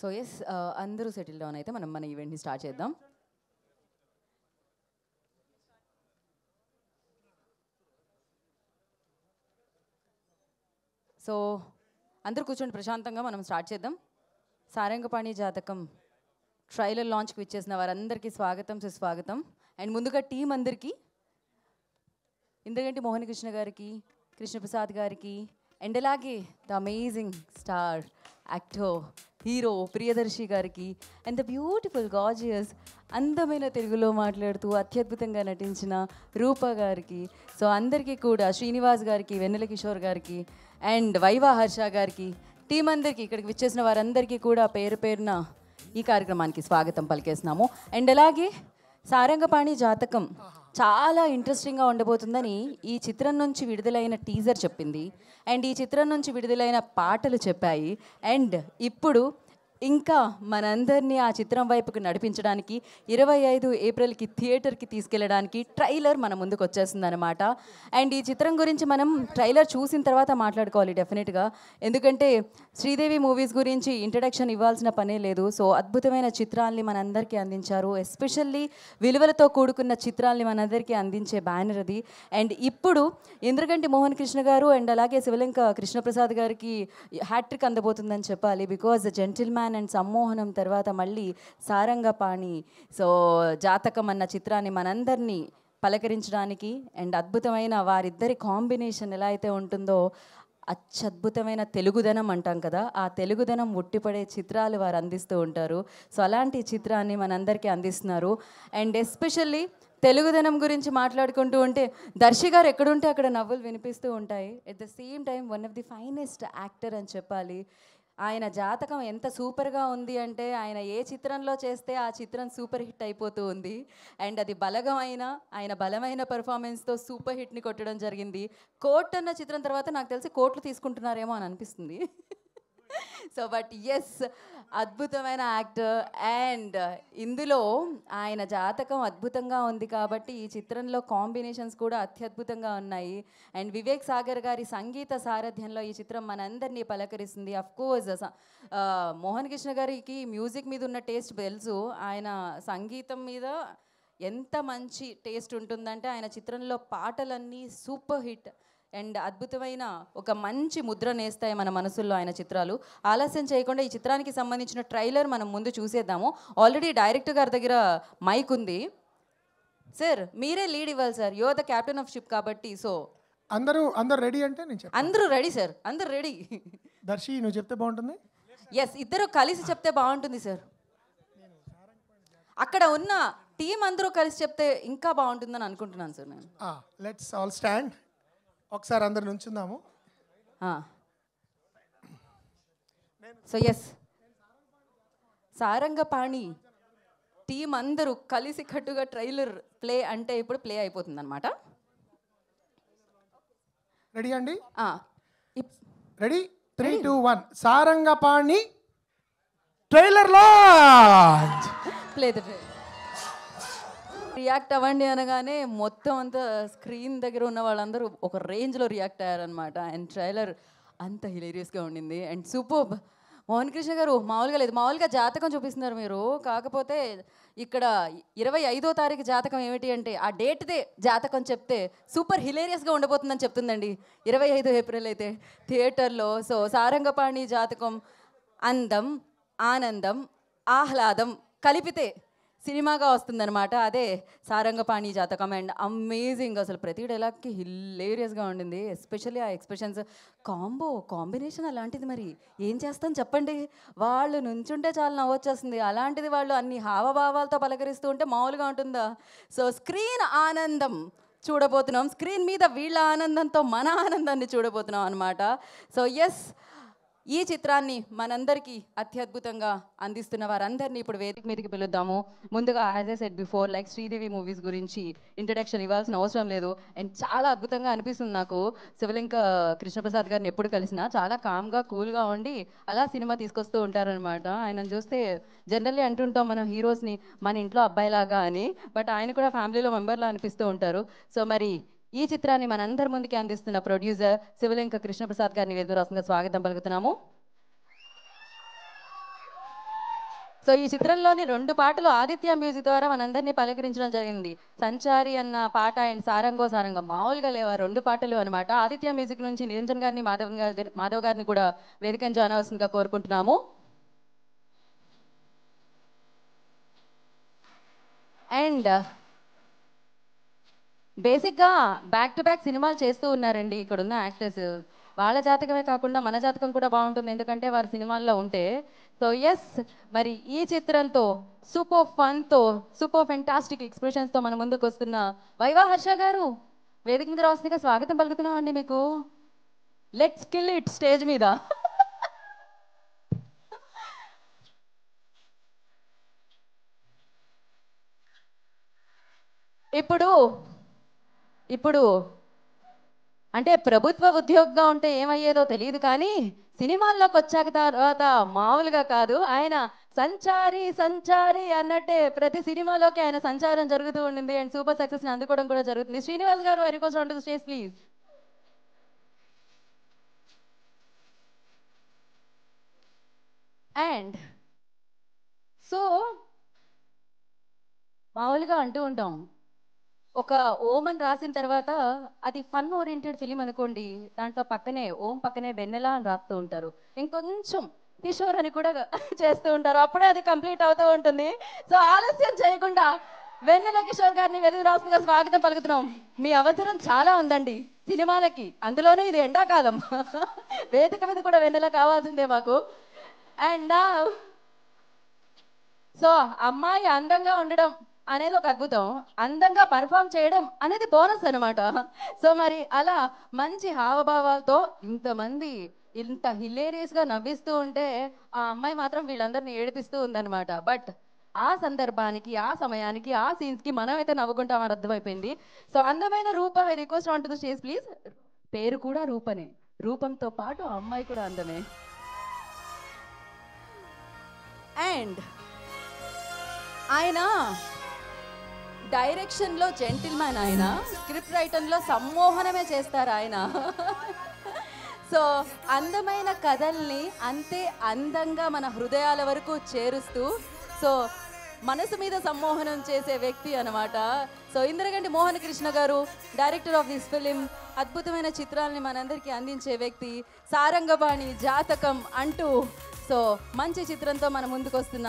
So yes అందరూ settle down అయితే మనం మన ఈవెంట్ని స్టార్ట్ చేద్దాం. సో అందరూ కూర్చొని ప్రశాంతంగా మనం స్టార్ట్ చేద్దాం. సారంగపాణి జాతకం ట్రైలర్ లాంచ్కి విచ్చేసిన వారందరికీ స్వాగతం సుస్వాగతం. అండ్ ముందుగా టీం అందరికీ ఇంద్రగంటి మోహన్ కృష్ణ గారికి, కృష్ణప్రసాద్ గారికి, అండ్ అలాగే the amazing star actor hero Priyadarshi గారికి, అండ్ ద బ్యూటిఫుల్ గార్జియస్ అందమైన తెలుగులో మాట్లాడుతూ అత్యద్భుతంగా నటించిన రూప గారికి, సో అందరికీ కూడా శ్రీనివాస్ గారికి, వెన్నెల కిషోర్ గారికి, అండ్ వైవా హర్ష గారికి, టీం అందరికీ ఇక్కడికి విచ్చేసిన వారందరికీ కూడా పేరు పేరున ఈ కార్యక్రమానికి స్వాగతం పలికేస్తున్నాము. అండ్ అలాగే సారంగపాణి జాతకం చాలా ఇంట్రెస్టింగ్గా ఉండబోతుందని ఈ చిత్రం నుంచి విడుదలైన టీజర్ చెప్పింది, అండ్ ఈ చిత్రం నుంచి విడుదలైన పాటలు చెప్పాయి. అండ్ ఇప్పుడు ఇంకా మనందరినీ ఆ చిత్రం వైపుకు నడిపించడానికి 25 ఏప్రిల్కి థియేటర్కి తీసుకెళ్ళడానికి ట్రైలర్ మన ముందుకు వచ్చేస్తుంది అనమాట. అండ్ ఈ చిత్రం గురించి మనం ట్రైలర్ చూసిన తర్వాత మాట్లాడుకోవాలి డెఫినెట్గా, ఎందుకంటే శ్రీదేవి మూవీస్ గురించి ఇంట్రడక్షన్ ఇవ్వాల్సిన పనే లేదు. సో అద్భుతమైన చిత్రాల్ని మనందరికీ అందించారు, ఎస్పెషల్లీ విలువలతో కూడుకున్న చిత్రాల్ని మనందరికీ అందించే బ్యానర్ అది. అండ్ ఇప్పుడు ఇంద్రగంటి మోహన్ కృష్ణ గారు అండ్ అలాగే శివలంక కృష్ణప్రసాద్ గారికి హ్యాట్రిక్ అందబోతుందని చెప్పాలి. బికాజ్ జెంటిల్మ్యాన్ అండ్ సమ్మోహనం తర్వాత మళ్ళీ సారంగపాణి సో జాతకం అన్న చిత్రాన్ని మనందరినీ పలకరించడానికి, అండ్ అద్భుతమైన వారిద్దరి కాంబినేషన్ ఎలా అయితే ఉంటుందో అత్యద్భుతమైన తెలుగుదనం అంటాం కదా, ఆ తెలుగుదనం ఉట్టిపడే చిత్రాలు వారు అందిస్తూ ఉంటారు. సో అలాంటి చిత్రాన్ని మనందరికీ అందిస్తున్నారు. అండ్ ఎస్పెషల్లీ తెలుగుదనం గురించి మాట్లాడుకుంటూ ఉంటే దర్శి గారు ఎక్కడుంటే అక్కడ నవ్వులు వినిపిస్తూ ఉంటాయి. At the same time one of the finest actor అని చెప్పాలి. ఆయన జాతకం ఎంత సూపర్గా ఉంది అంటే ఆయన ఏ చిత్రంలో చేస్తే ఆ చిత్రం సూపర్ హిట్ అయిపోతూ ఉంది. అండ్ అది బలగమైన ఆయన బలమైన పెర్ఫార్మెన్స్తో సూపర్ హిట్ని కొట్టడం జరిగింది. కోట్ అన్న చిత్రం తర్వాత నాకు తెలిసి కోట్లు తీసుకుంటున్నారేమో అని అనిపిస్తుంది. సో బట్ ఎస్, అద్భుతమైన యాక్టర్. అండ్ ఇందులో ఆయన జాతకం అద్భుతంగా ఉంది కాబట్టి ఈ చిత్రంలో కాంబినేషన్స్ కూడా అత్యద్భుతంగా ఉన్నాయి. అండ్ వివేక్ సాగర్ గారి సంగీత సారథ్యంలో ఈ చిత్రం మనందరినీ పలకరిస్తుంది. అఫ్ కోర్స్ మోహన్ కృష్ణ గారికి మ్యూజిక్ మీద ఉన్న టేస్ట్ తెలుసు, ఆయన సంగీతం మీద ఎంత మంచి టేస్ట్ ఉంటుందంటే ఆయన చిత్రంలో పాటలన్నీ సూపర్ హిట్ అండ్ అద్భుతమైన ఒక మంచి ముద్ర నేస్తాయి మన మనసుల్లో ఆయన చిత్రాలు. ఆలస్యం చేయకుండా ఈ చిత్రానికి సంబంధించిన ట్రైలర్ మనం ముందు చూసేద్దాము. ఆల్రెడీ డైరెక్టర్ గారి దగ్గర మైక్ ఉంది. సార్ మీరే లీడ్ ఇవ్వాలి sir, you are the captain of ship కాబట్టి. సో అందరూ రెడీ అంటే నేను చెప్తాను. అందరూ రెడీ సార్, అందరూ రెడీ. దర్శి నువ్వు చెప్తే బాగుంటుంది. ఎస్, ఇద్దరు కలిసి చెప్తే బాగుంటుంది సార్. అక్కడ ఉన్న టీం అందరూ కలిసి చెప్తే ఇంకా బాగుంటుందని అనుకుంటున్నాను సార్ నేను. Let's all stand. ఒకసారి అందరు నుంచుందాము. సో ఎస్, సారంగపాణి టీం అందరూ కలిసి కట్టుగా ట్రైలర్ ప్లే అంటే ఇప్పుడు ప్లే అయిపోతుంది అనమాట. రెడీ అండి? Ready 3, 2, 1 Sarangapani trailer launch. Play the trailer. React అవ్వండి అనగానే మొత్తం అంతా స్క్రీన్ దగ్గర ఉన్న వాళ్ళందరూ ఒక రేంజ్లో రియాక్ట్ అయ్యారనమాట. అండ్ ట్రైలర్ అంత హిలేరియస్గా ఉండింది అండ్ సూపర్. మోహన్ కృష్ణ గారు మామూలుగా లేదు, మామూలుగా జాతకం చూపిస్తున్నారు మీరు, కాకపోతే ఇక్కడ 25వ తారీఖు జాతకం ఏమిటి అంటే ఆ డేట్దే జాతకం చెప్తే సూపర్ హిలేరియస్గా ఉండబోతుందని చెప్తుందండి 25 ఏప్రిల్ అయితే థియేటర్లో. సో సారంగపాణి జాతకం అందం, ఆనందం, ఆహ్లాదం కలిపితే సినిమాగా వస్తుందన్నమాట. అదే సారంగపాణి జాతకం. అండ్ అమేజింగ్, అసలు ప్రతి డైలాగ్కి హిలేరియస్గా ఉండింది. ఎస్పెషల్లీ ఆ ఎక్స్ప్రెషన్స్ కాంబినేషన్ అలాంటిది. మరి ఏం చేస్తాం చెప్పండి, వాళ్ళు నుంచుంటే చాలా నవ్వొచ్చేస్తుంది, అలాంటిది వాళ్ళు అన్ని హావభావాలతో పలకరిస్తూ ఉంటే మామూలుగా ఉంటుందా? సో స్క్రీన్ ఆనందం చూడబోతున్నాం, స్క్రీన్ మీద వీళ్ళ ఆనందంతో మన ఆనందాన్ని చూడబోతున్నాం అనమాట. సో ఎస్, ఈ చిత్రాన్ని మనందరికీ అత్యద్భుతంగా అందిస్తున్న వారందరినీ ఇప్పుడు వేదిక మీదకి పిలుద్దాము. ముందుగా as I said before, like Sridevi movies గురించి ఇంట్రడక్షన్ ఇవ్వాల్సిన అవసరం లేదు. అండ్ చాలా అద్భుతంగా అనిపిస్తుంది నాకు. శివలింక కృష్ణప్రసాద్ గారిని ఎప్పుడు కలిసినా చాలా కామ్గా కూల్గా ఉండి అలా సినిమా తీసుకొస్తూ ఉంటారనమాట. ఆయనను చూస్తే జనరల్లీ అంటుంటాం మనం హీరోస్ని మన ఇంట్లో అబ్బాయిలాగా అని, బట్ ఆయన కూడా ఫ్యామిలీలో మెంబర్లా అనిపిస్తూ ఉంటారు. సో మరి ఈ చిత్రాన్ని మనందరి ముందుకి అందిస్తున్న ప్రొడ్యూసర్ శివలింక కృష్ణప్రసాద్ గారిని వేదిక రాష్ట్రంగా స్వాగతం పలుకుతున్నాము. సో ఈ చిత్రంలోని 2 పాటలు ఆదిత్య మ్యూజిక్ ద్వారా మనందరినీ పలకరించడం జరిగింది. సంచారి అన్న పాట అండ్ సారంగో సారంగం మామూలుగా లేవు ఆ 2 పాటలు అనమాట. ఆదిత్య మ్యూజిక్ నుంచి నిరంజన్ గారిని మాధవ్ గారిని కూడా వేదికను జాయిన్ అవ్వాల్సిందిగా కోరుకుంటున్నాము. అండ్ బేసిక్గా బ్యాక్ టు బ్యాక్ సినిమాలు చేస్తూ ఉన్నారండి ఇక్కడున్న యాక్టర్స్. వాళ్ళ జాతకమే కాకుండా మన జాతకం కూడా బాగుంటుంది, ఎందుకంటే వారి సినిమాల్లో ఉంటే. సో ఎస్, మరి ఈ చిత్రంతో సూపర్ ఫన్తో సూపర్ ఫెంటాస్టిక్ ఎక్స్ప్రెషన్స్తో మన ముందుకు వస్తున్న వైవా హర్ష గారు వేదిక మీద రాస్తుందిగా స్వాగతం పలుకుతున్నామండి మీకు. లెట్స్ కిల్ ఇట్ స్టేజ్ మీద. ఇప్పుడు ఇప్పుడు అంటే ప్రభుత్వ ఉద్యోగిగా ఉంటే ఏమయ్యేదో తెలియదు కానీ సినిమాల్లోకి వచ్చాక తర్వాత మామూలుగా కాదు. ఆయన సంచారి సంచారి అన్నట్టే ప్రతి సినిమాలోకి ఆయన సంచారం జరుగుతూ ఉండింది అండ్ సూపర్ సక్సెస్ ని అందుకోవడం కూడా జరుగుతుంది. శ్రీనివాస్ గారు వెరీ కోసం to the stage please. And so మామూలుగా అంటూ ఉంటాం, ఒక ఓం అని రాసిన తర్వాత అది ఫన్ ఓరియంటెడ్ ఫిలిం అనుకోండి, దాంట్లో పక్కనే ఓం పక్కనే వెన్నెల అని రాస్తూ ఉంటారు, ఇంకొంచెం కిషోర్ అని కూడా చేస్తూ ఉంటారు, అప్పుడే అది కంప్లీట్ అవుతూ ఉంటుంది. సో ఆలస్యం చేయకుండా వెన్నెల కిషోర్ గారిని వెలుగు రాస్తుగా స్వాగతం పలుకుతున్నాం. మీ అవసరం చాలా ఉందండి సినిమాలకి, అందులోనే ఇది ఎండాకాలం. వేదిక మీద కూడా వెన్నెల కావాల్సిందే మాకు. అండ్ సో అమ్మాయి అందంగా ఉండడం అనేది ఒక అద్భుతం, అందంగా పర్ఫామ్ చేయడం అనేది బోనస్ అనమాట. సో మరి అలా మంచి హావభావాలతో ఇంతమంది ఇంత హిలేరియస్ గా నవ్విస్తూ ఉంటే ఆ అమ్మాయి మాత్రం వీళ్ళందరినీ ఏడిపిస్తూ ఉందన్నమాట. బట్ ఆ సందర్భానికి ఆ సమయానికి ఆ సీన్స్ కి మనం అయితే నవ్వుకుంటామని అర్థమైపోయింది. సో అందమైన Rupa request on to the stage please. పేరు కూడా రూపనే, రూపంతో పాటు ఆ అమ్మాయి కూడా అందమే. అండ్ ఆయన డైరెక్షన్లో జెంటిల్మ్యాన్, ఆయన స్క్రిప్ట్ రైటర్లో సమ్మోహనమే చేస్తారు ఆయన. సో అందమైన కథల్ని అంతే అందంగా మన హృదయాల వరకు చేరుస్తూ సో మనసు మీద సమ్మోహనం చేసే వ్యక్తి అనమాట. సో ఇంద్రగంటి మోహన్ కృష్ణ గారు, డైరెక్టర్ ఆఫ్ దిస్ ఫిలిం, అద్భుతమైన చిత్రాలని మనందరికీ అందించే వ్యక్తి, సారంగపాణి జాతకం అంటూ సో మంచి చిత్రంతో మన ముందుకు వస్తున్న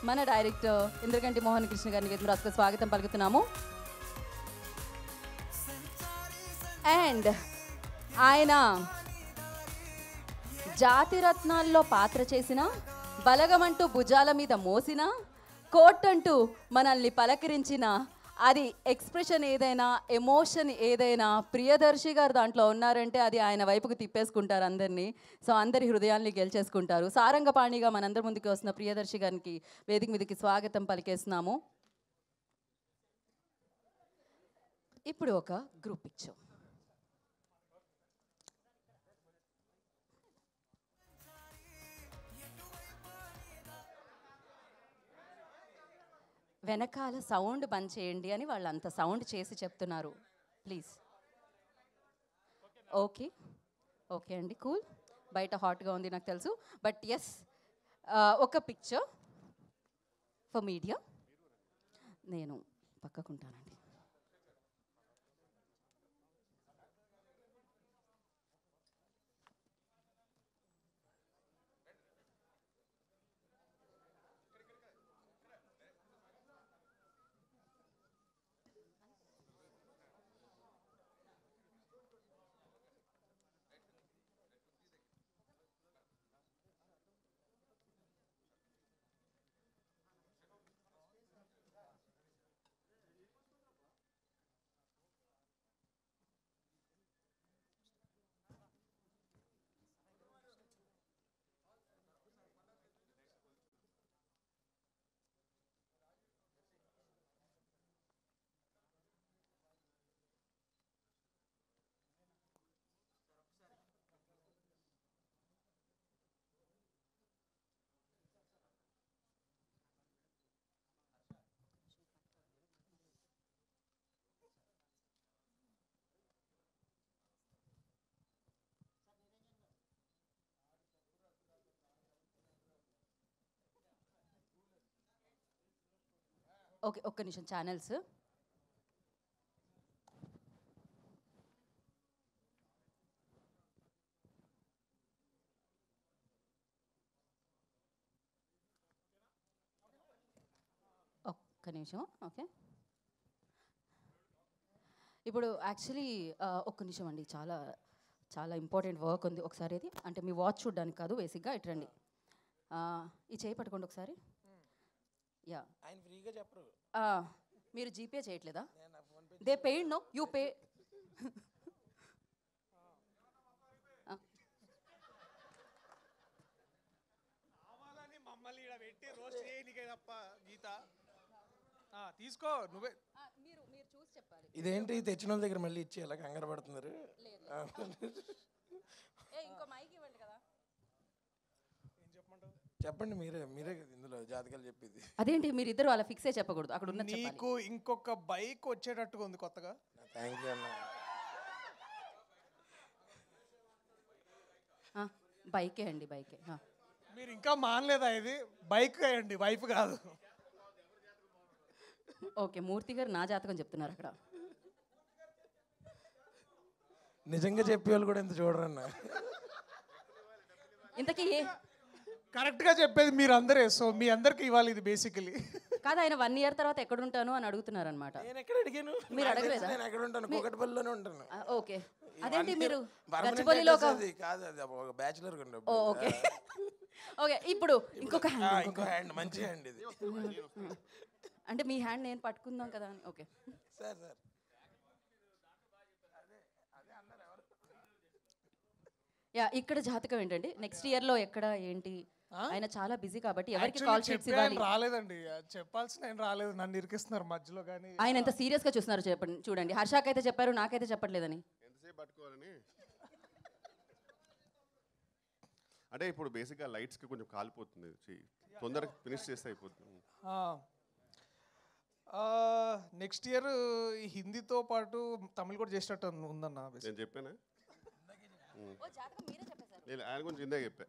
మన డైరెక్టర్ ఇంద్రగంటి మోహన్ కృష్ణ గారిని రాసుకు స్వాగతం పలుకుతున్నాము. అండ్ ఆయన జాతిరత్నాల్లో పాత్ర చేసిన, బలగమంటూ భుజాల మీద మోసిన, కోట్ అంటూ మనల్ని పలకరించిన, అది ఎక్స్ప్రెషన్ ఏదైనా ఎమోషన్ ఏదైనా ప్రియదర్శి గారు దాంట్లో ఉన్నారంటే అది ఆయన వైపుకు తిప్పేసుకుంటారు అందరినీ. సో అందరి హృదయాల్ని గెలిచేసుకుంటారు. సారంగపాణిగా మనందరి ముందుకు వస్తున్న ప్రియదర్శి గారికి వేదిక మీదకి స్వాగతం పలికేస్తున్నాము. ఇప్పుడు ఒక గ్రూప్ పిక్చర్. వెనకాల సౌండ్ బంద్ చేయండి అని వాళ్ళు అంత సౌండ్ చేసి చెప్తున్నారు, ప్లీజ్. ఓకే ఓకే అండి, కూల్. బయట హాట్గా ఉంది నాకు తెలుసు, బట్ ఎస్, ఒక పిక్చర్ ఫర్ మీడియా. నేను పక్కకుంటానండి. ఓకే ఒక్క నిమిషం ఛానల్స్. ఒక్క నిమిషం. ఓకే ఇప్పుడు యాక్చువల్లీ ఒక్క నిమిషం అండి, చాలా చాలా ఇంపార్టెంట్ వర్క్ ఉంది. ఒకసారి ఇది అంటే మీ వాచ్ చూడడానికి కాదు, బేసిక్గా ఇటు రండి. ఈ చేయి పట్టుకోండి ఒకసారి. యా ఆయన ఫ్రీగా చెప్పరు. మీరు జీపే చేయట్లేదా? They paid no you pay. మమ్మల్ని ఇక్కడ పెట్టి రోస్ట్ చేయనికే తప్ప గీత తీసుకో నువ్వే. మీరు మీరు చూసి చెప్పాలి. ఇదేంటి తెచ్చిన వాళ్ళ దగ్గర మళ్ళీ ఇచ్చి ఎలా కంగారు పడుతున్నారు? ఇంకో మైక్ ఇవ్వండి కదా. చెప్పండి, మీరే మీరే ఇందులో జాతకాలు చెప్పేది. అదేంటి మీరు ఇద్దరు అలా ఫిక్స్ అయ్యి చెప్పకూడదు, అక్కడ ఉన్న నీకు ఇంకొక బైక్ వచ్చేటట్టుగా ఉంది కొత్తగా. థ్యాంక్ యూ అన్న. బైకే అండి, బైకే. మీరు ఇంకా మానలేదా? ఇది బైక్ అండి, వైఫ్ కాదు. ఓకే మూర్తి గారు నా జాతకం చెప్తున్నారు అక్కడ. నిజంగా చెప్పేవాళ్ళు కూడా ఇంత చూడరన్న. ఇంతకీ కరెక్ట్గా చెప్పేది మీరు అందరే. సో మీ అందరికి ఇవ్వాలి ఇది బేసికలీ. కాదు, ఆయన 1 year తర్వాత ఎక్కడ ఉంటాను అని అడుగుతున్నారు అనమాట. నేను ఎక్కడ అడిగాను? మీరు అడగలేదా? నేను ఎక్కడ ఉంటాను? కూకట్పల్లిలోనే ఉంటాను. ఓకే అదేంటి మీరు Permanent గచ్చిబౌలిలో address అది కాదు, అది ఒక బ్యాచులర్ ఓకే ఓకే. ఇప్పుడు ఇంకొక హ్యాండ్, ఇంకో హ్యాండ్, మంచి హ్యాండ్ ఇది. అంటే మీ హ్యాండ్ నేను పట్టుకుందాం కదా అని. ఓకే సార్ సార్ యా ఇక్కడ జాతకం ఏంటండి? నెక్స్ట్ ఇయర్లో ఎక్కడ ఏంటి? ఆయన చాలా బిజీ కాబట్టి ఎవరికి కాల్ షీట్స్ ఇవ్వాలి? రాలేదండి, చెప్పాల్సిన ఆయన రాలేదు, నన్ను ఇరికిస్తున్నారు మధ్యలో. కానీ ఆయన ఎంత సీరియస్గా చూస్తున్నారు చెప్పండి. చూడండి, హర్షాకైతే చెప్పారు, నాకైతే చెప్పట్లేదని. ఎంతసేపు పట్టుకోవాలని అంటే ఇప్పుడు బేసిక్గా లైట్స్కి కొంచెం కాలిపోతుంది, తొందరగా ఫినిష్ చేస్తే అయిపోతుంది. నెక్స్ట్ ఇయర్ హిందీతో పాటు తమిళ్ కూడా చేసినట్టు ఉందన్న. నేను చెప్పానా? నేను ఆయన గురించి ఇందాక చెప్పా.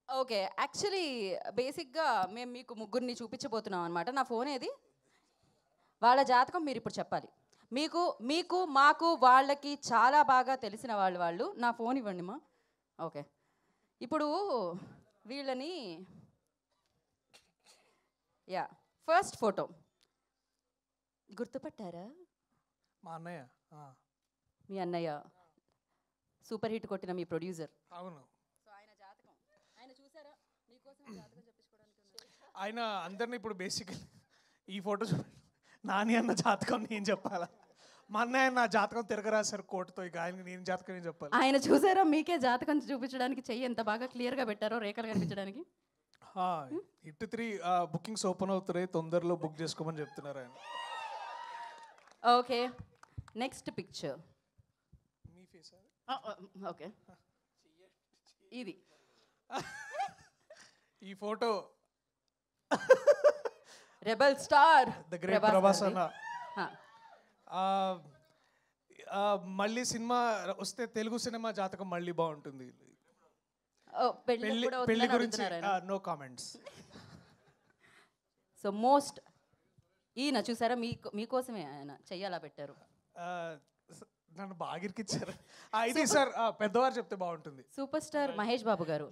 ఓకే యాక్చువల్లీ బేసిక్గా మేము మీకు ముగ్గురిని చూపించబోతున్నాం అనమాట. నా ఫోన్ ఏది? వాళ్ళ జాతకం మీరు ఇప్పుడు చెప్పాలి. మీకు మీకు మాకు వాళ్ళకి చాలా బాగా తెలిసిన వాళ్ళు. నా ఫోన్ ఇవ్వండి మా. ఓకే ఇప్పుడు వీళ్ళని యా ఫస్ట్ ఫోటో గుర్తుపట్టారా? మా అన్నయ్య. మీ అన్నయ్య, సూపర్ హిట్ కొట్టిన మీ ప్రొడ్యూసర్. అవును. సో ఆయన జాతకం ఆయన చూసారా? మీకోసం జాతకం చెప్పించుకోవడానికి ఆయన అందరినీ ఇప్పుడు బేసికలీ ఈ ఫోటో నాని అన్న జాతకం నేను చెప్పాలా? మా అన్నయ్య నా జాతకం తిరగరాశారు కోర్టుతో. ఇక ఆయన నేను జాతకం ఏం చెప్పాలి? ఆయన చూసారా? మీకే జాతకం చూపించడానికి చెయ్యి ఎంత బాగా క్లియర్గా పెట్టారో, రేఖలు కనిపించడానికి. హిట్ 3 బుకింగ్స్ ఓపెన్ అవుతున్నాయి, తొందరలో బుక్ చేసుకోమని చెప్తున్నారు ఆయన. Okay next picture. మీ ఫేస్ ఓకే ఇది ఈ photo rebel star the great Prabhas అన్న. మళ్ళీ సినిమా వస్తే తెలుగు సినిమా జాతకం మళ్ళీ బాగుంటుంది. పెళ్లి గురించి నో కామెంట్స్. సో మోస్ట్ ఈయన చూసారా? మీకోసమే ఆయన చెయ్యాలా పెట్టారు. నన్ను బాగా ఇరికిచ్చారు. ఇది సార్ పెద్దవారు చెప్తే బాగుంటుంది. సూపర్ స్టార్ మహేష్ బాబు గారు.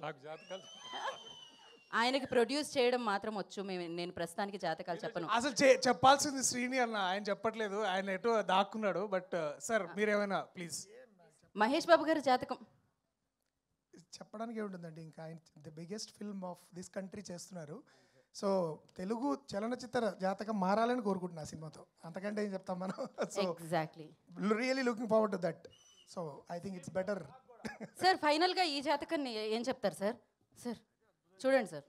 ఆయనకి ప్రొడ్యూస్ చేయడం మాత్రం వచ్చు. నేను ప్రస్తుతానికి జాతకాలు చెప్పను. అసలు చెప్పాల్సింది శ్రీని అన్న, ఆయన చెప్పట్లేదు, ఆయన ఎటో దాక్కున్నాడు. బట్ సార్ మీరేమైనా ప్లీజ్. మహేష్ బాబు గారి జాతకం చెప్పడానికి ఏముంటుందండి, ఇంకా ఆయన the biggest film of this country చేస్తున్నారు. సో తెలుగు చలనచిత్ర జాతకం మారాలని కోరుకుంటున్నా సినిమాతో. అంతకంటే ఏం చెప్తాం మనం. So exactly really looking forward to that. So I think it's better. Sir ఫైనల్గా ఈ జాతకాన్ని ఏం చెప్తారు సార్? సార్ చూడండి సార్,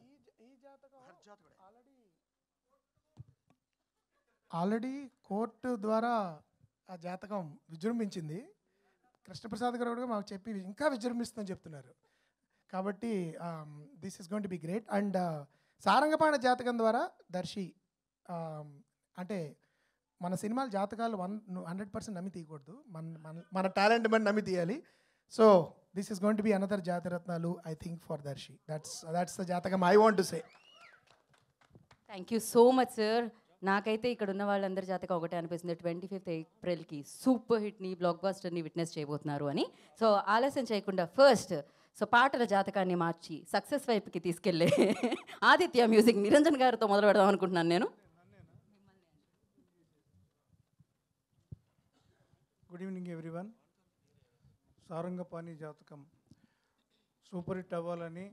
ఆల్రెడీ కోర్టు ద్వారా ఆ జాతకం విజృంభించింది. కృష్ణప్రసాద్ గారు కూడా మాకు చెప్పి ఇంకా విజృంభిస్తుందని చెప్తున్నారు. కాబట్టి this is going to be great. And Sarangapani జాతకం ద్వారా దర్శి అంటే మన సినిమాల జాతకాలు 100% నమ్మి తీయకూడదు, మన టాలెంట్ మనం నమ్మి తీయాలి. So this is going to be another Jathiratnalu I think for Darshi. That's the jatakam I want to say. Thank you so much sir. నాకైతే ఇక్కడ ఉన్న వాళ్ళందరి జాతకం ఒకటే అనిపిస్తుంది, 25th ఏప్రిల్కి సూపర్ హిట్ని బ్లాక్ బస్టర్ని విట్నెస్ చేయబోతున్నారు అని. సో ఆలస్యం చేయకుండా ఫస్ట్ పాటల జాతకాన్ని మార్చి సక్సెస్ వైపుకి తీసుకెళ్ళే ఆదిత్య మ్యూజిక్ నిరంజన్ గారితో మొదలు పెడదాం అనుకుంటున్నాను నేను. Good evening everyone. సారంగపాణి జాతకం సూపర్ హిట్ అవ్వాలని,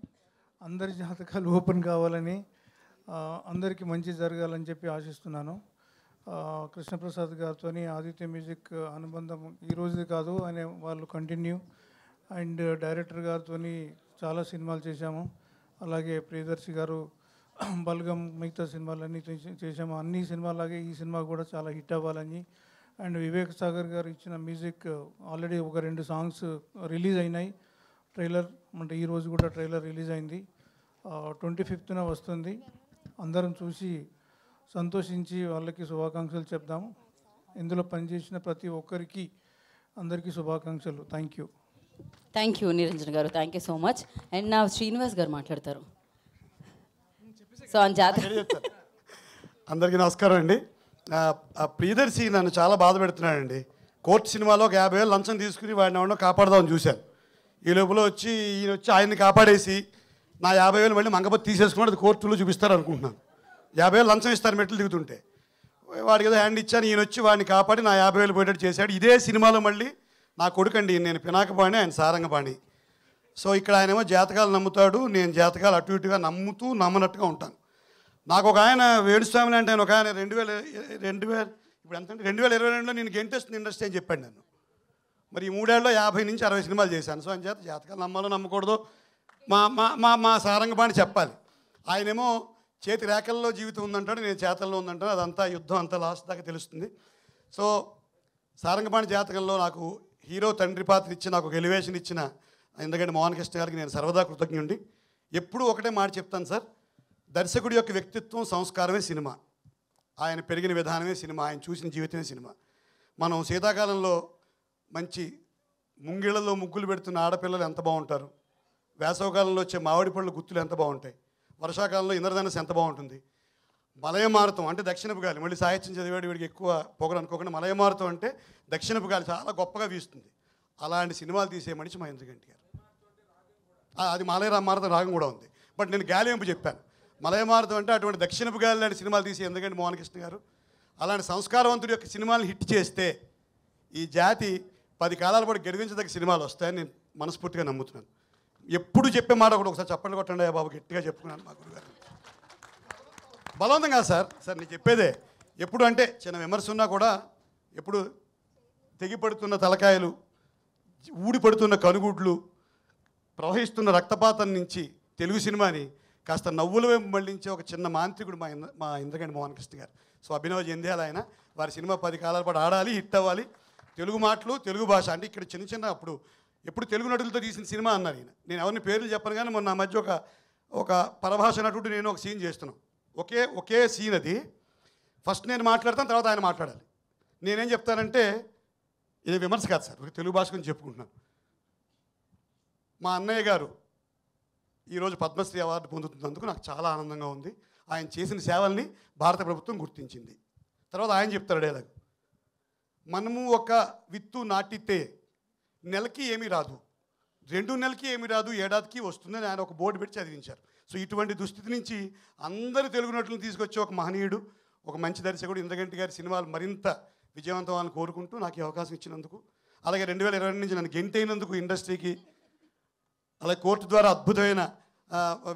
అందరి జాతకాలు ఓపెన్ కావాలని, అందరికీ మంచి జరగాలని చెప్పి ఆశిస్తున్నాను. కృష్ణప్రసాద్ గారితో ఆదిత్య మ్యూజిక్ అనుబంధం ఈరోజుది కాదు, అనే వాళ్ళు కంటిన్యూ. అండ్ డైరెక్టర్ గారితో చాలా సినిమాలు చేశాము. అలాగే ప్రియదర్శి గారు బల్గం మిగతా సినిమాలన్నీ చేశాము. అన్ని సినిమాలాగే ఈ సినిమా కూడా చాలా హిట్ అవ్వాలని. అండ్ వివేక్ సాగర్ గారు ఇచ్చిన మ్యూజిక్ ఆల్రెడీ ఒక 2 సాంగ్స్ రిలీజ్ అయినాయి. ట్రైలర్ అంటే ఈరోజు కూడా ట్రైలర్ రిలీజ్ అయింది. 25th వస్తుంది. అందరం చూసి సంతోషించి వాళ్ళకి శుభాకాంక్షలు చెప్దాము. ఇందులో పనిచేసిన ప్రతి ఒక్కరికి అందరికీ శుభాకాంక్షలు. Thank you. Thank you Niranjan గారు, thank you so much. And నా శ్రీనివాస్ గారు మాట్లాడతారు. సో ఆ జాతక అందరికీ నమస్కారం అండి. ప్రియదర్శి నన్ను చాలా బాధ పెడుతున్నాడండి. కోర్టు సినిమాలో ఒక 50,000 లంచం తీసుకుని వాడిని ఎవరినో కాపాడదామని చూశాను. ఈ లోపల ఈయన వచ్చి ఆయన్ని కాపాడేసి నా 50,000 మళ్ళీ మంగపతి తీసేసుకుని అది కోర్టులో చూపిస్తారు అనుకుంటున్నాను. 50,000 లంచం ఇస్తారు మెట్లు దిగుతుంటే. వాడికి ఏదో హ్యాండ్ ఇచ్చాను, ఈయన వచ్చి వాడిని కాపాడి నా 50,000 పోయేటట్టు చేశాడు. ఇదే సినిమాలో మళ్ళీ నా కొడుకండి, నేను పినాకపాణి, ఆయన సారంగపాణి. సో ఇక్కడ ఆయనేమో జాతకాలు నమ్ముతాడు, నేను జాతకాలు అటు ఇటుగా నమ్ముతూ నమ్మనట్టుగా ఉంటాను. నాకు ఒక ఆయన వేణుస్వామి అంటే ఆయన ఒక ఆయన 2000 ఇప్పుడు ఎంత అంటే 2022లో నేను గెంటేస్తుంది ఇండస్ట్రీ అని చెప్పాడు నన్ను. మరి ఈ 3 ఏళ్ళలో 50 నుంచి 60 సినిమాలు చేశాను. సో అని చేత జాతకాలు నమ్మాలో నమ్మకూడదు మా మా మా మా సారంగపాణి చెప్పాలి. ఆయనేమో చేతి రేఖల్లో జీవితం ఉందంటాడు, నేను చేతల్లో ఉందంటాడు. అదంతా యుద్ధం అంతా లాస్ట్ దాకా తెలుస్తుంది. సో సారంగపాణి జాతకంలో నాకు హీరో తండ్రి పాత్ర ఇచ్చి నాకు ఒక ఎలివేషన్ ఇచ్చిన ఎందుకంటే మోహన్ కృష్ణ గారికి నేను సర్వదా కృతజ్ఞుండి. ఎప్పుడూ ఒకటే మాట చెప్తాను సార్, దర్శకుడి యొక్క వ్యక్తిత్వం సంస్కారమే సినిమా, ఆయన పెరిగిన విధానమే సినిమా, ఆయన చూసిన జీవితమే సినిమా. మనం శీతాకాలంలో మంచి ముంగిళ్లలో ముగ్గులు పెడుతున్న ఆడపిల్లలు ఎంత బాగుంటారు, వేసవకాలంలో వచ్చే మామిడి పళ్ళు గుత్తులు ఎంత బాగుంటాయి, వర్షాకాలంలో ఇంద్రధనస్సు ఎంత బాగుంటుంది, మలయమారుతం అంటే దక్షిణపు గాలి, మళ్ళీ సాహిత్యం చదివాడు వీడికి ఎక్కువ పొగరు అనుకోకుండా మలయమారుతం అంటే దక్షిణపు గాలి చాలా గొప్పగా వీస్తుంది. అలాంటి సినిమాలు తీసే మనిషి మా ఇంద్రగంటి గారు. అది మలయమారుతం రాగం కూడా ఉంది, బట్ నేను గాలి వెంపు చెప్పాను. మలయమారుతం అంటే అటువంటి దక్షిణపు గాలి లాంటి సినిమాలు తీసే ఎందుకంటే మోహన్ కృష్ణ గారు అలాంటి సంస్కారవంతుడి యొక్క సినిమాలను హిట్ చేస్తే ఈ జాతి 10 కాలాల పాటు గెలిపించదగ్గ సినిమాలు వస్తాయని నేను మనస్ఫూర్తిగా నమ్ముతున్నాను. ఎప్పుడు చెప్పే మాట కూడా ఒకసారి చప్పట్లు కొట్టండి బాబు, గట్టిగా చెప్పుకున్నాను మా గురుగారు. బలవంతం కాదు సార్, నేను చెప్పేదే. ఎప్పుడు అంటే చిన్న విమర్శ ఉన్నా కూడా ఎప్పుడు తెగిపడుతున్న తలకాయలు, ఊడిపడుతున్న కనుగుడ్లు, ప్రవహిస్తున్న రక్తపాతం నుంచి తెలుగు సినిమాని కాస్త నవ్వుల వైపు మళ్ళించే ఒక చిన్న మాంత్రికుడు మా ఇంద్రగంటి మోహన్ కృష్ణ గారు. సో అభినవ్ జంధ్యాల ఆయన, వారి సినిమా 10 కాలాల పాటు ఆడాలి, హిట్ అవ్వాలి. తెలుగు మాటలు, తెలుగు భాష అంటే ఇక్కడ చిన్న ఎప్పుడు తెలుగు నటులతో తీసిన సినిమా అన్నారు ఈయన. నేను ఎవరిని పేర్లు చెప్పను కానీ మొన్న మధ్య ఒక పరభాష నటుడు నేను ఒక సీన్ చేస్తున్నాం. ఒకే సీన్ అది. ఫస్ట్ నేను మాట్లాడతాను, తర్వాత ఆయన మాట్లాడాలి. నేనేం చెప్తానంటే ఇది విమర్శ కాదు సార్, ఒక తెలుగు భాష గురించి చెప్పుకుంటున్నాను. మా అన్నయ్య గారు ఈరోజు పద్మశ్రీ అవార్డు పొందుతున్నందుకు నాకు చాలా ఆనందంగా ఉంది. ఆయన చేసిన సేవల్ని భారత ప్రభుత్వం గుర్తించింది. తర్వాత ఆయన చెప్తారు డైలాగ్, మనము ఒక విత్తు నాటితే నెలకి ఏమీ రాదు, 2 నెలలకి ఏమీ రాదు, ఏడాదికి వస్తుందని ఆయన ఒక బోర్డు పెట్టి చదివించారు. సో ఇటువంటి దుస్థితి నుంచి అందరు తెలుగు నటులను తీసుకొచ్చే ఒక మహనీయుడు, ఒక మంచి దర్శకుడు ఇంద్రగంటి గారి సినిమాలు మరింత విజయవంతం అని కోరుకుంటూ నాకు ఈ అవకాశం ఇచ్చినందుకు, అలాగే 2022 నుంచి నన్ను గెంటైనందుకు ఇండస్ట్రీకి, అలాగే కోర్టు ద్వారా అద్భుతమైన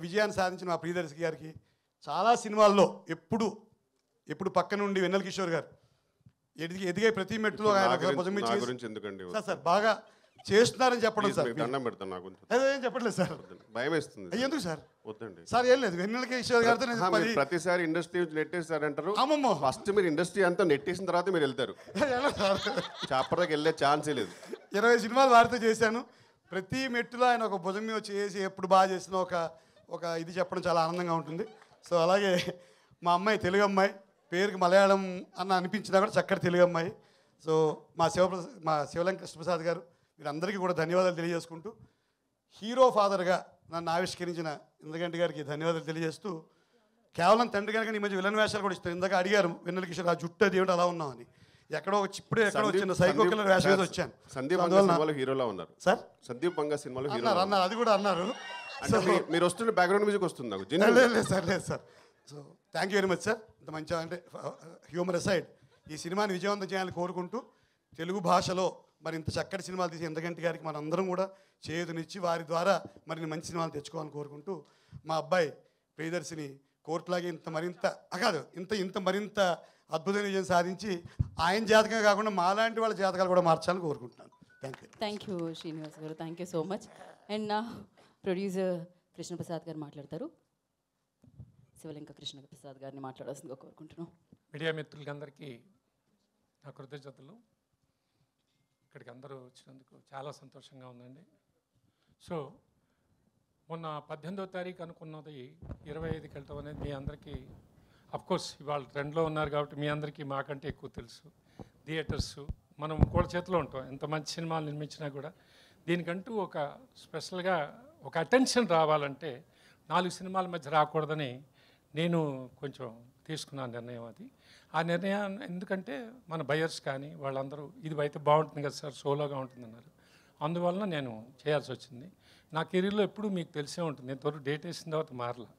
విజయాన్ని సాధించిన మా ప్రియదర్శి గారికి, చాలా సినిమాల్లో ఎప్పుడు పక్క నుండి వెన్నెల కిషోర్ గారు ఎదిగే ప్రతి మెట్టులో ఆయన సార్ బాగా చేస్తున్నారని చెప్పడం సార్. అదేం చెప్పట్లేదు సార్, భయం వేస్తుంది. ఎందుకు సార్? వద్దండి సార్, ఏం లేదు. వెన్నెల కిషోర్ గారితో ప్రతిసారి ఇండస్ట్రీ నెట్టేస్తారంటారు. అమ్మమ్మో, ఫస్ట్ మీరు ఇండస్ట్రీ అంతా నెట్టేసిన తర్వాత మీరు వెళ్తారు. చాపడకి వెళ్ళే ఛాన్సే లేదు. 20 సినిమాలు వారితో చేశాను. ప్రతి మెట్టులో ఆయన ఒక భుజం మీద చేసి ఎప్పుడు బాగా చేసిన ఒక ఇది చెప్పడం చాలా ఆనందంగా ఉంటుంది. సో అలాగే మా అమ్మాయి తెలుగు అమ్మాయి, పేరుకి మలయాళం అన్న అనిపించినా కూడా చక్కటి తెలుగు అమ్మాయి. సో మా శివలంక కృష్ణప్రసాద్ గారు, వీరందరికీ కూడా ధన్యవాదాలు తెలియజేసుకుంటూ, హీరో ఫాదర్గా నన్ను ఆవిష్కరించిన ఇంద్రగంటి గారికి ధన్యవాదాలు తెలియజేస్తూ, కేవలం తండ్రి కనుక ఈ మధ్య విలన్ వేషాలు కూడా ఇస్తారు. ఇందాక అడిగారు వెన్నెల కిషోర్ ఆ జుట్టు అది ఏమిటి అలా ఉన్నాం అని. ఎక్కడో ఇప్పుడే ఎక్కడో చిన్న సైకో కిల్లర్ వేషం వేసి వచ్చాను. సందీప్ పంగా సినిమాలో హీరోలా ఉన్నారు సార్. సందీప్ పంగా సినిమాలో హీరో అన్నారు, అది కూడా అన్నారు. అంటే మీరు వస్తున్న బ్యాక్గ్రౌండ్ మ్యూజిక్ వస్తుంది నాకు. లేదు sir. So thank you very much sir. ఇంత మంచిగా అంటే హ్యూమర్ అసైడ్ ఈ సినిమాని విజయవంతం చేయాలని కోరుకుంటూ తెలుగు భాషలో మరి ఇంత చక్కటి సినిమాలు తీసి ఇంద్రగంటి గారికి మనందరం కూడా చేయూతనిచ్చి వారి ద్వారా మరి మంచి సినిమాలు తెచ్చుకోవాలని కోరుకుంటూ మా అబ్బాయి ప్రియదర్శిని కోర్టులాగే ఇంత మరింత అద్భుతమైన విజయం సాధించి ఆయన జాతకమే కాకుండా మాలాంటి వాళ్ళ జాతకాలు కూడా మార్చాలని కోరుకుంటున్నాను. థ్యాంక్ యూ శ్రీనివాస్ గారు, thank you so much. And నా ప్రొడ్యూసర్ కృష్ణప్రసాద్ గారు మాట్లాడతారు. శివలింక కృష్ణప్రసాద్ గారిని మాట్లాడాల్సిందిగా కోరుకుంటున్నాం. మీడియా మిత్రులందరికీ నా కృతజ్ఞతలు. ఇక్కడికి అందరూ వచ్చినందుకు చాలా సంతోషంగా ఉందండి. సో మొన్న 18వ తారీఖు అనుకున్నది 25కి వెళ్తాం అనేది మీ అందరికీ అఫ్కోర్స్ ఇవాళ ట్రెండ్లో ఉన్నారు కాబట్టి మీ అందరికీ మాకంటే ఎక్కువ తెలుసు. థియేటర్స్ మనం కూడా చేతిలో ఉంటాం. ఎంత మంచి సినిమాలు నిర్మించినా కూడా దీనికంటూ ఒక స్పెషల్గా ఒక అటెన్షన్ రావాలంటే 4 సినిమాల మధ్య రాకూడదని నేను కొంచెం తీసుకున్న నిర్ణయం అది. ఆ నిర్ణయం ఎందుకంటే మన బయర్స్ కానీ వాళ్ళందరూ ఇది అయితే బాగుంటుంది కదా సార్, సోలోగా ఉంటుందన్నారు. అందువలన నేను చేయాల్సి వచ్చింది. నా కెరీర్లో ఎప్పుడు మీకు తెలిసే ఉంటుంది, ఇంతవరకు డేట్ వేసిన తర్వాత మారలా.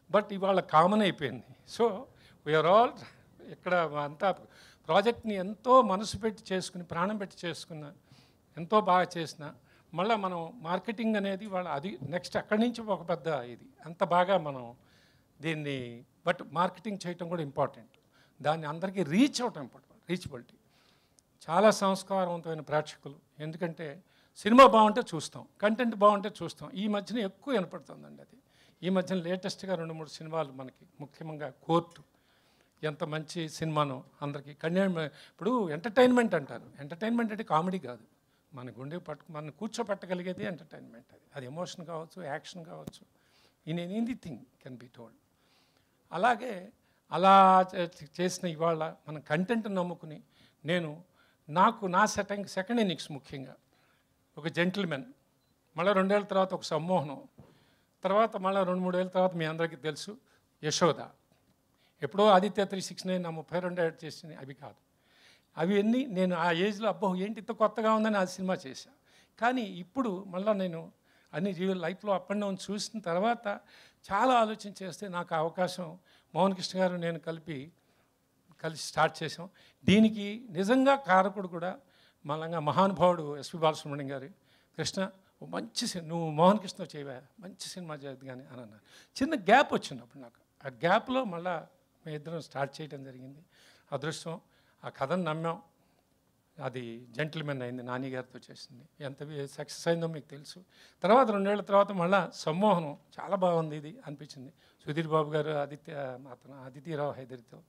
బట్ ఇవాళ కామన్ అయిపోయింది. సో వీఆర్ ఆల్ ఇక్కడ అంతా ప్రాజెక్ట్ని ఎంతో మనసు పెట్టి చేసుకుని ప్రాణం పెట్టి చేసుకున్న ఎంతో బాగా చేసిన మళ్ళీ మనం మార్కెటింగ్ అనేది వాళ్ళ అది నెక్స్ట్ అక్కడి నుంచి ఒక పెద్ద ఇది అంత బాగా మనం దీన్ని బట్ మార్కెటింగ్ చేయటం కూడా ఇంపార్టెంట్. దాన్ని అందరికీ రీచ్ అవటం ఇంపార్టెంట్. రీచబిలిటీ చాలా సంస్కారవంతమైన ప్రేక్షకులు. ఎందుకంటే సినిమా బాగుంటే చూస్తాం, కంటెంట్ బాగుంటే చూస్తాం. ఈ మధ్యన ఎక్కువ వినపడుతుందండి అది. ఈ మధ్యన లేటెస్ట్గా 2-3 సినిమాలు మనకి ముఖ్యంగా కోర్టు ఎంత మంచి సినిమానో అందరికీ ఇప్పుడు ఎంటర్టైన్మెంట్ అంటారు. ఎంటర్టైన్మెంట్ అంటే కామెడీ కాదు, మన గుండె మన కూర్చోపెట్టగలిగేది ఎంటర్టైన్మెంట్. అది ఎమోషన్ కావచ్చు, యాక్షన్ కావచ్చు, in anything can be told. అలాగే అలా చేసిన ఇవాళ మన కంటెంట్ నమ్ముకుని నేను నా సెకండ్ ఇన్నింగ్స్ ముఖ్యంగా ఒక జెంటిల్మెన్, మళ్ళీ 2 ఏళ్ళ తర్వాత ఒక సమ్మోహనం, తర్వాత మళ్ళీ 2-3 ఏళ్ళ తర్వాత మీ అందరికీ తెలుసు యశోద. ఎప్పుడో ఆదిత్య 369 నా 32 ఏళ్ళు చేసింది అవి కాదు. అవి అన్నీ నేను ఆ ఏజ్లో అబ్బో ఏంటి ఇంత కొత్తగా ఉందని ఆ సినిమా చేశా. కానీ ఇప్పుడు మళ్ళీ నేను అన్ని లైఫ్లో అప్ అండ్ డౌన్ చూసిన తర్వాత చాలా ఆలోచన చేస్తే నాకు అవకాశం మోహన్ కృష్ణ గారు నేను కలిసి స్టార్ట్ చేసాం. దీనికి నిజంగా కారకుడు కూడా మళ్ళంగా మహానుభావుడు ఎస్పి బాలసుబ్రహ్మణ్యం గారు. కృష్ణ మంచి నువ్వు మోహన్ కృష్ణ చేయవా, మంచి సినిమా చేయదు కానీ అని అన్నారు. చిన్న గ్యాప్ వచ్చింది అప్పుడు నాకు. ఆ గ్యాప్లో మళ్ళీ మేము ఇద్దరం స్టార్ట్ చేయడం జరిగింది. అదృష్టం ఆ కథను నమ్మాం. అది జెంటిల్మెన్ అయింది, నాని గారితో చేసింది. ఎంత సక్సెస్ అయిందో మీకు తెలుసు. తర్వాత 2 ఏళ్ల తర్వాత మళ్ళీ సమ్మోహనం చాలా బాగుంది ఇది అనిపించింది. సుధీర్ బాబు గారు అదితిరావు హైదరితో.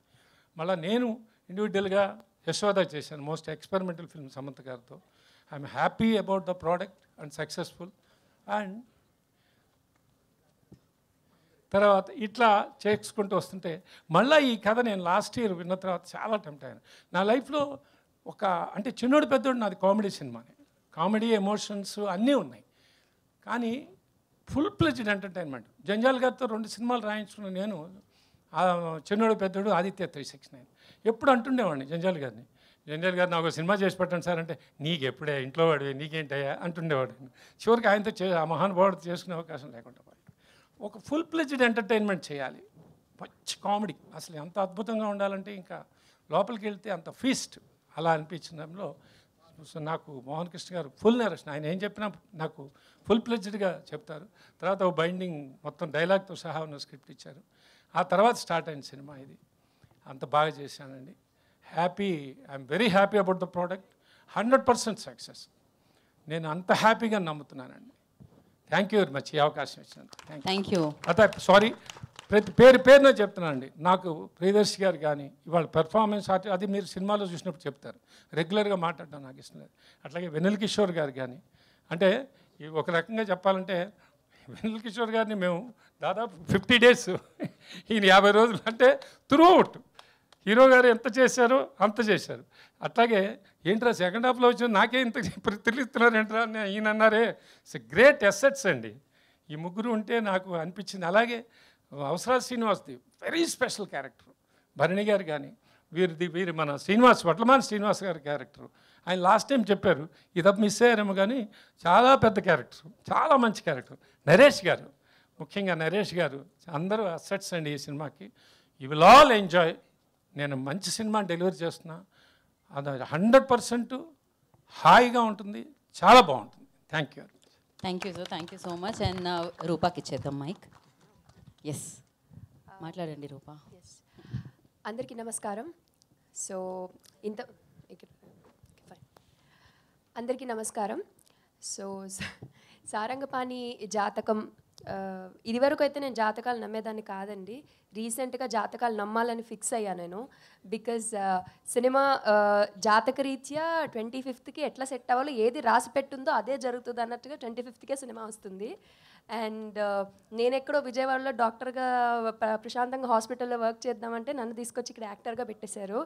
మళ్ళీ నేను ఇండివిజువల్గా యశోద చేశాను, మోస్ట్ ఎక్స్పెరిమెంటల్ ఫిల్మ్ సమంత గారితో. I'm happy about the product and successful. And తర్వాత ఇట్లా చేసుకుంటూ వస్తుంటే మళ్ళీ ఈ కథ నేను లాస్ట్ ఇయర్ విన్న తర్వాత చాలా టెంప్ట్ అయ్యాను. నా లైఫ్లో ఒక అంటే చిన్నోడు పెద్దోడు నాది కామెడీ సినిమానే. కామెడీ ఎమోషన్స్ అన్నీ ఉన్నాయి, కానీ ఫుల్ ప్లెజ్డ్ ఎంటర్టైన్మెంట్. జంజాల్ గారితో 2 సినిమాలు రాయించుకున్న నేను చిన్నోడు పెద్దోడు ఆదిత్య 369 ఎప్పుడు అంటుండేవాడిని జంజాల్ గారిని నాకు ఒక సినిమా చేసి పెట్టండి సార్ అంటే నీకు ఎప్పుడే ఇంట్లో వాడివి నీకేంటయ్యా అంటుండేవాడు. చివరికి ఆయనతో ఆ మహానుభావుడితో చేసుకునే అవకాశం లేకుండా పోయి ఒక ఫుల్ ప్లెజ్డ్ ఎంటర్టైన్మెంట్ చేయాలి, మంచి కామెడీ. అసలు ఎంత అద్భుతంగా ఉండాలంటే ఇంకా లోపలికి వెళ్తే అంత ఫీస్ట్ అలా అనిపించడంలో నాకు మోహన్ కృష్ణ గారు ఫుల్ నరేషన్. ఆయన ఏం చెప్పినా నాకు ఫుల్ ప్లెజ్డ్గా చెప్తారు. తర్వాత ఒక బైండింగ్ మొత్తం డైలాగ్తో సహా ఉన్న స్క్రిప్ట్ ఇచ్చారు. ఆ తర్వాత స్టార్ట్ అయిన సినిమా ఇది. అంత బాగా చేశానండి. Happy, I'm very happy about the product. 100% success నేను అంత హ్యాపీగా నమ్ముతున్నానండి. థ్యాంక్ యూ వెరీ మచ్ ఈ అవకాశం ఇచ్చినందుకు. Thank you. అదే సారీ ప్రతి పేరునే చెప్తున్నానండి. నాకు ప్రియదర్శి గారు కానీ ఇవాళ పెర్ఫార్మెన్స్ అది మీరు సినిమాలో చూసినప్పుడు చెప్తారు, రెగ్యులర్గా మాట్లాడడం నాకు ఇష్టం లేదు. అట్లాగే వెన్నెల కిషోర్ గారు కానీ, అంటే ఒక రకంగా చెప్పాలంటే వెన్నెల కిషోర్ గారిని మేము దాదాపు 50 days ఈయన 50 రోజులు అంటే త్రూ అవుట్ హీరో గారు ఎంత చేశారో అంత చేశారు. అట్లాగే ఏంట్రా సెకండ్ హాఫ్లో వచ్చి నాకే ఇంత తిరుగుతున్నారు ఏంట్రా అని ఈయన అన్నారే. ఇట్స్ గ్రేట్ అసెట్స్ అండి ఈ ముగ్గురు ఉంటే నాకు అనిపించింది. అలాగే అవసరాలు శ్రీనివాస్ది very special character. Bharani garu కానీ వీరి మన శ్రీనివాస్ వడ్లమాన్ శ్రీనివాస్ గారి క్యారెక్టర్ ఆయన లాస్ట్ టైం చెప్పారు, ఇది మిస్ అయ్యారేమో కానీ చాలా పెద్ద క్యారెక్టర్, చాలా మంచి క్యారెక్టర్. నరేష్ గారు, ముఖ్యంగా నరేష్ గారు అందరూ అసెట్స్ అండి ఈ సినిమాకి. You will all enjoy. నేను మంచి సినిమా డెలివరీ చేస్తున్నా, అది 100% హాయిగా ఉంటుంది, చాలా బాగుంటుంది. Thank you. Thank you sir, thank you so much. And రూపాకి ఇచ్చేద్దాం మైక్. ఎస్, మాట్లాడండి రూపా. అందరికీ నమస్కారం. సో అందరికీ నమస్కారం. సో సారంగపాణి జాతకం, ఇదివరకు అయితే నేను జాతకాలు నమ్మేదాన్ని కాదండి. రీసెంట్గా జాతకాలు నమ్మాలని ఫిక్స్ అయ్యా నేను. బికాజ్ సినిమా జాతకరీత్యా 25కి ఎట్లా సెట్ అవ్వాలో, ఏది రాసి పెట్టుందో అదే జరుగుతుంది అన్నట్టుగా 25కే సినిమా వస్తుంది. అండ్ నేను ఎక్కడో విజయవాడలో డాక్టర్గా ప్రశాంతంగా హాస్పిటల్లో వర్క్ చేద్దామంటే నన్ను తీసుకొచ్చి ఇక్కడ యాక్టర్గా పెట్టేశారు.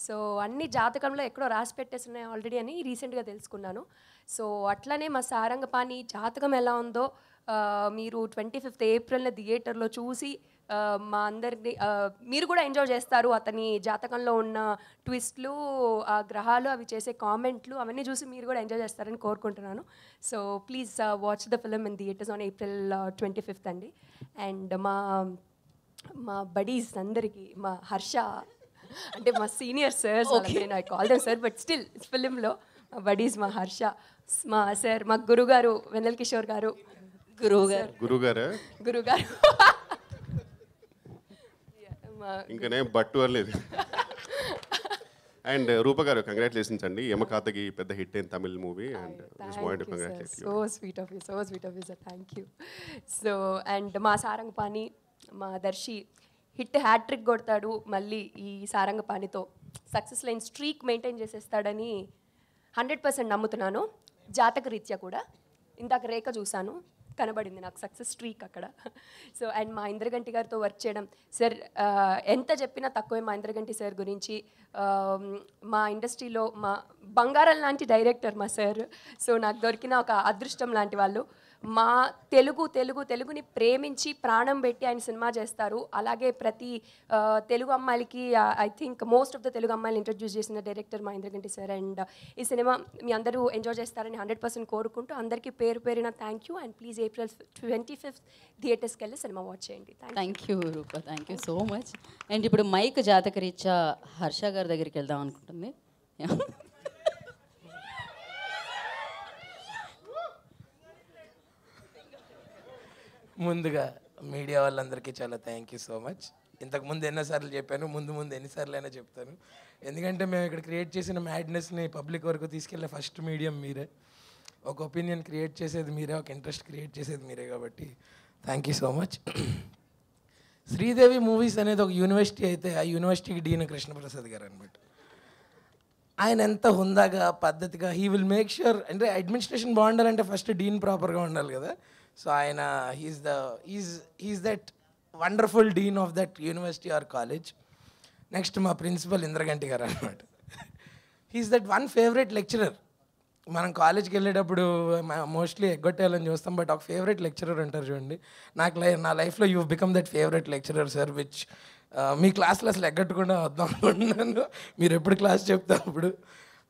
సో అన్ని జాతకంలో ఎక్కడో రాసి పెట్టేస్తున్నాయి ఆల్రెడీ అని రీసెంట్గా తెలుసుకున్నాను. సో అట్లనే మా సారంగపాణి జాతకం ఎలా ఉందో మీరు 25th ఏప్రిల్న థియేటర్లో చూసి మా అందరినీ మీరు కూడా ఎంజాయ్ చేస్తారు. అతని జాతకంలో ఉన్న ట్విస్ట్లు, ఆ గ్రహాలు, అవి చేసే కామెంట్లు అవన్నీ చూసి మీరు కూడా ఎంజాయ్ చేస్తారని కోరుకుంటున్నాను. So please watch the film in theatres on April 25th అండి. అండ్ మా బడీస్ అందరికీ, మా హర్ష అంటే మా సీనియర్ సార్స్, నేను I call them sir but still ఫిలింలో మా బడీస్, మా హర్ష, మా సార్, మా గురుగారు వెన్నెల కిషోర్ గారు, గురుగారు ఇంకా నేను బట్టు అనలేదు. అండ్ రూప గారు, కంగ్రాచులేషన్స్ అండి. యమకాతకి పెద్ద హిట్ అయిన Tamil movie. And so sweet of you sir, thank you. So and మా సారంగపాణి, మా దర్శి హిట్ హ్యాట్రిక్ కొడతాడు మళ్ళీ ఈ సారంగపాణితో. సక్సెస్ లైన్ స్ట్రీక్ మెయింటైన్ చేసేస్తాడని 100% నమ్ముతున్నాను. జాతక రీత్యా కూడా ఇందాక రేఖ చూశాను, కనబడింది నాకు సక్సెస్ స్ట్రీక్ అక్కడ. సో అండ్ మా ఇంద్రగంటి గారితో వర్క్ చేయడం, సార్ ఎంత చెప్పినా తక్కువే మా ఇంద్రగంటి సార్ గురించి. మా ఇండస్ట్రీలో మా బంగారం లాంటి డైరెక్టర్ మా సార్. సో నాకు దొరికిన ఒక అదృష్టం లాంటి వాళ్ళు. మా తెలుగుని ప్రేమించి ప్రాణం పెట్టి ఆయన సినిమా చేస్తారు. అలాగే ప్రతి తెలుగు అమ్మాయిలకి I think most of the Telugu అమ్మాయిలు ఇంట్రడ్యూస్ చేసిన డైరెక్టర్ మా ఇంద్రగంటి సార్. అండ్ ఈ సినిమా మీ అందరూ ఎంజాయ్ చేస్తారని 100% కోరుకుంటూ అందరికీ పేరున thank you. And please April 25th థియేటర్స్కి వెళ్ళి సినిమా వాచ్ చేయండి. Thank you Rupa, thank you so much. And ఇప్పుడు మైక్ జాతకరీత్యా హర్ష గారి దగ్గరికి వెళ్దాం అనుకుంటుంది. ముందుగా మీడియా వాళ్ళందరికీ చాలా థ్యాంక్ యూ సో మచ్. ఇంతకుముందు ఎన్నోసార్లు చెప్పాను, ముందు ఎన్నిసార్లు అయినా చెప్తాను. ఎందుకంటే మేము ఇక్కడ క్రియేట్ చేసిన మ్యాడ్నెస్ని పబ్లిక్ వరకు తీసుకెళ్ళే ఫస్ట్ మీడియం మీరే. ఒక ఒపీనియన్ క్రియేట్ చేసేది మీరే, ఒక ఇంట్రెస్ట్ క్రియేట్ చేసేది మీరే. కాబట్టి thank you so much. Sridevi movies అనేది ఒక యూనివర్సిటీ అయితే ఆ యూనివర్సిటీకి డీన్ కృష్ణప్రసాద్ గారు అనమాట. ఆయన ఎంత హుందాగా, పద్ధతిగా, హీ విల్ మేక్ ష్యూర్. అంటే అడ్మినిస్ట్రేషన్ బాగుండాలంటే ఫస్ట్ డీన్ ప్రాపర్గా ఉండాలి కదా. సో ఆయన he's that wonderful dean of that university or college. Next మా ప్రిన్సిపల్ ఇంద్రగంటి గారు అనమాట. He's that one favourite lecturer. మనం కాలేజ్కి వెళ్ళేటప్పుడు మోస్ట్లీ ఎగ్గొట్టేయాలని చూస్తాం, బట్ ఒక ఫేవరెట్ లెక్చరర్ ఉంటారు చూడండి. నా లైఫ్లో you become that favourite lecturer sir, which మీ క్లాస్లో అసలు ఎగ్గట్టకుండా వద్దాం అనుకుంటున్నాను మీరు ఎప్పుడు క్లాస్ చెప్తే అప్పుడు.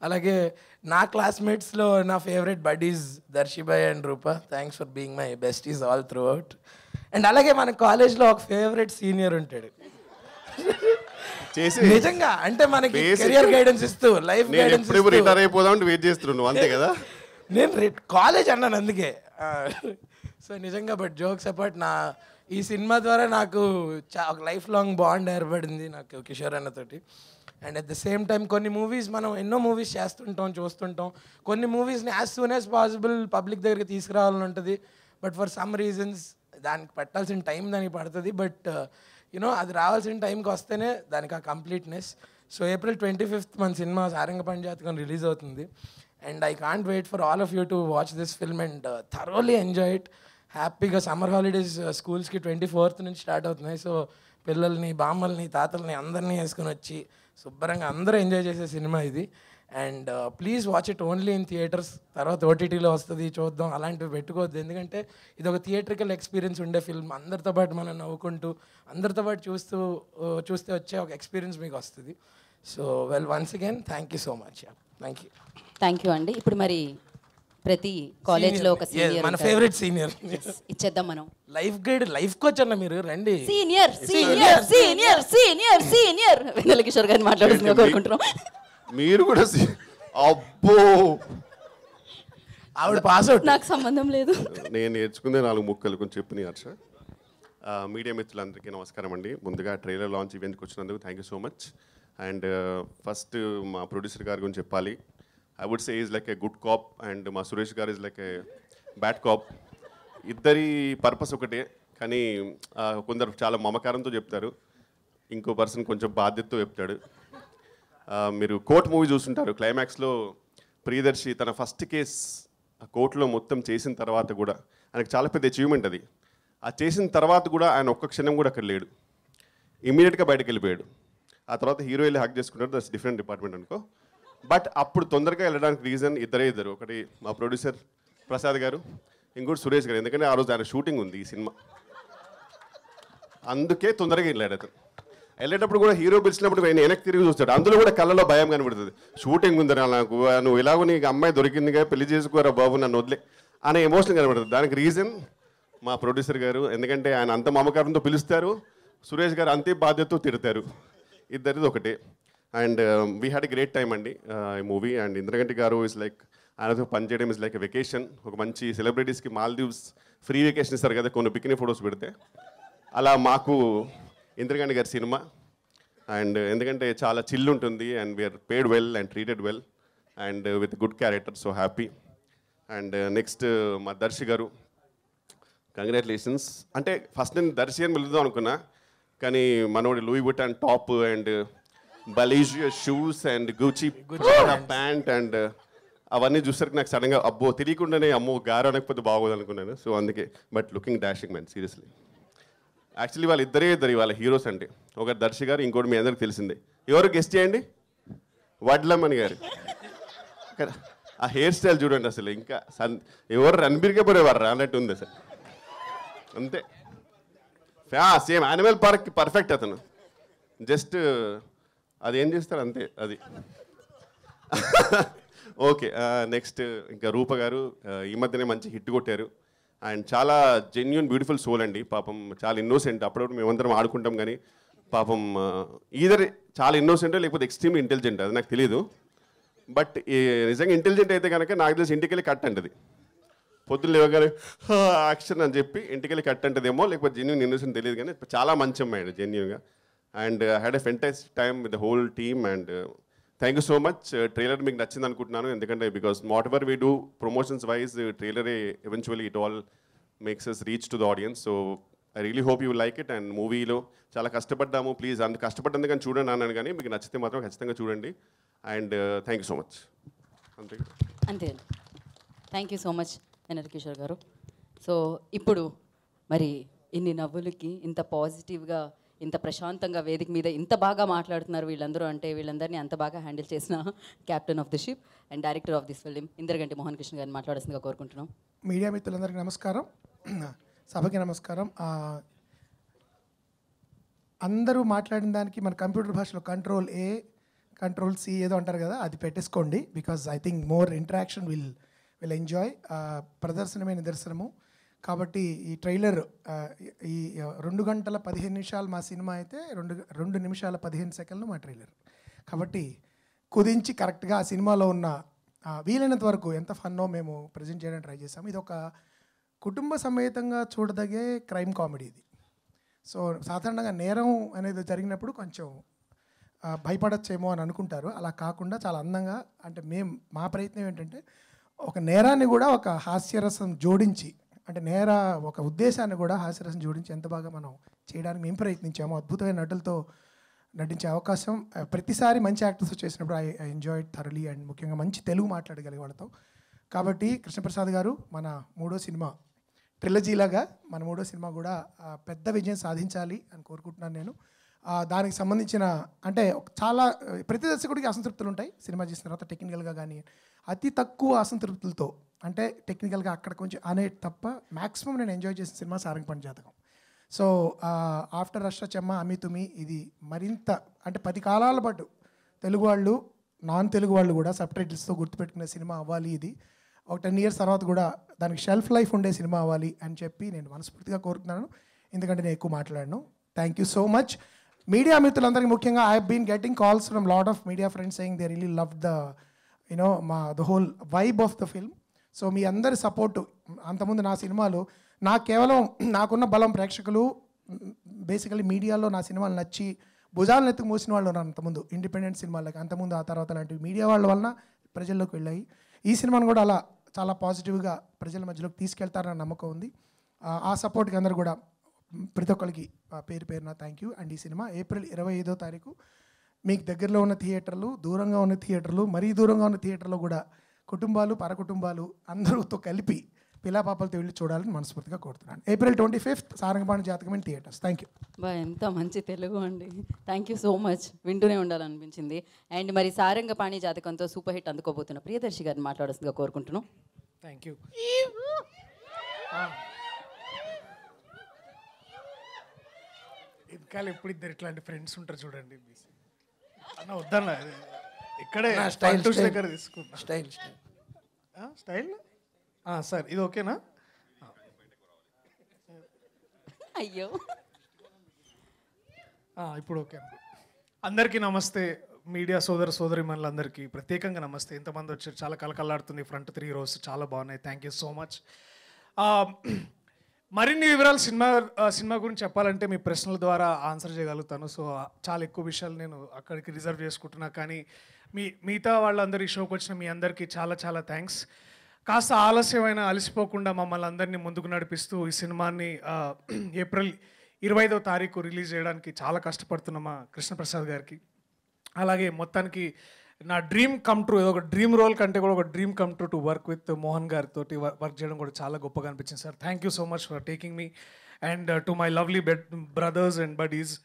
అలాగే నా క్లాస్మేట్స్లో నా ఫేవరెట్ బడీస్ దర్శిబాయ్ and Roopa. Thanks for being my besties all throughout. And అలాగే మన కాలేజ్లో ఒక ఫేవరెట్ సీనియర్ ఉంటాడు నిజంగా. అంటే మనకి కెరియర్ గైడెన్స్ ఇస్తూ, లైఫ్ గైడెన్స్ రిటైర్ అయిపోదాం వెయిట్ చేస్తున్నాను అంతే కదా. నేను కాలేజ్ అన్నాను అందుకే. సో నిజంగా బట్ జోక్స్ అపార్ట్, ఈ సినిమా ద్వారా నాకు ఒక లైఫ్ లాంగ్ బాండ్ ఏర్పడింది నాకు కిషోర్ అన్నతోటి. And at the same time కొన్ని మూవీస్ మనం ఎన్నో మూవీస్ చేస్తుంటాం, చూస్తుంటాం. కొన్ని మూవీస్ని as soon as possible public దగ్గరికి తీసుకురావాలని ఉంటుంది. బట్ ఫర్ సమ్ రీజన్స్ దానికి పట్టాల్సిన టైం దానికి పడుతుంది. బట్ యూనో అది రావాల్సిన టైంకి వస్తేనే దానికి ఆ కంప్లీట్నెస్. సో April 25th మన సినిమా సారంగపాణి జాతకం రిలీజ్ అవుతుంది. And I can't wait for all of you to watch this film and thoroughly enjoy it. హ్యాపీగా సమ్మర్ హాలిడేస్ స్కూల్స్కి 24th నుంచి స్టార్ట్ అవుతున్నాయి. సో పిల్లల్ని, బామ్మల్ని, తాతల్ని అందరినీ వేసుకొని వచ్చి శుభ్రంగా అందరూ ఎంజాయ్ చేసే సినిమా ఇది. And please watch it only in theatres. తర్వాత ఓటీటీలో వస్తుంది చూద్దాం అలాంటివి పెట్టుకోవద్దు, ఎందుకంటే ఇది ఒక థియేట్రికల్ ఎక్స్పీరియన్స్ ఉండే ఫిల్మ్. అందరితో పాటు మనం నవ్వుకుంటూ అందరితో పాటు చూస్తే వచ్చే ఒక ఎక్స్పీరియన్స్ మీకు వస్తుంది. So well, once again thank you so much. Thank you. Thank you అండి. ఇప్పుడు మరి ప్రతి కాలేజ్లో ఒక సీనియర్, మన ఫేవరెట్ సీనియర్ ఇచ్చేద్దాం మనం. లైఫ్ గైడ్, లైఫ్ కోచ్ అన్న మీరు రండి. Senior senior senior senior senior Vennela Kishore గారిని మాట్లాడుతుందిగా కోరుకుంటున్నాం. మీరు కూడా అబ్బో, ఆవిడ పాస్ అవుట్, నాకు సంబంధం లేదు. నేను నేర్చుకుందే 4 ముక్కలు కొంచెం చెప్పినాయి హర్ష. మీడియా మిత్రులందరికీ నమస్కారం అండి. ముందుగా ట్రైలర్ లాంచ్ ఈవెంట్కి వచ్చినందుకు thank you so much. And first మా ప్రొడ్యూసర్ గారి గురించి చెప్పాలి. I would say is like a good cop and మా సురేష్ గారు is like a bad cop. ఇద్దరి పర్పస్ ఒకటే, కానీ కొందరు చాలా మమకారంతో చెప్తారు, ఇంకో పర్సన్ కొంచెం బాధ్యతతో చెప్తాడు. మీరు కోర్ట్ మూవీ చూస్తుంటారు, క్లైమాక్స్లో ప్రియదర్శి తన ఫస్ట్ కేస్ ఆ కోర్టులో మొత్తం చేసిన తర్వాత కూడా ఆయనకు చాలా పెద్ద అచీవ్మెంట్ అది. ఆ చేసిన తర్వాత కూడా ఆయన ఒక్క క్షణం కూడా అక్కడ లేడు, ఇమీడియట్గా బయటకు వెళ్ళిపోయాడు. ఆ తర్వాత హీరో వెళ్ళి హక్ చేసుకుంటారు, దట్స్ డిఫరెంట్ డిపార్ట్మెంట్ అనుకో. బట్ అప్పుడు తొందరగా వెళ్ళడానికి రీజన్ ఇద్దరు, ఒకటి మా ప్రొడ్యూసర్ ప్రసాద్ గారు, ఇంకోటి సురేష్ గారు. ఎందుకంటే ఆ రోజు ఆయన షూటింగ్ ఉంది ఈ సినిమా, అందుకే తొందరగా వెళ్ళాడు. అతను వెళ్ళేటప్పుడు కూడా హీరో పిలిచినప్పుడు ఆయన వెనక్కి తిరిగి చూస్తాడు, అందులో కూడా కళ్ళలో భయం కనబడుతుంది. షూటింగ్ ఉందిరా నాకు, నువ్వు ఇలాగో నీకు అమ్మాయి దొరికిందిగా పెళ్లి చేసుకోరా బాబు నన్ను వదిలే అనే ఎమోషన్ కనబడుతుంది. దానికి రీజన్ మా ప్రొడ్యూసర్ గారు, ఎందుకంటే ఆయన అంత మమకారంతో పిలుస్తారు, సురేష్ గారు అంతే బాధ్యతతో తిడతారు. ఇద్దరిది ఒకటే. And we had a great time అండి ఈ మూవీ. అండ్ ఇంద్రగంటి గారు ఇస్ లైక్, ఆయనతో పనిచేయడం ఇస్ లైక్ ఎ వెకేషన్. ఒక మంచి సెలబ్రిటీస్కి మాల్దీవ్స్ ఫ్రీ వెకేషన్ ఇస్తారు కదా కొన్ని బికినీ ఫొటోస్ పెడితే, అలా మాకు ఇంద్రగంటి గారి సినిమా. అండ్ ఎందుకంటే చాలా చిల్ ఉంటుంది and we're paid well and treated well and with good character, so happy. And next మా దర్శి గారు, కంగ్రాచులేషన్స్. అంటే ఫస్ట్ నేను దర్శి అని వెళ్దాం అనుకున్నా, కానీ మనోడి Louis Vuitton top and Balenciaga shoes and Gucci pant and అవన్నీ చూసరికి నాకు సడన్గా అబ్బో తెలియకుండానే అమ్మో గారు అనకపోతే బాగోదు అనుకున్నాను. సో అందుకే, but looking dashing man seriously. Actually వాళ్ళ ఇద్దరు వాళ్ళ హీరోస్ అంటే, ఒకటి దర్శి గారు, ఇంకోటి మీ అందరికి తెలిసిందే. ఎవరు గెస్ట్ చేయండి? వడ్లమ్మని గారు. ఆ హెయిర్ స్టైల్ చూడండి అసలు, ఇంకా ఎవరు రణబీర్ కపూర్ ఎవరు అన్నట్టు ఉంది అసలు, అంతే. సేమ్ యానిమల్ పార్క్ పర్ఫెక్ట్ అతను, జస్ట్ అది ఏం చేస్తారు అంతే అది. ఓకే, నెక్స్ట్ ఇంకా రూప గారు ఈ మధ్యనే మంచి హిట్ కొట్టారు. అండ్ చాలా జెన్యున్ బ్యూటిఫుల్ సోల్ అండి, పాపం చాలా ఇన్నోసెంట్. అప్పుడప్పుడు మేమందరం ఆడుకుంటాం కానీ పాపం ఈధర్ చాలా ఇన్నోసెంట్ లేకపోతే ఎక్స్ట్రీమ్లీ ఇంటెలిజెంట్, అది నాకు తెలియదు. బట్ నిజంగా ఇంటెలిజెంట్ అయితే కనుక నాకు తెలిసి ఇంటికి వెళ్ళి కట్ అంటది, పొద్దున్న లేవగానే యాక్షన్ అని చెప్పి ఇంటికి వెళ్ళి కట్ అంటదేమో, లేకపోతే జెన్యున్ ఇన్నోసెంట్ తెలియదు, కానీ చాలా మంచి అమ్మాయి జెన్యున్గా. And had a fantastic time with the whole team. And thank you so much. Trailer మీకు నచ్చింది అనుకుంటున్నాను, ఎందుకంటే because whatever we do promotions wise ట్రైలరే eventually it all makes us reach to the audience. So I really hope you like it. And మూవీలో చాలా కష్టపడ్డాము, please అంత కష్టపడ్డందుకు కానీ చూడండి అన్నాను, కానీ మీకు నచ్చితే మాత్రం ఖచ్చితంగా చూడండి. And thank you so much. అంతే అంతే. థ్యాంక్ యూ సో మచ్ వెన్నెల కిషోర్ గారు. సో ఇప్పుడు మరి ఇన్ని నవ్వులకి ఇంత పాజిటివ్గా ఇంత ప్రశాంతంగా వేదిక మీద ఇంత బాగా మాట్లాడుతున్నారు వీళ్ళందరూ, అంటే వీళ్ళందరినీ అంత బాగా హ్యాండిల్ చేసిన captain of the ship and director of this film Indraganti Mohan Krishna గారిని మాట్లాడాల్సిందిగా కోరుకుంటున్నాం. మీడియా మిత్రులందరికీ నమస్కారం, సభకి నమస్కారం. అందరూ మాట్లాడిన దానికి మన కంప్యూటర్ భాషలో Ctrl+A Ctrl+C ఏదో అంటారు కదా, అది పెట్టేసుకోండి. Because I think more interaction will enjoy. ప్రదర్శనమే నిదర్శనము. కాబట్టి ఈ ట్రైలర్ ఈ 2 గంటల 15 నిమిషాలు మా సినిమా అయితే 2 నిమిషాల 15 సెకండ్లు మా ట్రైలర్. కాబట్టి కుదించి కరెక్ట్గా ఆ సినిమాలో ఉన్న వీలైనంత వరకు ఎంత ఫన్నో మేము ప్రజెంట్ చేయడానికి ట్రై చేసాము. ఇది ఒక కుటుంబ సమేతంగా చూడదగే క్రైమ్ కామెడీ ఇది. సో సాధారణంగా నేరం అనేది జరిగినప్పుడు కొంచెం భయపడచ్చేమో అని అనుకుంటారు, అలా కాకుండా చాలా అందంగా, అంటే మా ప్రయత్నం ఏంటంటే ఒక నేరాన్ని కూడా ఒక హాస్యరసం జోడించి, అంటే ఒక ఉద్దేశాన్ని కూడా హాస్యరసం జోడించి ఎంత బాగా మనం చేయడానికి మేము ప్రయత్నించాము. అద్భుతమైన నటులతో నటించే అవకాశం ప్రతిసారి మంచి యాక్టర్స్ చేసినప్పుడు ఐ ఎంజాయ్డ్ థరలీ. అండ్ ముఖ్యంగా మంచి తెలుగు మాట్లాడగలిగే వాళ్ళతో. కాబట్టి కృష్ణప్రసాద్ గారు మన 3వ సినిమా ట్రిలజీలాగా మన 3వ సినిమా కూడా పెద్ద విజయం సాధించాలి అని కోరుకుంటున్నాను నేను. దానికి సంబంధించిన అంటే చాలా ప్రతి దర్శకుడికి అసంతృప్తులు ఉంటాయి సినిమా చేసిన తర్వాత టెక్నికల్గా కానీ. అతి తక్కువ అసంతృప్తులతో అంటే టెక్నికల్గా అక్కడ కొంచెం అనే తప్ప మ్యాక్సిమం నేను ఎంజాయ్ చేసిన సినిమా సారంగపాణి జాతకం. సో ఆఫ్టర్ రష్ట చెమ్మ అమితుమి ఇది మరింత అంటే 10 కాలాల పాటు తెలుగు వాళ్ళు నాన్ తెలుగు వాళ్ళు కూడా సబ్ టైటిల్స్తో గుర్తుపెట్టుకునే సినిమా అవ్వాలి. ఇది ఒక 10 years తర్వాత కూడా దానికి షెల్ఫ్ లైఫ్ ఉండే సినిమా అవ్వాలి అని చెప్పి నేను మనస్ఫూర్తిగా కోరుతున్నాను. ఎందుకంటే నేను ఎక్కువ మాట్లాడను. Thank you so much. Media మిత్రులందరికీ ముఖ్యంగా I been getting calls from lot of media friends saying they really love the the whole vibe of the film. So మీ అందరి సపోర్టు అంతకుముందు నా సినిమాలు నాకు కేవలం నాకున్న బలం ప్రేక్షకులు బేసికలీ మీడియాలో నా సినిమాలు నచ్చి భుజాలను ఎత్తుకు మూసిన వాళ్ళు ఉన్నారు అంతకుముందు ఇండిపెండెంట్ సినిమాలకి. అంతకుముందు ఆ తర్వాత లాంటివి మీడియా వాళ్ళ వలన ప్రజల్లోకి వెళ్ళాయి. ఈ సినిమాను కూడా అలా చాలా పాజిటివ్గా ప్రజల మధ్యలోకి తీసుకెళ్తారన్న నమ్మకం ఉంది. ఆ సపోర్ట్కి అందరూ కూడా ప్రతి ఒక్కరికి పేరు పేరున థ్యాంక్ యూ. అండ్ ఈ సినిమా April 25వ తారీఖు మీకు దగ్గరలో ఉన్న థియేటర్లు, దూరంగా ఉన్న థియేటర్లు, మరీ దూరంగా ఉన్న థియేటర్లో కూడా కుటుంబాలు పరకుటుంబాలు అందరితో కలిపి పిల్లాపాపలతో వెళ్ళి చూడాలని మనస్ఫూర్తిగా కోరుతున్నాను. April 25th సారంగపాణి జాతకం ఇన్ థియేటర్స్. Thank you. ఎంత మంచి తెలుగు అండి. Thank you so much. వింటూనే ఉండాలనిపించింది. అండ్ మరి సారంగపాణి జాతకంతో సూపర్ హిట్ అందుకోబోతున్న ప్రియదర్శి గారిని మాట్లాడాల్సిందిగా కోరుకుంటున్నాం. Thank you. ఇంకా ఎప్పుడు ఇద్దరు ఇట్లాంటి ఫ్రెండ్స్ ఉంటారు చూడండి. అన్న వద్దన్న ఇక్కడే స్టైల్ దగ్గర తీసుకున్నా. స్టైల్ స్టైల్ సార్ ఇది ఓకేనా? అయ్యో ఇప్పుడు ఓకే. అందరికీ నమస్తే. మీడియా సోదరిమణులందరికీ ప్రత్యేకంగా నమస్తే. ఎంతమంది వచ్చారు, చాలా కలకల్లాడుతుంది. ఫ్రంట్ 3 rows చాలా బాగున్నాయి. Thank you so much. మరిన్ని వివరాలు సినిమా గురించి చెప్పాలంటే మీ ప్రశ్నల ద్వారా ఆన్సర్ చేయగలుగుతాను. సో చాలా ఎక్కువ విషయాలు నేను అక్కడికి రిజర్వ్ చేసుకుంటున్నా. కానీ మిగతా వాళ్ళందరూ ఈ షోకి వచ్చిన మీ అందరికీ చాలా చాలా థ్యాంక్స్. కాస్త ఆలస్యమైన అలసిపోకుండా మమ్మల్ని అందరినీ ముందుకు నడిపిస్తూ ఈ సినిమాని April 25వ తారీఖు రిలీజ్ చేయడానికి చాలా కష్టపడుతున్న మా కృష్ణప్రసాద్ గారికి, అలాగే మొత్తానికి నా డ్రీమ్ కమ్ ట్రూ, ఒక డ్రీమ్ రోల్ కంటే కూడా ఒక dream come true to work with Mohan గారితో వర్క్ చేయడం కూడా చాలా గొప్పగా అనిపించింది sir. Thank you so much for taking me and to my lovely brothers and buddies.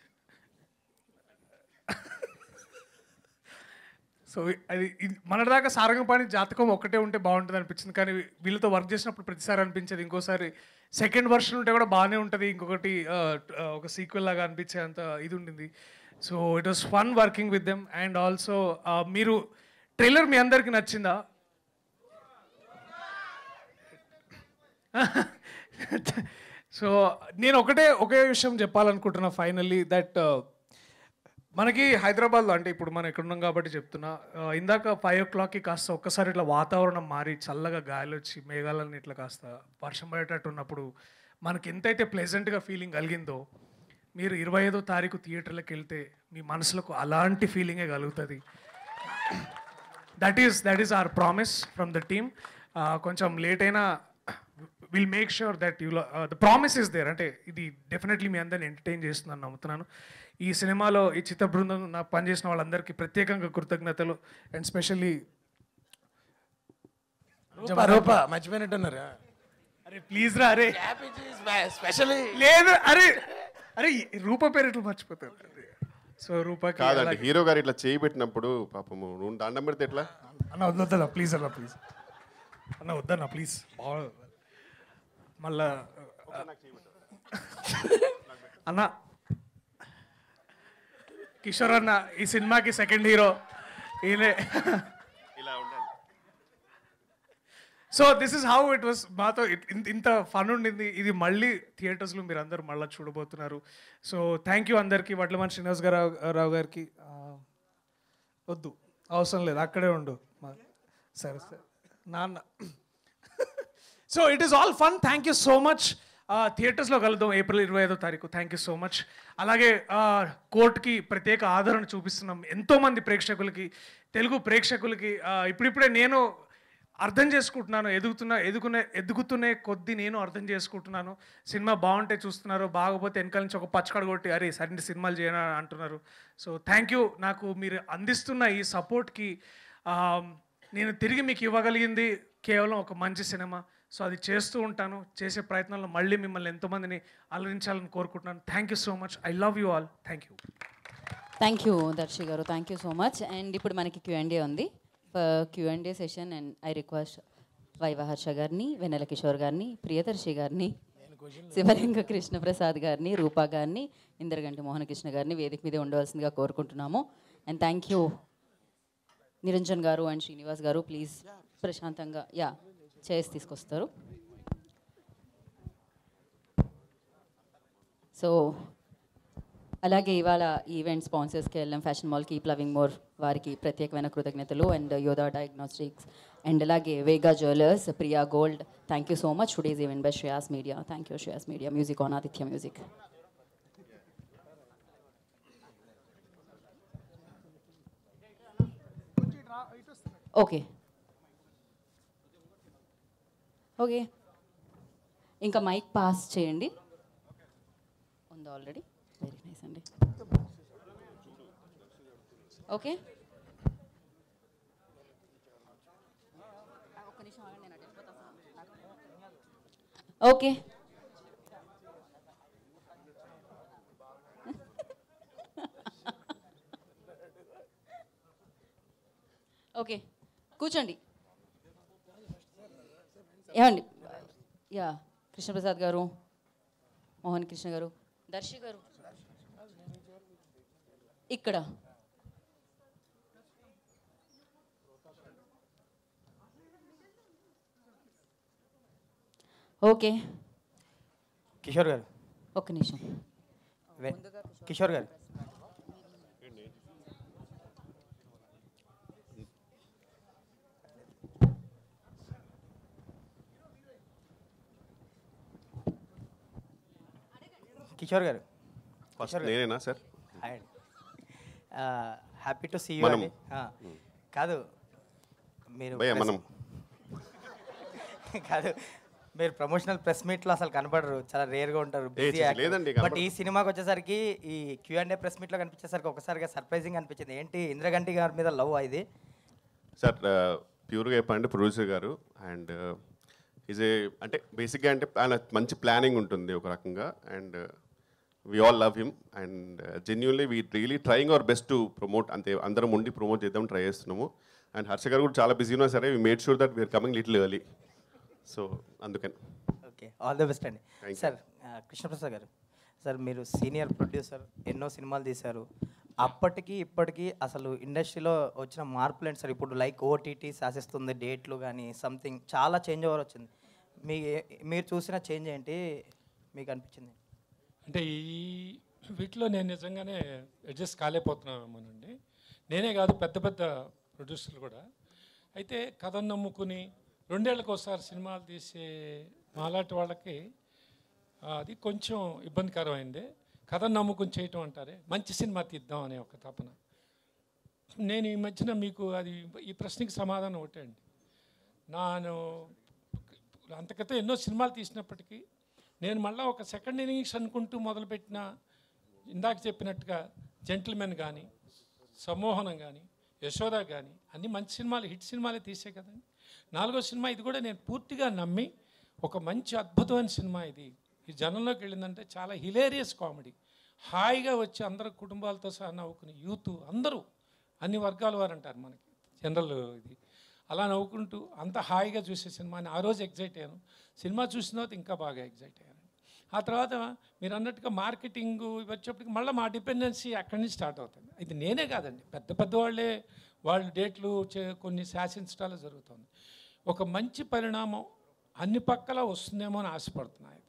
So అది మనదాకా సారంగపాణి జాతకం ఒక్కటే ఉంటే బాగుంటుంది అనిపించింది. కానీ వీళ్ళతో వర్క్ చేసినప్పుడు ప్రతిసారి అనిపించేది ఇంకోసారి సెకండ్ వర్షన్ ఉంటే కూడా బాగానే ఉంటుంది, ఇంకొకటి ఒక సీక్వెల్ లాగా అనిపించే అంత ఇది ఉండింది. So it was fun working with them. And also మీరు ట్రైలర్ మీ అందరికీ నచ్చిందా? సో నేను ఒకే విషయం చెప్పాలనుకుంటున్నా ఫైనల్లీ, దట్ మనకి హైదరాబాద్లో అంటే ఇప్పుడు మనం ఇక్కడ ఉన్నాం కాబట్టి చెప్తున్నా, ఇందాక 5 o'clockకి కాస్త ఒక్కసారి ఇట్లా వాతావరణం మారి చల్లగా గాలి వచ్చి మేఘాలన్నీ ఇట్లా కాస్త వర్షం పడేటట్టు ఉన్నప్పుడు మనకి ఎంతైతే ప్లెజెంట్గా ఫీలింగ్ కలిగిందో, మీరు 25వ తారీఖు థియేటర్లకు వెళ్తే మీ మనసులకు అలాంటి ఫీలింగే కలుగుతుంది. That is our promise from the team. కొంచెం లేట్ అయినా will make sure that the promise is there. అంటే ఇది డెఫినెట్లీ మీ అందరిని ఎంటర్టైన్ చేస్తుందని నమ్ముతున్నాను. ఈ సినిమాలో ఈ చిత్ర బృందం నాకు పనిచేసిన వాళ్ళందరికీ ప్రత్యేకంగా కృతజ్ఞతలు. అండ్ స్పెషల్లీ మర్చిపోయినట్టున్నారు. అరే ప్లీజ్ రా, అరే స్పెషల్లీ లేదు, అరే రూప పేరు ఎట్లా మర్చిపోతారు? సో రూపకి కాదండి, హీరో గారు ఇట్లా చేయి పెట్టినప్పుడు పాపము నువ్వు దండం పెడితే ఎట్లా అన్న వద్దన్నా ప్లీజ్ అన్న వద్దన్నా ప్లీజ్. మళ్ళా అన్న కిషోర్ అన్న ఈ సినిమాకి సెకండ్ హీరో ఈయనే. So this is how it was. మాతో ఇంత ఫన్ ఉండింది. ఇది మళ్ళీ థియేటర్స్లో మీరు అందరూ మళ్ళీ చూడబోతున్నారు. సో థ్యాంక్ యూ అందరికీ. వడ్లమని శ్రీనివాస్ రావు గారికి వద్దు, అవసరం లేదు, అక్కడే ఉండు సరే నాన్న. So it is all fun. Thank you so much. థియేటర్స్లో కలుద్దాం April 25వ తారీఖు. Thank you so much. అలాగే కోర్టుకి ప్రత్యేక ఆదరణ చూపిస్తున్నాం ఎంతోమంది ప్రేక్షకులకి, తెలుగు ప్రేక్షకులకి. ఇప్పుడిప్పుడే నేను అర్థం చేసుకుంటున్నాను, ఎదుగుతునే కొద్దీ నేను అర్థం చేసుకుంటున్నాను. సినిమా బాగుంటే చూస్తున్నారు, బాగోపోతే వెనకాల నుంచి ఒక పచ్చకడ కొట్టి అరే సరైన సినిమాలు చేయనా అంటున్నారు. So thank you. నాకు మీరు అందిస్తున్న ఈ సపోర్ట్కి నేను తిరిగి మీకు ఇవ్వగలిగింది కేవలం ఒక మంచి సినిమా. సో అది చేస్తూ ఉంటాను. చేసే ప్రయత్నంలో మళ్ళీ మిమ్మల్ని ఎంతోమందిని అలరించాలని కోరుకుంటున్నాను. Thank you so much. I love you all. Thank you. Thank you Darshi garu, thank you so much. And ఇప్పుడు మనకి Q&A ఉంది. Q&A session. And I request Viva Harsha గారిని, వెన్నెల కిషోర్ గారిని, ప్రియదర్శి గారిని, శివలింగ కృష్ణప్రసాద్ గారిని, రూపా గారిని, ఇంద్రగంటి మోహనకృష్ణ గారిని వేదిక మీద ఉండవలసిందిగా కోరుకుంటున్నాము. అండ్ థ్యాంక్ యూ నిరంజన్ గారు అండ్ శ్రీనివాస్ గారు. ప్లీజ్ ప్రశాంతంగా చైర్స్ తీసుకొస్తారు. సో అలాగే ఇవాళ event sponsors KLM fashion mall, keep loving more వారికి ప్రత్యేకమైన కృతజ్ఞతలు. అండ్ యోధా డయాగ్నోస్టిక్స్ అండ్ అలాగే Vega jewellers, Priya gold. Thank you so much. Today's event by Shreyas media. Thank you Shreyas media. Music on Aditya music. Okay okay, ఇంకా mike pass చేయండి. ఉందా already? Very nice అండి. Okay, okay. Okay, కూర్చోండి. ఏమండి? కృష్ణప్రసాద్ గారు, మోహన్ కృష్ణ గారు, దర్శి గారు ఇక్కడ. ఓకే, కిషోర్ గారు ఒక్క నిమిషం. కిషోర్ గారు కిషోర్ గారు ఫస్ట్ నేనేనా sir? Happy to see you అండి. కాదు మీరు మనం కాదు, మీరు ప్రమోషనల్ ప్రెస్ మీట్లో అసలు కనపడరు, చాలా రేర్గా ఉంటారు. లేదండి. బట్ ఈ సినిమాకి వచ్చేసరికి ఈ Q&A ప్రెస్ మీట్లో కనిపించేసరికి ఒకసారిగా సర్ప్రైజింగ్ అనిపించింది. ఏంటి ఇంద్రగంటి గారి మీద లవ్ ఇది? సార్ ప్యూర్గా చెప్పాలంటే ప్రొడ్యూసర్ గారు అండ్ అంటే బేసిక్గా అంటే ఆయన మంచి ప్లానింగ్ ఉంటుంది ఒక రకంగా. And we all love him and genuinely we really trying our best to promote. అంతే, అందరం ఉండి ప్రమోట్ చేద్దాం ట్రై చేస్తున్నాము. అండ్ హర్ష గారు కూడా చాలా బిజీ ఉన్నా సరే we made sure that we're coming little early. So అందుకని ఓకే, ఆల్ ద బెస్ట్ అండి. సార్ కృష్ణప్రసాద్ గారు, సార్ మీరు సీనియర్ ప్రొడ్యూసర్, ఎన్నో సినిమాలు తీశారు. అప్పటికి ఇప్పటికీ అసలు ఇండస్ట్రీలో వచ్చిన మార్పులు ఏంటి సార్? ఇప్పుడు లైక్ OTT శాసిస్తుంది, డేట్లు కానీ సంథింగ్ చాలా చేంజ్ ఓవర్ వచ్చింది. మీరు చూసిన చేంజ్ ఏంటి మీకు అనిపించింది? అంటే ఈ వీటిలో నేను నిజంగానే అడ్జస్ట్ కాలేకపోతున్నామేమోనండి. నేనే కాదు, పెద్ద పెద్ద ప్రొడ్యూసర్లు కూడా. అయితే కథను నమ్ముకుని 2 ఏళ్ళకి ఒకసారి సినిమాలు తీసే మాలాంటి వాళ్ళకి అది కొంచెం ఇబ్బందికరమైంది. కథను నమ్ముకుని చేయటం అంటారే, మంచి సినిమా తీద్దాం అనే ఒక తపన. నేను ఈ మధ్యన మీకు ఈ ప్రశ్నకి సమాధానం ఒకటే అండి. నేను అంతకైతే ఎన్నో సినిమాలు తీసినప్పటికీ నేను మళ్ళీ ఒక సెకండ్ ఇన్నింగ్స్ అనుకుంటూ మొదలుపెట్టిన, ఇందాక చెప్పినట్టుగా జెంటిల్మెన్ కానీ, సమ్మోహనం కానీ, యశోద కానీ అన్నీ మంచి సినిమాలు, హిట్ సినిమాలే తీసే కదండి. 4వ సినిమా ఇది కూడా నేను పూర్తిగా నమ్మి ఒక మంచి అద్భుతమైన సినిమా ఇది జనంలోకి వెళ్ళిందంటే చాలా హిలేరియస్ కామెడీ, హాయిగా వచ్చి అందరు కుటుంబాలతో సహా నవ్వుకుని యూత్ అందరూ అన్ని వర్గాల వారు అంటారు మనకి జనరల్ ఇది, అలా నవ్వుకుంటూ అంత హాయిగా చూసే సినిమాని ఆ రోజు ఎగ్జైట్ అయ్యాను. సినిమా చూసిన తర్వాత ఇంకా బాగా ఎగ్జైట్ అయ్యాను. ఆ తర్వాత మీరు అన్నట్టుగా మార్కెటింగ్ వచ్చేప్పటికి మళ్ళీ మా డిపెండెన్సీ అక్కడి నుంచి స్టార్ట్ అవుతుంది. ఇది నేనే కాదండి, పెద్ద పెద్ద వాళ్ళు డేట్లు కొన్ని శాసించడాలు జరుగుతుంది. ఒక మంచి పరిణామం అన్ని పక్కల వస్తుందేమో అని ఆశపడుతున్నాయి.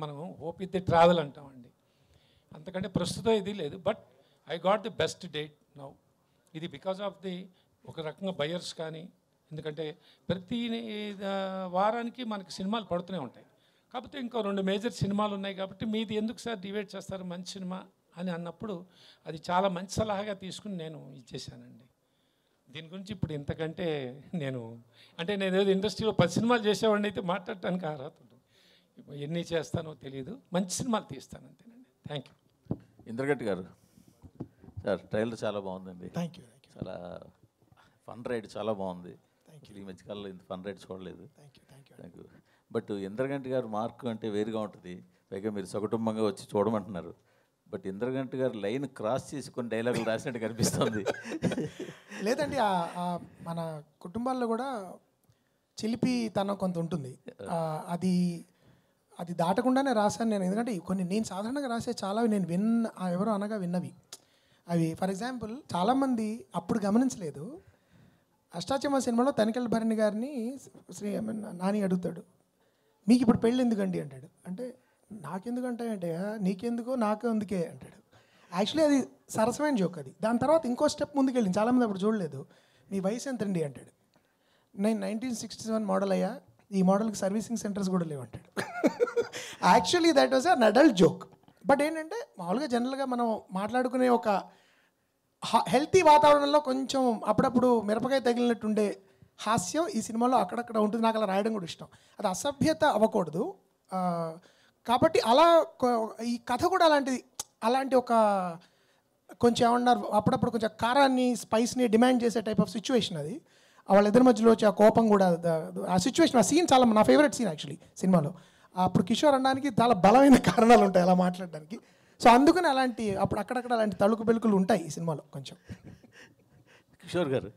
మనం హోప్ ఇది ట్రావెల్ అంటామండి, అంతకంటే ప్రస్తుతం ఇది లేదు. But I got the best date now. ఇది బికాజ్ ఆఫ్ ది ఒక రకంగా బయర్స్ కానీ, ఎందుకంటే ప్రతి వారానికి మనకి సినిమాలు పడుతూనే ఉంటాయి. కాకపోతే ఇంకో 2 మేజర్ సినిమాలు ఉన్నాయి కాబట్టి మీది ఎందుకు సార్ డివైడ్ చేస్తారు మంచి సినిమా అని అన్నప్పుడు అది చాలా మంచి సలహాగా తీసుకుని నేను ఇచ్చేసానండి. దీని గురించి ఇప్పుడు ఇంతకంటే నేను ఏదో ఇండస్ట్రీలో 10 సినిమాలు చేసేవాడిని అయితే మాట్లాడటానికి అర్హత ఉంటుంది. ఎన్ని చేస్తానో తెలియదు, మంచి సినిమాలు తీస్తాను అంతేనండి. Thank you. ఇంద్రగంటి గారు సార్, ట్రైలర్ చాలా బాగుందండి. Thank you. చాలా ఫన్ రైడ్ చాలా బాగుంది. ఈ మధ్యకాలంలో ఇంత ఫన్ రైడ్ చూడలేదు. Thank you. బట్ ఇంద్రగంటి గారు మార్క్ అంటే వేరుగా ఉంటుంది. పైగా మీరు సకుటుంబంగా వచ్చి చూడమంటున్నారు. బట్ ఇంద్రగంటి గారు లైన్ క్రాస్ చేసి కొన్ని డైలాగులు రాసినట్టు కనిపిస్తుంది. లేదండి, మన కుటుంబాల్లో కూడా చిలిపి తనం కొంత ఉంటుంది. అది దాటకుండానే రాశాను నేను. ఎందుకంటే నేను సాధారణంగా రాసే చాలా నేను ఎవరో అనగా విన్నవి అవి. ఫర్ ఎగ్జాంపుల్, చాలామంది అప్పుడు గమనించలేదు. అష్టాచమ్మ సినిమాలో తనికెళ్ళ భరణి గారిని నాని అడుగుతాడు, మీకు ఇప్పుడు పెళ్ళి ఎందుకండి అంటాడు. అంటే నాకెందుకంటే అంటే నీకెందుకో నాకు అందుకే అంటాడు. యాక్చువల్లీ అది సరసమైన జోక్ అది. దాని తర్వాత ఇంకో స్టెప్ ముందుకెళ్ళింది, చాలామంది అప్పుడు చూడలేదు. మీ వయసు ఎంతండి అంటాడు. నేను 1967 మోడల్ అయ్యా, ఈ మోడల్కి సర్వీసింగ్ సెంటర్స్ కూడా లేవంటాడు. Actually that was an adult joke. But ఏంటంటే మామూలుగా జనరల్గా మనం మాట్లాడుకునే ఒక హెల్తీ వాతావరణంలో కొంచెం అప్పుడప్పుడు మిరపకాయ తగిలినట్టుండే హాస్యం ఈ సినిమాలో అక్కడక్కడ ఉంటుంది. నాకు అలా రాయడం కూడా ఇష్టం. అది అసభ్యత అవ్వకూడదు. కాబట్టి అలా ఈ కథ కూడా అలాంటి ఒక కొంచెం ఏమన్నారు, అప్పుడప్పుడు కొంచెం కారాన్ని స్పైస్ని డిమాండ్ చేసే టైప్ ఆఫ్ సిచ్యువేషన్ అది. వాళ్ళిద్దరి మధ్యలో వచ్చి ఆ కోపం కూడా, ఆ సిచ్యువేషన్, ఆ సీన్ చాలా నా ఫేవరెట్ సీన్ యాక్చువల్లీ సినిమాలో. అప్పుడు కిషోర్ అనడానికి చాలా బలమైన కారణాలు ఉంటాయి అలా మాట్లాడడానికి. సో అందుకని అలాంటి అక్కడక్కడ అలాంటి తళుకు బెలుకులు ఉంటాయి ఈ సినిమాలో కొంచెం. కిషోర్ గారు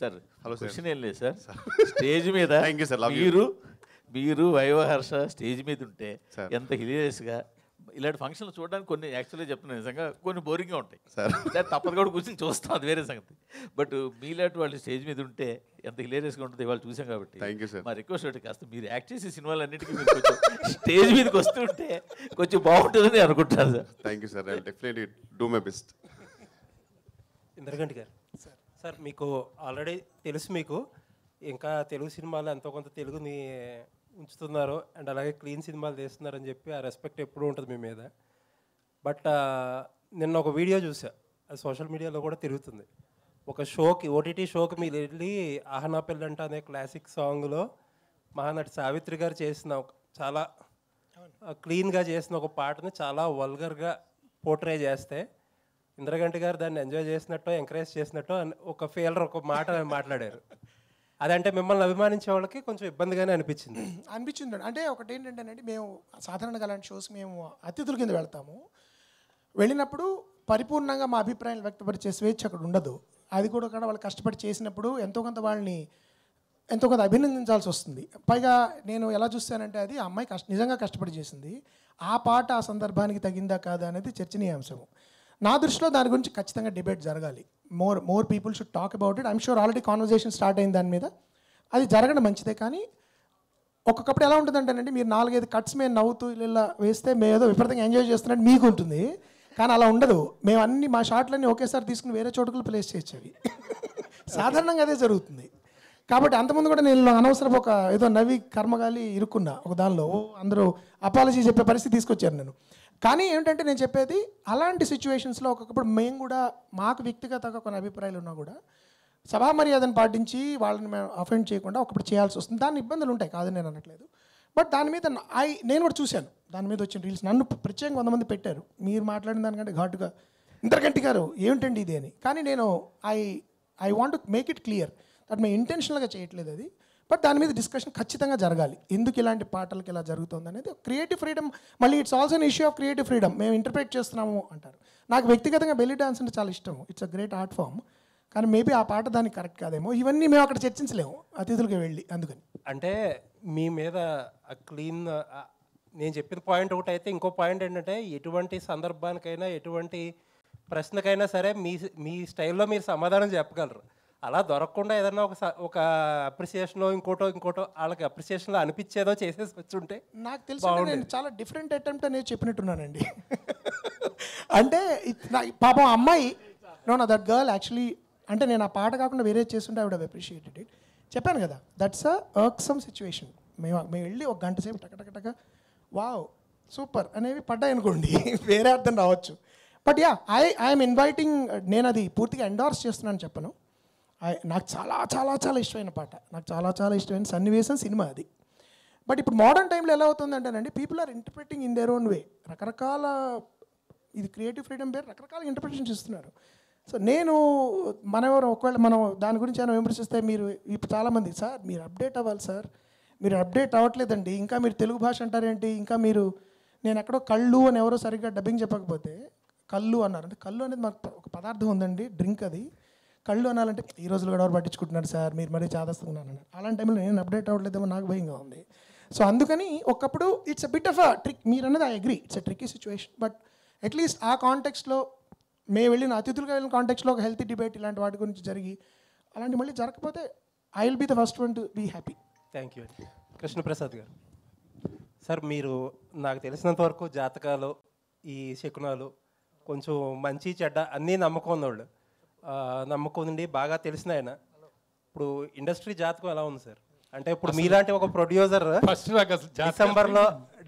సార్, హలో సార్. క్వశ్చన్ ఏం లేదు సార్. స్టేజ్ మీద మీరు వైవహర్ష స్టేజ్ మీద ఉంటే ఎంత హిలియస్గా ఇలాంటి ఫంక్షన్లు చూడడానికి కొన్ని యాక్చువల్గా చెప్తున్నాను నిజంగా కొన్ని బోరింగ్గా ఉంటాయి సార్. తప్పదు కూడా కూర్చొని చూస్తాం, అది వేరే సంగతి. బట్ మీలాంటి వాళ్ళు స్టేజ్ మీద ఉంటే ఎంత హిలేరియస్గా ఉంటుంది ఇవాళ చూసాం కాబట్టి. Thank you sir. మా రిక్వెస్ట్ ఒకటి, కాస్త మీరు యాక్ట్ చేసే సినిమాలన్నిటికీ మీరు కొంచెం స్టేజ్ మీదకి వస్తుంటే కొంచెం బాగుంటుందని అనుకుంటాను sir. Thank you sir. I definitely do my best. Indraganti గారు సార్, మీకు ఆల్రెడీ తెలుసు, మీకు ఇంకా తెలుగు సినిమాలు ఎంతో కొంత తెలుగుని ఉంచుతున్నారు అండ్ అలాగే క్లీన్ సినిమాలు తీస్తున్నారని చెప్పి ఆ రెస్పెక్ట్ ఎప్పుడూ ఉంటుంది మీ మీద. బట్ నిన్న ఒక వీడియో చూసా, అది సోషల్ మీడియాలో కూడా తిరుగుతుంది. ఒక షోకి, ఓటీటీ షోకి మీరు వెళ్ళి ఆహనా పెళ్ళంట అనే క్లాసిక్ సాంగ్లో మహానటి సావిత్రి గారు చేసిన చాలా క్లీన్గా చేసిన ఒక పాటని చాలా వల్గర్గా పోర్ట్రే చేస్తే ఇంద్రగంటి గారు దాన్ని ఎంజాయ్ చేసినట్టు, ఎంకరేజ్ చేసినట్టు ఒక ఫీలర్ ఒక మాట మాట్లాడారు. అదంటే మిమ్మల్ని అభిమానించే వాళ్ళకి కొంచెం ఇబ్బందిగానే అనిపించింది. అంటే ఒకటి ఏంటంటేనండి, మేము సాధారణంగా అలాంటి షోస్ మేము అతిథుల కింద వెళ్తాము. వెళ్ళినప్పుడు పరిపూర్ణంగా మా అభిప్రాయాలు వ్యక్తపరిచే స్వేచ్ఛ అక్కడ ఉండదు. అది కూడా వాళ్ళు కష్టపడి చేసినప్పుడు ఎంతో కొంత వాళ్ళని ఎంతో కొంత అభినందించాల్సి వస్తుంది. పైగా నేను ఎలా చూస్తానంటే అది ఆ అమ్మాయి నిజంగా కష్టపడి చేసింది. ఆ పాట ఆ సందర్భానికి తగిందా కాదా అనేది చర్చనీయాంశము. నా దృష్టిలో దాని గురించి ఖచ్చితంగా డిబేట్ జరగాలి. More people should talk about it. I'm sure already conversation start అయింది దాని మీద. అది జరగడం మంచిదే. కానీ ఒక్కొక్కప్పుడు ఎలా ఉంటుందంటేనండి, మీరు 4-5 కట్స్ మేము నవ్వుతూ ఇలా వేస్తే మేము ఏదో విపరీతంగా ఎంజాయ్ చేస్తున్నట్టు మీకు ఉంటుంది. కానీ అలా ఉండదు. మేము అన్ని మా షాట్లన్నీ ఒకేసారి తీసుకుని వేరే చోటుకు ప్లేస్ చేయొచ్చు. అవి సాధారణంగా అదే జరుగుతుంది. కాబట్టి అంతకుముందు కూడా నేను అనవసరం ఒక ఏదో నవ్వి కర్మగాలి ఇరుక్కున్నా ఒక దానిలో. అందరూ అపాలజీ చెప్పే పరిస్థితి తీసుకొచ్చారు నేను. కానీ ఏంటంటే నేను చెప్పేది, అలాంటి సిచ్యువేషన్స్లో ఒక్కొక్కప్పుడు మేము కూడా మాకు వ్యక్తిగతంగా కొన్ని అభిప్రాయాలు ఉన్నా కూడా సభా మర్యాదను పాటించి వాళ్ళని మేము అఫెండ్ చేయకుండా ఒకప్పుడు చేయాల్సి వస్తుంది. దాని ఇబ్బందులు ఉంటాయి, కాదని నేను అనట్లేదు. బట్ దాని మీద నేను కూడా చూశాను, దాని మీద వచ్చిన రీల్స్ నన్ను ప్రత్యేకంగా 100 మంది పెట్టారు. మీరు మాట్లాడిన దానికంటే ఘాటుగా ఇంద్రగంటి గారు ఏమిటండి ఇది అని. కానీ నేను I want to make it clear that మేము ఇంటెన్షనల్గా చేయట్లేదు అది. బట్ దాని మీద డిస్కషన్ ఖచ్చితంగా జరగాలి. ఎందుకు ఇలాంటి పాటలకి ఇలా జరుగుతుంది అనేది క్రియేటివ్ ఫ్రీడమ్. మళ్ళీ it's also an issue of creative freedom. మేము ఇంటర్ప్రిట్ చేస్తున్నాము అంటారు. నాకు వ్యక్తిగతంగా బెల్లీ డాన్స్ అంటే చాలా ఇష్టం. It's a great art form. కానీ మేబీ ఆ పాట దానికి కరెక్ట్ కాదేమో. ఇవన్నీ మేము అక్కడ చర్చించలేము అతిథులకి వెళ్ళి. అందుకని అంటే మీ మీద క్లీన్, నేను చెప్పిన పాయింట్ ఒకటి అయితే, ఇంకో పాయింట్ ఏంటంటే ఎటువంటి సందర్భానికైనా ఎటువంటి ప్రశ్నకైనా సరే మీ స్టైల్లో మీరు సమాధానం చెప్పగలరు. అలా దొరకకుండా ఏదన్నా ఒక అప్రిసియేషన్లో ఇంకోటో వాళ్ళకి అప్రిసియేషన్లో అనిపించేదో చేసేసి వచ్చి ఉంటే నాకు తెలిసి నేను చాలా డిఫరెంట్ అటెంప్ట్ అనేది చెప్పినట్టున్నానండి. అంటే పాపం అమ్మాయి దట్ గర్ల్ యాక్చువల్లీ, అంటే నేను ఆ పాట కాకుండా వేరే చేస్తుంటే I would have appreciated it. చెప్పాను కదా, దట్స్ అ వర్క్సమ్ సిచ్యువేషన్. మేము వెళ్ళి ఒక గంట సేపు టకటక వావ్ సూపర్ అనేవి పడ్డాయి అనుకోండి, వేరే అర్థం రావచ్చు. But yeah, I'm inviting. నేను అది పూర్తిగా ఎండార్స్ చేస్తున్నాను చెప్పను. నాకు చాలా చాలా చాలా ఇష్టమైన పాట, నాకు చాలా చాలా ఇష్టమైన సన్నివేశం సినిమా అది. బట్ ఇప్పుడు మోడర్న్ టైంలో ఎలా అవుతుందంటేనండి, people are interpreting in their own way. రకరకాల, ఇది క్రియేటివ్ ఫ్రీడమ్ పేరు, రకరకాల ఇంటర్ప్రిటేషన్ ఇస్తున్నారు. సో నేను ఒకవేళ మనం దాని గురించి ఏమైనా విమర్శిస్తే మీరు ఇప్పుడు చాలామంది సార్ మీరు అప్డేట్ అవ్వాలి సార్, మీరు అప్డేట్ అవ్వట్లేదండి, ఇంకా మీరు తెలుగు భాష అంటారేంటి, ఇంకా మీరు నేను ఎక్కడో కళ్ళు అని ఎవరో సరిగ్గా డబ్బింగ్ చెప్పకపోతే కళ్ళు అన్నారు. అంటే కళ్ళు అనేది మాకు ఒక పదార్థం ఉందండి, డ్రింక్ అది. కళ్ళు అనాలంటే ఈ రోజులు కూడా ఎవరు పట్టించుకుంటున్నారు సార్, మీరు మరీ చాదస్తున్నాను అన్నారు. అలాంటి టైంలో నేను అప్డేట్ అవ్వట్లేదేమో నాకు భయంగా ఉంది. సో అందుకని ఒకప్పుడు it's a bit of a trick. మీరు అన్నది I agree, it's a tricky situation. But at least ఆ కాంటెక్స్లో మేము వెళ్ళిన అతిథులుగా వెళ్ళిన కాంటెక్స్లో ఒక హెల్తీ డిబేట్ ఇలాంటి వాటి గురించి జరిగి అలాంటి మళ్ళీ జరగకపోతే I will be the first one to be happy. Thank you అండి. కృష్ణప్రసాద్ గారు సార్, మీరు నాకు తెలిసినంత వరకు జాతకాలు, ఈ శకునాలు, కొంచెం మంచి చెడ్డ అన్నీ నమ్మకం ఉన్నవాళ్ళు, నమ్మకం ఉండి బాగా తెలిసిన ఆయన. ఇప్పుడు ఇండస్ట్రీ జాతకం ఎలా ఉంది సార్? అంటే ఇప్పుడు మీలాంటి ఒక ప్రొడ్యూసర్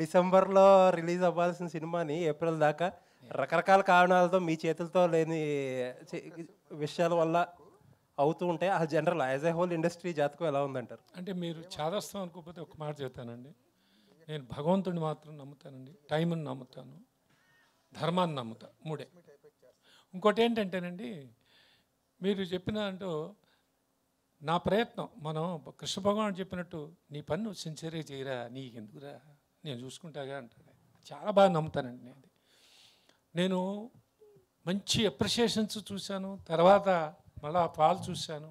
డిసెంబర్లో రిలీజ్ అవ్వాల్సిన సినిమాని ఏప్రిల్ దాకా రకరకాల కారణాలతో మీ చేతులతో లేని విషయాల వల్ల అవుతూ ఉంటే ఆ general as a whole industry జాతకం ఎలా ఉందంటారు? అంటే మీరు చాదస్తాం అనుకోకపోతే ఒక మాట చెప్తానండి. నేను భగవంతుడిని మాత్రం నమ్ముతానండి, టైంని నమ్ముతాను, ధర్మాన్ని నమ్ముతా, మూడే. ఇంకోటి ఏంటంటేనండి, మీరు చెప్పిన అంటూ నా ప్రయత్నం, మనం కృష్ణ భగవాన్ చెప్పినట్టు నీ పన్ను సిన్సియర్గా చేయరా, నీకు ఎందుకురా, నేను చూసుకుంటాగా అంటాడు. చాలా బాగా నమ్ముతానండి. నేను మంచి అప్రిషియేషన్స్ చూశాను, తర్వాత మళ్ళీ ఫాల్ చూశాను.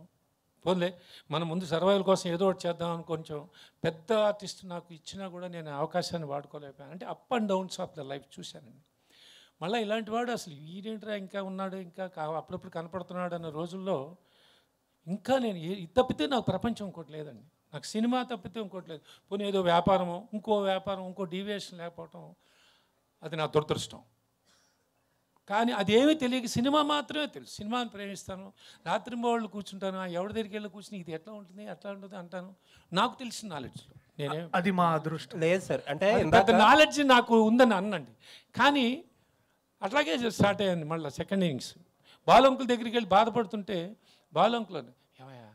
పోలే మన ముందు సర్వైవల్ కోసం ఏదో ఒకటి చేద్దామని కొంచెం పెద్ద ఆర్టిస్ట్ నాకు ఇచ్చినా కూడా నేను అవకాశాన్ని వాడుకోలేకపోయాను. అంటే up and downs of the life చూశానండి. మళ్ళీ ఇలాంటి వాడు అసలు ఈడేంట్రా ఇంకా ఉన్నాడు, ఇంకా అప్పుడప్పుడు కనపడుతున్నాడు అన్న రోజుల్లో ఇంకా నేను ఇది తప్పితే నాకు ప్రపంచం ఇంకోటి లేదండి. నాకు సినిమా తప్పితే ఇంకోటి లేదు. పోనీ ఏదో వ్యాపారము, ఇంకో వ్యాపారం, ఇంకో డీవియేషన్ లేకపోవటం అది నా దురదృష్టం. కానీ అదేమీ తెలియక సినిమా మాత్రమే తెలుసు. సినిమాని ప్రేమిస్తాను, రాత్రి వాళ్ళు కూర్చుంటాను, ఎవరి దగ్గరికి వెళ్ళి కూర్చుని ఇది ఎట్లా ఉంటుంది అట్లా ఉంటుంది అంటాను. నాకు తెలిసిన నాలెడ్జ్లో నేనే, అది మా అదృష్టం. లేదు సార్, అంటే పెద్ద నాలెడ్జ్ నాకు ఉందని అన్నండి. కానీ అట్లాగే స్టార్ట్ అయ్యాను మళ్ళీ సెకండ్ ఇన్నింగ్స్. బాలంకుల దగ్గరికి వెళ్ళి బాధపడుతుంటే బాలంకులు ఏమయ్యా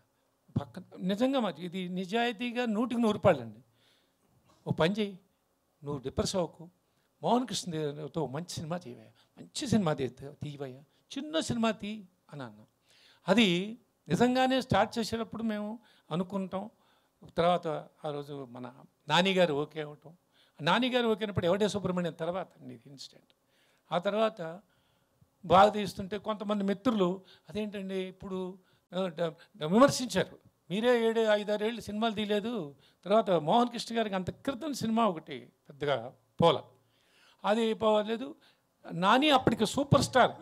పక్కన నిజంగా మరి ఇది నిజాయితీగా 100కి 100 రూపాయలండి. ఓ పని చేయి, నువ్వు డిప్రెస్ అవ్వకు, మోహన్ కృష్ణతో మంచి సినిమా తీవయ్యా, మంచి సినిమా తీవయ్యా, చిన్న సినిమా తీ అని అన్నాం. అది నిజంగానే స్టార్ట్ చేసేటప్పుడు మేము అనుకుంటాం. తర్వాత ఆ రోజు మన నానిగారు ఓకే అవటం, నానిగారు ఓకే అయినప్పుడు ఎవడే సుబ్రహ్మణ్యం తర్వాత ఇది ఇన్సిడెంట్. ఆ తర్వాత బాగా తీస్తుంటే కొంతమంది మిత్రులు అదేంటండి ఇప్పుడు విమర్శించారు, మీరే 7-5-6 ఏళ్ళు సినిమాలు తీయలేదు. తర్వాత మోహన్ కృష్ణ గారికి అంత క్రితం సినిమా ఒకటి పెద్దగా పోల, అది పోలేదు. నాని అప్పటికి సూపర్ స్టార్,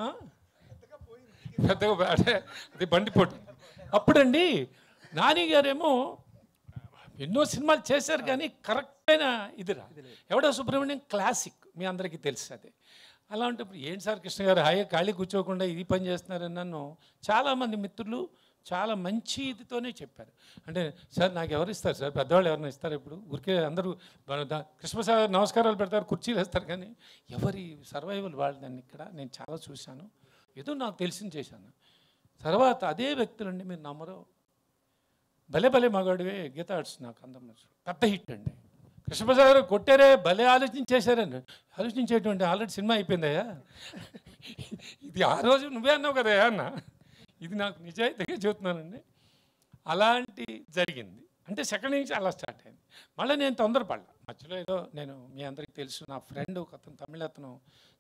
పెద్దగా అంటే అది బండిపోటు. అప్పుడండి నాని గారేమో ఎన్నో సినిమాలు చేశారు కానీ కరెక్ట్ అయిన ఇదిరా. ఎవడో సుబ్రహ్మణ్యం క్లాసిక్, మీ అందరికీ తెలుసు. అదే అలాంటప్పుడు ఏంటి సార్ కృష్ణ గారు హాయిగా ఖాళీ కూర్చోకుండా ఇది పని చేస్తున్నారని నన్ను చాలామంది మిత్రులు చాలా మంచి ఇదితోనే చెప్పారు. అంటే సార్ నాకు ఎవరు ఇస్తారు సార్, పెద్దవాళ్ళు ఎవరైనా ఇస్తారు? ఇప్పుడు ఊరికే అందరూ కృష్ణప్రసాద్ నమస్కారాలు పెడతారు, కుర్చీలు వేస్తారు, కానీ ఎవరి సర్వైవల్ వాళ్ళని ఇక్కడ నేను చాలా చూశాను, ఏదో నాకు తెలిసింది చేశాను. తర్వాత అదే వ్యక్తులండి, మీరు నమ్మరు, భలే భలే మగాడివే గీత ఆర్ట్స్ నాకు అందరం పెద్ద హిట్ అండి. కృష్ణప్రసాద్ గారు కొట్టారే, భలే ఆలోచించేశారండి. ఆలోచించేటువంటి ఆల్రెడీ సినిమా అయిపోయిందయ్యా, ఇది ఆ రోజు నువ్వే అన్నావు కదా అన్న, ఇది నాకు నిజాయితీగా చెబుతున్నానండి. అలాంటి జరిగింది. అంటే సెకండ్ నుంచి అలా స్టార్ట్ అయింది. మళ్ళీ నేను తొందరపడ్డా మధ్యలో. ఏదో నేను మీ అందరికీ తెలుసు, నా ఫ్రెండ్ ఒక అతను తమిళ అతను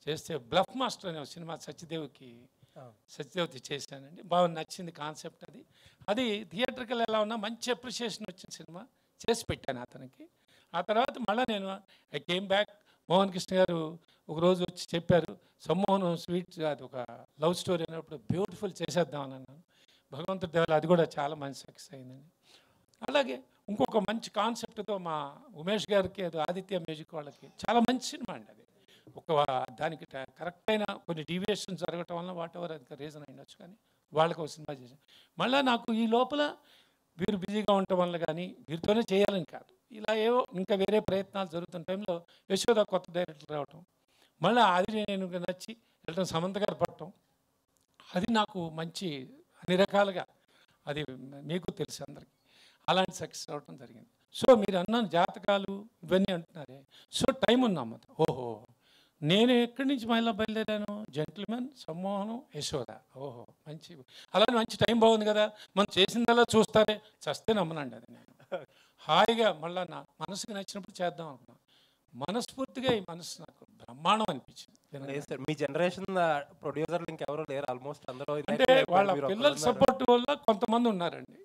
చేస్తే బ్లఫ్ మాస్టర్ అనే సినిమా సత్యదేవతి చేశానండి. బాగా నచ్చింది కాన్సెప్ట్. అది థియేటర్కి ఎలా ఉన్నా మంచి అప్రిషియేషన్ వచ్చిన సినిమా చేసి పెట్టాను అతనికి. ఆ తర్వాత మళ్ళీ నేను I came back. Mohan Krishna గారు ఒకరోజు వచ్చి చెప్పారు, సమ్మోహన్ స్వీట్ అది ఒక లవ్ స్టోరీ అయినప్పుడు బ్యూటిఫుల్ చేసేద్దామని అన్నాను. భగవంతుడి దేవాల అది కూడా చాలా మంచి సక్సెస్ అయిందండి. అలాగే ఇంకొక మంచి కాన్సెప్ట్తో మా ఉమేష్ గారికి, అది ఆదిత్య మ్యూజిక్ వాళ్ళకి చాలా మంచి సినిమా అండి. అది ఒక దానికి కరెక్ట్ అయిన కొన్ని డీవియేషన్స్ జరగటం వల్ల వాట్ ఎవర్ అది రీజన్ అయినచ్చు, కానీ వాళ్ళకి ఒక సినిమా చేశాను. మళ్ళీ నాకు ఈ లోపల వీరు బిజీగా ఉండటం వల్ల కానీ వీరితోనే చేయాలని కాదు, ఇలా ఏవో ఇంకా వేరే ప్రయత్నాలు జరుగుతున్న టైంలో యశోద కొత్త డైరెక్టర్ రావటం, మళ్ళీ అది నేను నచ్చి వెళ్ళటం, సమంత గారు పడటం, అది నాకు మంచి అన్ని రకాలుగా, అది మీకు తెలుసు అందరికీ, అలాంటి సక్సెస్ అవడం జరిగింది. సో మీరు అన్నాను జాతకాలు ఇవన్నీ అంటున్నారే, సో టైం ఉన్నాం. ఓహో, నేను ఎక్కడి నుంచి మహిళ బయలుదేరాను, జెంటిల్మెన్, సమ్మోహనం, యశోద. ఓహో మంచి, అలానే మంచి టైం బాగుంది కదా, మనం చేసిందల్లా చూస్తారే, చస్తే నమ్మనండి అది. నేను హాయిగా మళ్ళీ నా మనసుకు నచ్చినప్పుడు చేద్దాం అనుకున్నాను. మనస్ఫూర్తిగా ఈ మనసు నాకు బ్రహ్మాండం అనిపించింది. లేదు సార్, మీ జనరేషన్ ప్రొడ్యూసర్లు ఇంకెవరూ లేరు, ఆల్మోస్ట్ అందరూ అంటే వాళ్ళ పిల్లల సపోర్ట్ వల్ల కొంతమంది ఉన్నారండి.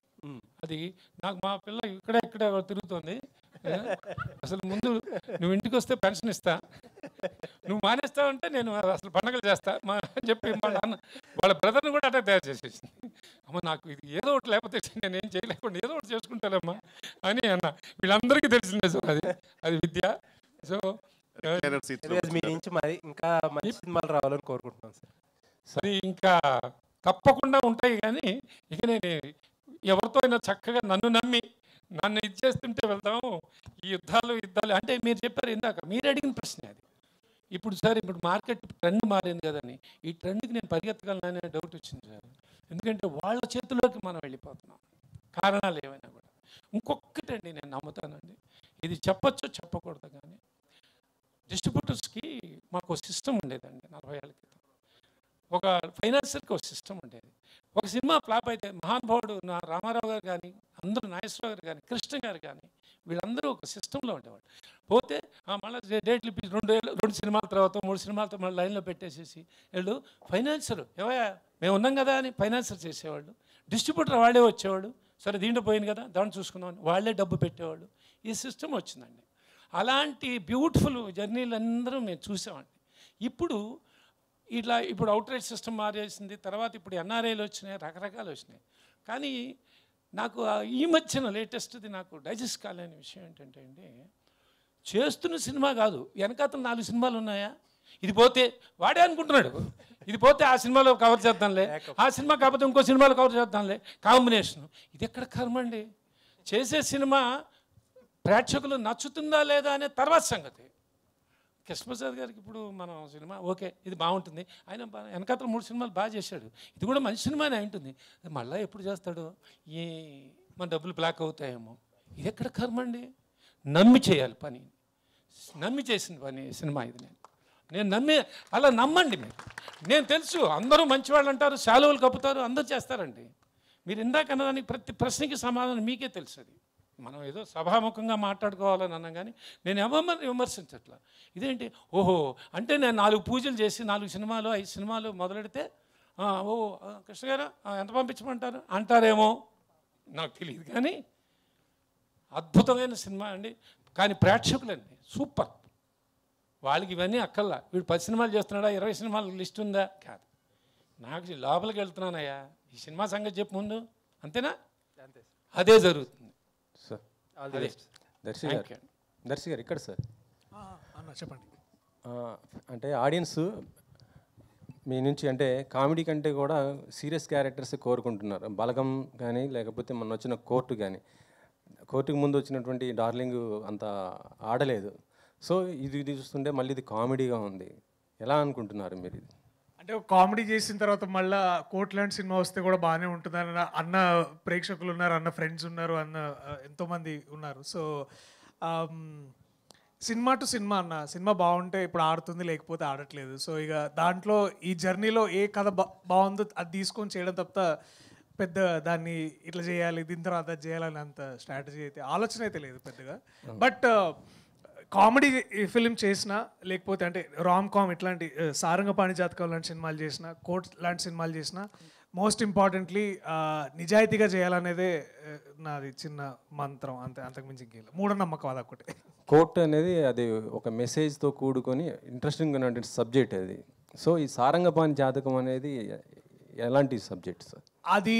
అది నాకు మా పిల్ల ఇక్కడ తిరుగుతుంది. అసలు ముందు నువ్వు ఇంటికి వస్తే పెన్షన్ ఇస్తా, నువ్వు మానేస్తావు అంటే నేను అసలు పండగలు చేస్తా అని చెప్పి మా నాన్న వాళ్ళ బ్రదర్ని కూడా అటాక్ తయారు చేసేసింది. అమ్మ నాకు ఇది ఏదో ఒకటి లేకపోతే నేను ఏం చేయలేకుండా ఏదో ఒకటి చేసుకుంటానమ్మా అని అన్న. వీళ్ళందరికీ తెలిసిందే సార్ అది విద్య. సో మీ నుంచి మరి ఇంకా మంచి సినిమాలు రావాలని కోరుకుంటున్నాను సార్. సరే, ఇంకా తప్పకుండా ఉంటాయి. కానీ ఇక నేను ఎవరితో అయినా చక్కగా నన్ను నమ్మి నన్ను ఇది చేస్తుంటే వెళ్తాము. ఈ యుద్ధాలు అంటే మీరు చెప్పారు ఇందాక, మీరు అడిగిన ప్రశ్న అది. ఇప్పుడు సార్ ఇప్పుడు మార్కెట్ ట్రెండ్ మారింది కదని ఈ ట్రెండ్కి నేను పరిగెత్తగలననే డౌట్ వచ్చింది సార్. ఎందుకంటే వాళ్ళ చేతిలోకి మనం వెళ్ళిపోతున్నాం, కారణాలు ఏమైనా కూడా. ఇంకొకటండి నేను నమ్ముతానండి, ఇది చెప్పొచ్చు చెప్పకూడదు కానీ డిస్ట్రిబ్యూటర్స్కి మాకు సిస్టమ్ ఉండేదండి 40 ఏళ్ళ క్రితం. ఒక ఫైనాన్సర్కి ఒక సిస్టమ్ ఉండేది. ఒక సినిమా ఫ్లాప్ అయితే మహానుభావుడు నా రామారావు గారు కానీ, అందరూ నాగేశ్వరరావు గారు కానీ, కృష్ణ గారు కానీ, వీళ్ళందరూ ఒక సిస్టంలో ఉండేవాళ్ళు. పోతే మళ్ళీ డేట్లు ఇప్పి 2 సినిమాల తర్వాత 3 సినిమాలతో మళ్ళీ లైన్లో పెట్టేసేసి వీళ్ళు ఫైనాన్సర్ ఏవయా మేము ఉన్నాం కదా అని ఫైనాన్సర్ చేసేవాళ్ళు. డిస్ట్రిబ్యూటర్ వాళ్ళే వచ్చేవాడు, సరే దీంట్లో పోయింది కదా దాన్ని చూసుకుందామని వాళ్ళే డబ్బు పెట్టేవాళ్ళు. ఈ సిస్టమ్ వచ్చిందండి. అలాంటి బ్యూటిఫుల్ జర్నీలు అందరూ మేము చూసామండి. ఇప్పుడు అవుట్రైట్ సిస్టమ్ మారేసింది. తర్వాత ఇప్పుడు ఎన్ఆర్ఐలు వచ్చినాయి, రకరకాలు వచ్చినాయి. కానీ నాకు ఈ మధ్యన లేటెస్ట్ది నాకు డైజెస్ట్ కాలేని విషయం ఏంటంటే అండి, చేస్తున్న సినిమా కాదు, వెనకాతల 4 సినిమాలు ఉన్నాయా, ఇది పోతే వాడే అనుకుంటున్నాడు, ఇది పోతే ఆ సినిమాలో కవర్ చేద్దాంలే, ఆ సినిమా కాకపోతే ఇంకో సినిమాలో కవర్ చేద్దాంలే, కాంబినేషను. ఇది ఎక్కడ కర్మ అండి? చేసే సినిమా ప్రేక్షకులు నచ్చుతుందా లేదా అనే తర్వాత సంగతి. కృష్ణప్రసాద్ గారికి ఇప్పుడు మనం సినిమా ఓకే ఇది బాగుంటుంది, ఆయన వెనకాతల 3 సినిమాలు బాగా చేశాడు, ఇది కూడా మంచి సినిమానే ఉంటుంది, మళ్ళీ ఎప్పుడు చేస్తాడు, మన డబ్బులు బ్లాక్ అవుతాయేమో. ఇది ఎక్కడ కర్మ అండి? నమ్మి చేయాలి పని, నమ్మి చేసిన పని సినిమా ఇది. నేను అలా నమ్మండి మీరు. నేను తెలుసు అందరూ మంచివాళ్ళు అంటారు, శాలువలు కప్పుతారు, అందరూ చేస్తారండి. మీరు ఇందాక అన్నదానికి ప్రతి ప్రశ్నకి సమాధానం మీకే తెలుసు. అది మనం ఏదో సభాముఖంగా మాట్లాడుకోవాలని అన్నాం కానీ నేను ఎవరిని విమర్శించట్లా. ఇదేంటి ఓహో అంటే నేను 4 పూజలు చేసి 4 సినిమాలు 5 సినిమాలు మొదలెడితే కృష్ణ గారు ఎంత పంపించమంటారు అంటారేమో నాకు తెలియదు. కానీ అద్భుతమైన సినిమా అండి. కానీ ప్రేక్షకులండి సూపర్, వాళ్ళకి ఇవన్నీ అక్కల్లా. వీడు 10 సినిమాలు చేస్తున్నాడా, 20 సినిమాల లిస్ట్ ఉందా? కాదు, నాకు లోపలికి వెళ్తున్నానయ్యా, ఈ సినిమా సంగతి చెప్పు ముందు, అంతేనా? అదే జరుగుతుంది సార్. దర్శి గారు ఇక్కడ సార్ చెప్పండి. అంటే ఆడియన్స్ మీ నుంచి అంటే కామెడీ కంటే కూడా సీరియస్ క్యారెక్టర్స్ కోరుకుంటున్నారు. బలగం కానీ లేకపోతే మొన్న వచ్చిన కోర్టు కానీ, కోర్టుకు ముందు వచ్చినటువంటి డార్లింగ్ అంత ఆడలేదు. సో ఇది చూస్తుంటే మళ్ళీ ఇది కామెడీగా ఉంది, ఎలా అనుకుంటున్నారు మీరు? ఇది అంటే కామెడీ చేసిన తర్వాత మళ్ళీ కోర్ట్ లాంటి సినిమా వస్తే కూడా బాగానే ఉంటుందని అన్న ప్రేక్షకులు ఉన్నారు, అన్న ఫ్రెండ్స్ ఉన్నారు, అన్న ఎంతోమంది ఉన్నారు. సో సినిమా టు సినిమా అన్న, సినిమా బాగుంటే ఇప్పుడు ఆడుతుంది, లేకపోతే ఆడట్లేదు. సో ఇక దాంట్లో ఈ జర్నీలో ఏ కథ బాగుందో అది తీసుకొని చేయడం తప్ప పెద్ద దాన్ని ఇట్లా చేయాలి దీని తర్వాత అది చేయాలని అంత స్ట్రాటజీ అయితే ఆలోచన అయితే లేదు పెద్దగా. బట్ కామెడీ ఫిలిం చేసినా లేకపోతే అంటే రామ్ కామ్ ఇట్లాంటి సారంగపాణి జాతకం లాంటి సినిమాలు చేసిన, కోర్ట్ లాంటి సినిమాలు చేసిన, మోస్ట్ ఇంపార్టెంట్లీ నిజాయితీగా చేయాలనేదే నాది చిన్న మంత్రం, అంతే, అంతకుమించి ఇంకేం మూఢనమ్మకం అదొకటి. కోర్ట్ అనేది అది ఒక మెసేజ్తో కూడుకొని ఇంట్రెస్టింగ్ ఉన్నటువంటి సబ్జెక్ట్ అది. సో ఈ సారంగపాణి జాతకం అనేది ఎలాంటి సబ్జెక్ట్ సార్? అది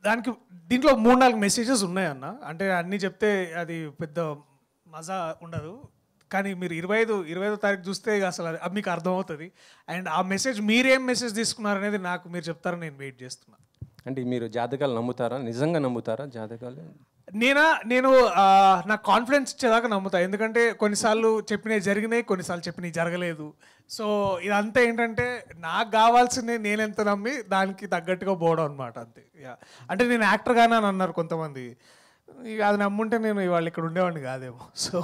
దానికి దీంట్లో 3-4 మెసేజెస్ ఉన్నాయన్న. అంటే అన్నీ చెప్తే అది పెద్ద మజా ఉండదు, కానీ మీరు 25వ తారీఖు చూస్తే అసలు అది మీకు అర్థమవుతుంది. అండ్ ఆ మెసేజ్ మీరేం మెసేజ్ తీసుకున్నారనేది నాకు మీరు చెప్తారని నేను వెయిట్ చేస్తున్నాను. అంటే మీరు జాతకాలు నమ్ముతారా? నిజంగా నమ్ముతారా జాతకాలు? నేను నాకు కాన్ఫిడెన్స్ ఇచ్చేదాకా నమ్ముతా. ఎందుకంటే కొన్నిసార్లు చెప్పినవి జరిగినాయి, కొన్నిసార్లు చెప్పినవి జరగలేదు. సో ఇదంతా ఏంటంటే నాకు కావాల్సిందే నేను ఎంత నమ్మి దానికి తగ్గట్టుగా పోవడం అనమాట, అంతే. అంటే నేను యాక్టర్గానే అని అన్నారు కొంతమంది, ఇక అది నమ్ముంటే నేను ఇవాళ ఇక్కడ ఉండేవాడిని కాదేమో. సో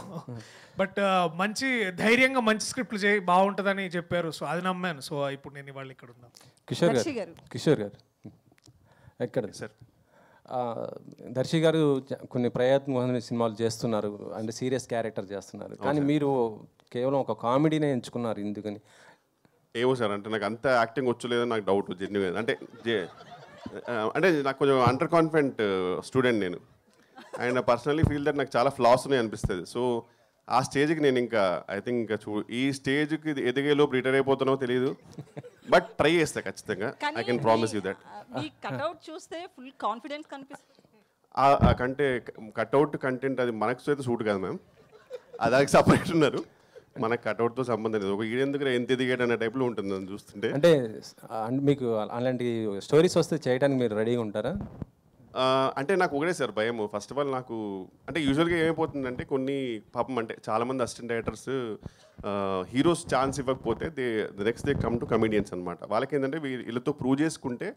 బట్ మంచి ధైర్యంగా మంచి స్క్రిప్ట్లు చేయి బాగుంటుందని చెప్పారు, సో అది నమ్మాను. సో ఇప్పుడు నేను ఇవాళ ఇక్కడ ఉన్నాను. కిషోర్ గారు ఎక్కడ సార్? దర్శి గారు కొన్ని ప్రయత్నమైన సినిమాలు చేస్తున్నారు, అంటే సీరియస్ క్యారెక్టర్ చేస్తున్నారు, కానీ మీరు కేవలం ఒక కామెడీనే ఎంచుకున్నారు, ఎందుకని? ఏమో సార్, అంటే నాకు అంత యాక్టింగ్ వచ్చలేదని నాకు డౌట్ జెన్యున్. అంటే అంటే నాకు కొంచెం అండర్ కాన్ఫిడెంట్ స్టూడెంట్ నేను, అండ్ పర్సనలీ ఫీల్ దట్ నాకు చాలా ఫ్లాస్ ఉన్నాయి అనిపిస్తుంది. సో ఆ స్టేజ్కి నేను ఇంకా ఐ థింక్ ఇంకా ఈ స్టేజ్కి ఎదిగేలోపు రిటైర్ అయిపోతున్నావో తెలియదు, బట్ ట్రై చేస్తా ఖచ్చితంగా. I can promise you that. Me cutout చూస్తే ఫుల్ కాన్ఫిడెన్స్ కనిపిస్తుంది. కంటే కట్అవుట్ కంటెంట్ అది మనకు అయితే సూట్ కాదు మ్యామ్, అదానికి సపరేట్ ఉన్నారు. మనకు కట్అవుట్తో సంబంధం లేదు. ఒక ఈడెందుకు ఎంత ఎదిగాడు అనే టైప్లో ఉంటుంది అని చూస్తుంటే. అంటే మీకు అలాంటి స్టోరీస్ వస్తే చేయడానికి మీరు రెడీగా ఉంటారా? అంటే నాకు ఒకటే సార్ భయం. ఫస్ట్ ఆఫ్ ఆల్ నాకు అంటే యూజువల్గా ఏమైపోతుందంటే కొన్ని పాపం అంటే చాలామంది అసిస్టెంట్ డైరెక్టర్స్ హీరోస్ ఛాన్స్ ఇవ్వకపోతే next they come to comedians అనమాట. వాళ్ళకి ఏంటంటే వీళ్ళతో ప్రూవ్ చేసుకుంటే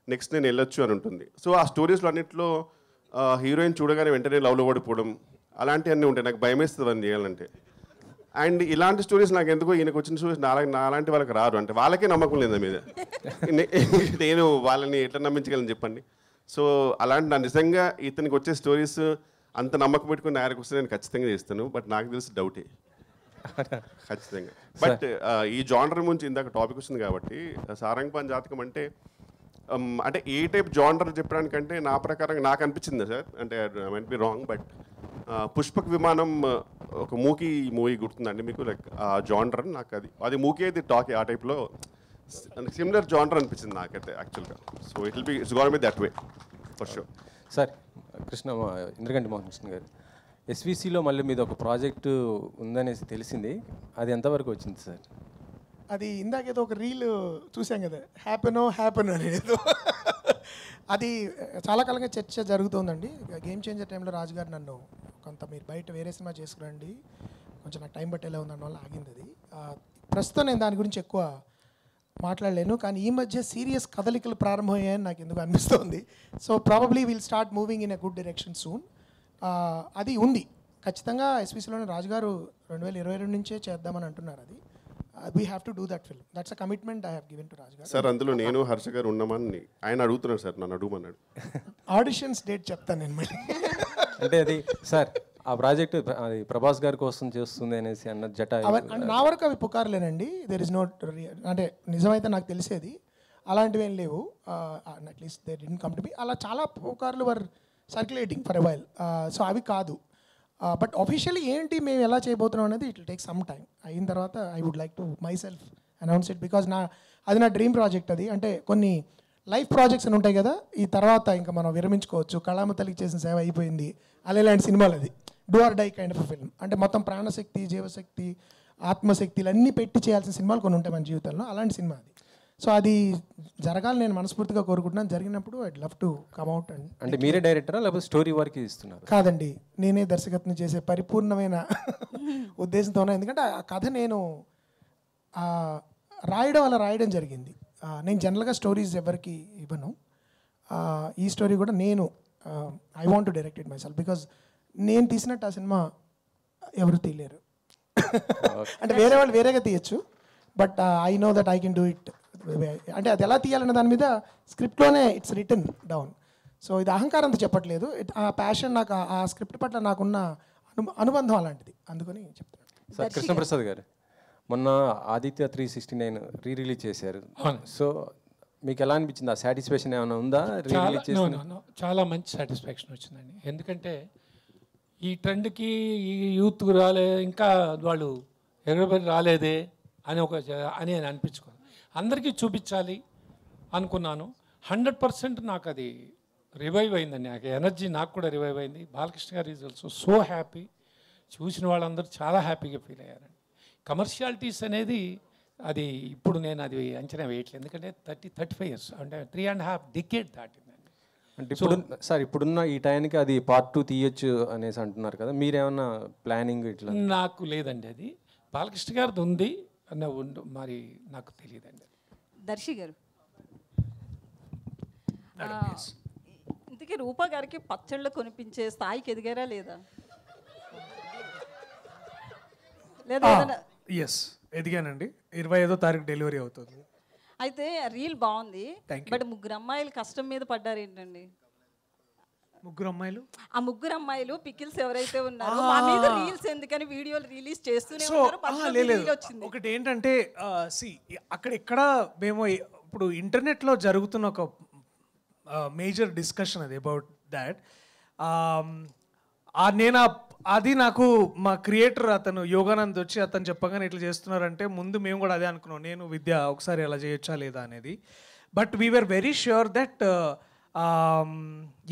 నెక్స్ట్ నేను వెళ్ళొచ్చు అని ఉంటుంది. సో ఆ స్టోరీస్లో అన్నింటిలో హీరోయిన్ చూడగానే వెంటనే లవ్లో పడిపోవడం అలాంటివన్నీ ఉంటాయి. నాకు భయం వేస్తుంది అని చేయాలంటే. అండ్ ఇలాంటి స్టోరీస్ నాకు ఎందుకో ఈయనకు వచ్చిన స్టోరీస్ నాలాంటి వాళ్ళకి రారు, అంటే వాళ్ళకే నమ్మకం లేదు మీద. నేను వాళ్ళని ఎట్లా నమ్మించగలను చెప్పండి. సో అలాంటి నా నిజంగా ఇతనికి వచ్చే స్టోరీస్ అంత నమ్మకం పెట్టుకుని ఆయనకు వస్తే నేను ఖచ్చితంగా చేస్తాను, బట్ నాకు తెలిసి డౌటే ఖచ్చితంగా. బట్ ఈ జానర్ గురించి ఇందాక టాపిక్ వచ్చింది కాబట్టి సారంగపాణి జాతకం అంటే అంటే ఏ టైప్ జానర్ చెప్పడానికంటే నా ప్రకారం నాకు అనిపించింది సార్, అంటే I might be wrong, but Pushpak విమానం ఒక మూవీ గుర్తుందండి మీకు? లైక్ ఆ జానర్ నాకు అది మూకీ అయితే టాక్ ఆ టైప్లో సిమిలర్ జానర్ అనిపించింది నాకైతే యాక్చువల్గా. So it's gonna be that way for sure. Sir Indraganti Mohan Krishna గారు, ఎస్విసిలో మళ్ళీ మీద ఒక ప్రాజెక్టు ఉందనేసి తెలిసింది, అది ఎంతవరకు వచ్చింది సార్? అది ఇందాకేదో ఒక రీల్ చూసాం కదా, హ్యాపెన్ అనేది. అది చాలా కాలంగా చర్చ జరుగుతుందండి. గేమ్ చేంజర్ టైంలో రాజుగారు నన్ను కొంత మీరు బయట వేరే సినిమా చేసుకురండి, కొంచెం నాకు టైం పట్టేలా ఉందన్న వల్ల ఆగింది అది. ప్రస్తుతం నేను దాని గురించి ఎక్కువ మాట్లాడలేను, కానీ ఈ మధ్య సీరియస్ కదలికలు ప్రారంభమయ్యాయని నాకు ఎందుకు అనిపిస్తుంది. So probably will start moving in a good direction soon. అది ఉంది ఖచ్చితంగా. ఎస్పీసీలోనే రాజుగారు 2022 నుంచే చేద్దామని అంటున్నారు. అది we have to do that film. That's a commitment I have given to రాజుగారు. సార్ అందులో నేను హర్ష గారు ఉన్నామని ఆయన అడుగుతున్నాడు సార్, నన్ను అడుగుమన్నాడు. ఆడిషన్స్ డేట్ చెప్తాను నేను మళ్ళీ. అంటే అది సార్ ఆ ప్రాజెక్ట్ అది ప్రభాస్ గారి కోసం చేస్తుంది అనేసి అన్న జట నా వరకు అవి పుకార్లేనండి. దెర్ ఇస్ నోట్ అంటే నిజమైతే నాకు తెలిసేది అలాంటివి ఏం లేవు. At least they didn't come to me. అలా చాలా పుకార్లు were circulating for a while. So అవి కాదు. బట్ ఆఫీషియల్లీ ఏంటి మేము ఎలా చేయబోతున్నాం అనేది it will take some time. అయిన తర్వాత I would like to myself announce it, because అది నా డ్రీమ్ ప్రాజెక్ట్. అది అంటే కొన్ని లైఫ్ ప్రాజెక్ట్స్ అని ఉంటాయి కదా, ఈ తర్వాత ఇంకా మనం విరమించుకోవచ్చు, కళామ తల్లికి చేసిన సేవ అయిపోయింది అలాంటి సినిమాలు. అది do or die kind of a film. అంటే మొత్తం ప్రాణశక్తి, జీవశక్తి, ఆత్మశక్తిలు అన్నీ పెట్టి చేయాల్సిన సినిమాలు కొన్ని ఉంటాయి మన జీవితంలో, అలాంటి సినిమా అది. సో అది జరగాలి నేను మనస్ఫూర్తిగా కోరుకుంటున్నాను. జరిగినప్పుడు I'd love to come out. And అంటే మీరే డైరెక్టరా లేకపోతే స్టోరీ వరకు ఇస్తున్నారు? కాదండి, నేనే దర్శకత్వం చేసే పరిపూర్ణమైన ఉద్దేశంతో ఉన్నా. ఎందుకంటే ఆ కథ నేను రాయడం జరిగింది. నేను జనరల్గా స్టోరీస్ ఎవరికి ఇవ్వను. ఈ స్టోరీ కూడా నేను I want to direct it my self, because నేను తీసినట్టు ఆ సినిమా ఎవరు తీయలేరు. అంటే వేరే వాళ్ళు వేరేగా తీయచ్చు, but I know that I can do it. అంటే అది ఎలా తీయాలన్న దాని మీద స్క్రిప్ట్లోనే ఇట్స్ రిటన్ డౌన్. సో ఇది అహంకారంతో చెప్పట్లేదు, ఆ ప్యాషన్ నాకు ఆ స్క్రిప్ట్ పట్ల నాకున్న అనుబంధం అలాంటిది, అందుకని చెప్తాను. సార్ కృష్ణప్రసాద్ గారు, మొన్న ఆదిత్య 369 రిలీజ్ చేశారు. సో మీకు ఎలా అనిపించింది? ఆ సాటిస్ఫాక్షన్ ఏమైనా ఉందా? రిలీజ్ చేసిన చాలా మంచి సాటిస్ఫాక్షన్ వచ్చిందండి. ఎందుకంటే ఈ ట్రెండ్కి ఈ యూత్ ఇంకా వాళ్ళు ఎగరబడి రాలేదే అని అనిపించుకోను. అందరికీ చూపించాలి అనుకున్నాను. 100% నాకు అది రివైవ్ అయిందండి. నాకు ఎనర్జీ నాకు కూడా రివైవ్ అయింది. బాలకృష్ణ గారు ఈజ్ ఆల్సో సో హ్యాపీ. చూసిన వాళ్ళందరూ చాలా హ్యాపీగా ఫీల్ అయ్యారండి. కమర్షియాలిటీస్ అనేది అది ఇప్పుడు నేను అది అంచనా వేయట్లేదు, ఎందుకంటే 35 years అంటే 3.5 decade దాటిందండి. అంటే ఇప్పుడు సార్ ఇప్పుడున్న ఈ టైంకి అది పార్ట్ 2 తీయొచ్చు అనేసి అంటున్నారు కదా, మీరేమన్నా ప్లానింగ్ ఇట్లా? నాకు లేదండి, అది బాలకృష్ణ గారిది ఉంది అన్న మరి నాకు తెలియదండి. దర్శి గారు, ఇంతకీ రూపా గారికి పచ్చళ్ళు కొనిపించే స్థాయికి ఎదిగారా లేదా? లేదా ఎస్ ఎదిగానండి. 25వ తారీఖు డెలివరీ అవుతుంది. అయితే రీల్ బాగుంది, బట్ 3 అమ్మాయిలు కష్టం మీద పడ్డారు ఏంటండి? ముగ్గురు అమ్మాయిలు ఆ ముగ్గురు అమ్మాయిలు పికిల్స్ ఎవరైతే ఉన్నారో మా మీద రీల్స్ ఎందుకని వీడియోలు రిలీజ్ చేస్తూనే సో ఉన్నారు. పక్కన reel వచ్చింది. ఒకటి ఏంటంటే అక్కడ ఎక్కడ మేము ఇప్పుడు ఇంటర్నెట్లో జరుగుతున్న ఒక మేజర్ డిస్కషన్ అది అబౌట్ దాట్. అది నాకు మా క్రియేటర్ అతను యోగానంద్ వచ్చి అతను చెప్పగానే ఇట్లా చేస్తున్నారంటే ముందు మేము కూడా అదే అనుకున్నాం, నేను విద్య ఒకసారి అలా చేయొచ్చా లేదా అనేది. But we're very sure that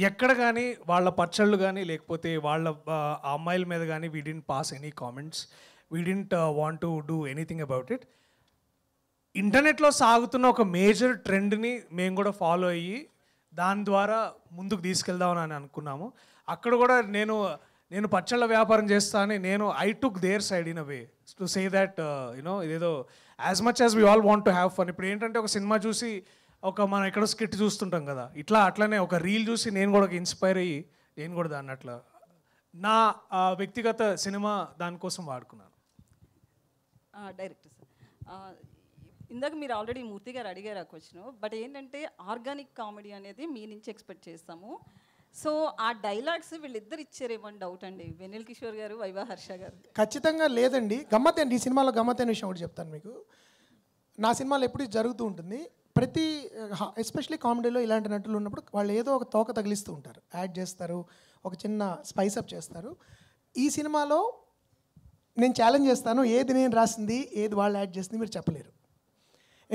ఎక్కడ కానీ వాళ్ళ పచ్చళ్ళు కానీ లేకపోతే వాళ్ళ అమ్మాయిల మీద కానీ we didn't pass any comments, we didn't want to do anything about it. ఇంటర్నెట్లో సాగుతున్న ఒక మేజర్ ట్రెండ్ని మేము కూడా ఫాలో అయ్యి దాని ద్వారా ముందుకు తీసుకెళ్దామని అనుకున్నాము. అక్కడ కూడా నేను పచ్చళ్ళ వ్యాపారం చేస్తా అని I took their side in a way to say that you know ఇదేదో as much as we all want to have fun. ఇప్పుడు ఏంటంటే ఒక సినిమా చూసి మనం ఎక్కడో స్కిట్ చూస్తుంటాం కదా, అట్లనే ఒక రీల్ చూసి నేను కూడా ఇన్స్పైర్ అయ్యి నేను కూడా దాన్ని అట్లా నా వ్యక్తిగత సినిమా దానికోసం వాడుకున్నాను. డైరెక్టర్ సార్, ఇందాక మీరు ఆల్రెడీ మూర్తి గారు అడిగారు ఆ క్వశ్చన్. బట్ ఏంటంటే ఆర్గానిక్ కామెడీ అనేది మీ నుంచి ఎక్స్పెక్ట్ చేస్తాము. సో ఆ డైలాగ్స్ వీళ్ళిద్దరు ఇచ్చారేమని డౌట్ అండి, వెన్నెల కిషోర్ గారు, వైవా హర్ష గారు. ఖచ్చితంగా లేదండి. గమ్మత్తేండి, ఈ సినిమాలో గమ్మత్తైన విషయం ఒకటి చెప్తాను మీకు. నా సినిమాలో ఎప్పుడు జరుగుతూ ఉంటుంది, ప్రతి ఎస్పెషలీ కామెడీలో ఇలాంటి నటులు ఉన్నప్పుడు వాళ్ళు ఏదో ఒక తోక తగిలిస్తూ ఉంటారు, యాడ్ చేస్తారు, ఒక చిన్న స్పైస్ అప్ చేస్తారు. ఈ సినిమాలో నేను ఛాలెంజ్ చేస్తాను, ఏది నేను రాసింది ఏది వాళ్ళు యాడ్ చేసింది మీరు చెప్పలేరు.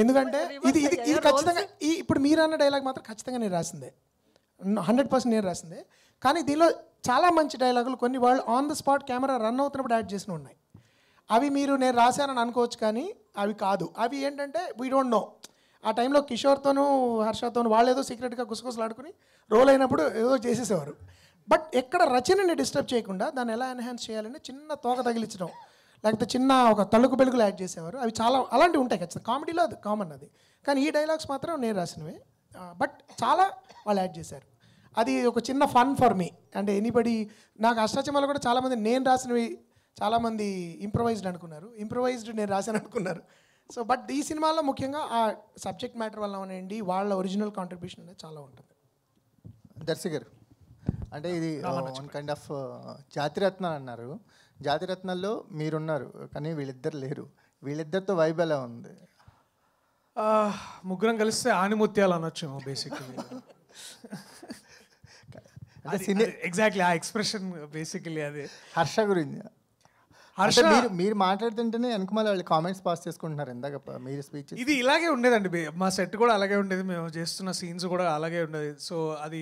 ఎందుకంటే ఇది ఖచ్చితంగా ఇప్పుడు మీరు అన్న డైలాగ్ మాత్రం ఖచ్చితంగా నేను రాసిందే, 100% నేను రాసిందే. కానీ దీనిలో చాలా మంచి డైలాగులు కొన్ని వాళ్ళు on the spot camera run అవుతున్నప్పుడు యాడ్ చేసిన ఉన్నాయి. అవి మీరు నేను రాశానని అనుకోవచ్చు కానీ అవి కాదు. అవి ఏంటంటే వీ డోంట్ నో. ఆ టైంలో కిషోర్తోనూ హర్షతోనూ వాళ్ళు ఏదో సీక్రెట్గా గుసగుసలాడుకుని రోల్ అయినప్పుడు ఏదో చేసేసేవారు. బట్ ఎక్కడ రచనని డిస్టర్బ్ చేయకుండా దాన్ని ఎలా ఎన్హాన్స్ చేయాలని చిన్న తోక తగిలించడం, లేకపోతే చిన్న ఒక తలుకు బెలుగులు యాడ్ చేసేవారు. అవి చాలా అలాంటివి ఉంటాయి ఖచ్చితంగా, కామెడీలో అది కామన్ అది. కానీ ఈ డైలాగ్స్ మాత్రం నేను రాసినవే, బట్ చాలా వాళ్ళు యాడ్ చేశారు. అది ఒక చిన్న ఫన్ ఫర్ మీ. అంటే ఎనీబడి నాకు అష్టాచమ్మలో కూడా చాలామంది నేను రాసినవి చాలామంది ఇంప్రొవైజ్డ్ అనుకున్నారు, ఇంప్రొవైజ్డ్ నేను రాశాను అనుకున్నారు. సో బట్ ఈ సినిమాలో ముఖ్యంగా ఆ సబ్జెక్ట్ మ్యాటర్ వల్ల ఉండండి వాళ్ళ ఒరిజినల్ కాంట్రిబ్యూషన్ అనేది చాలా ఉంటుంది. దర్శి గారు, అంటే ఇది వన్ కైండ్ ఆఫ్ జాతిరత్నాలు అన్నారు. జాతిరత్నాల్లో మీరున్నారు కానీ వీళ్ళిద్దరు లేరు. వీళ్ళిద్దరితో వైబ్ ఎలా ఉంది? ముగ్గురం కలిస్తే ఆనిముత్యాలు అనొచ్చేమో బేసిక్లీ. ఎగ్జాక్ట్లీ ఆ ఎక్స్ప్రెషన్ బేసికలీ అదే. హర్ష గురించి మీరు మాట్లాడుతుంటేనే వెనకమాల వాళ్ళు కామెంట్స్ పాస్ చేసుకుంటున్నారు. ఇందాక మీరు స్పీచ్ ఇది ఇలాగే ఉండేదండి, మా సెట్ కూడా అలాగే ఉండేది, మేము చేస్తున్న సీన్స్ కూడా అలాగే ఉండేది. సో అది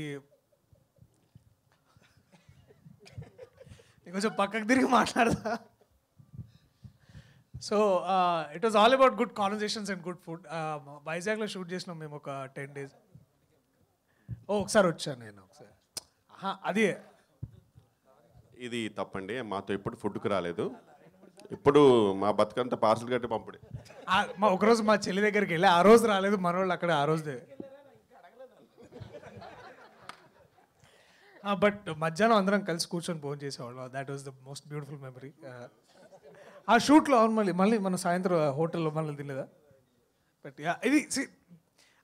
కొంచెం పక్కకు తిరిగి మాట్లాడదా. So it was all about good conversations and good food. వైజాగ్లో షూట్ చేసినాం మేము ఒక 10 days. ఒకసారి వచ్చాను నేను ఒకసారి. అదే ఇది తప్పండి, మాతో ఎప్పుడు ఫుడ్కి రాలేదు. ఇప్పుడు మా బతుకంతా పార్సల్ కట్టి పంపుడే. ఒకరోజు మా చెల్లి దగ్గరికి వెళ్ళి ఆ రోజు రాలేదు, మనోళ్ళు అక్కడ ఆ రోజు. బట్ మధ్యాహ్నం అందరం కలిసి కూర్చొని భోజనం చేసేవాళ్ళం. That was the most beautiful memory. ఆ షూట్లో మళ్ళీ మన సాయంత్రం హోటల్లో మళ్ళీ తినలేదా. బట్ ఇది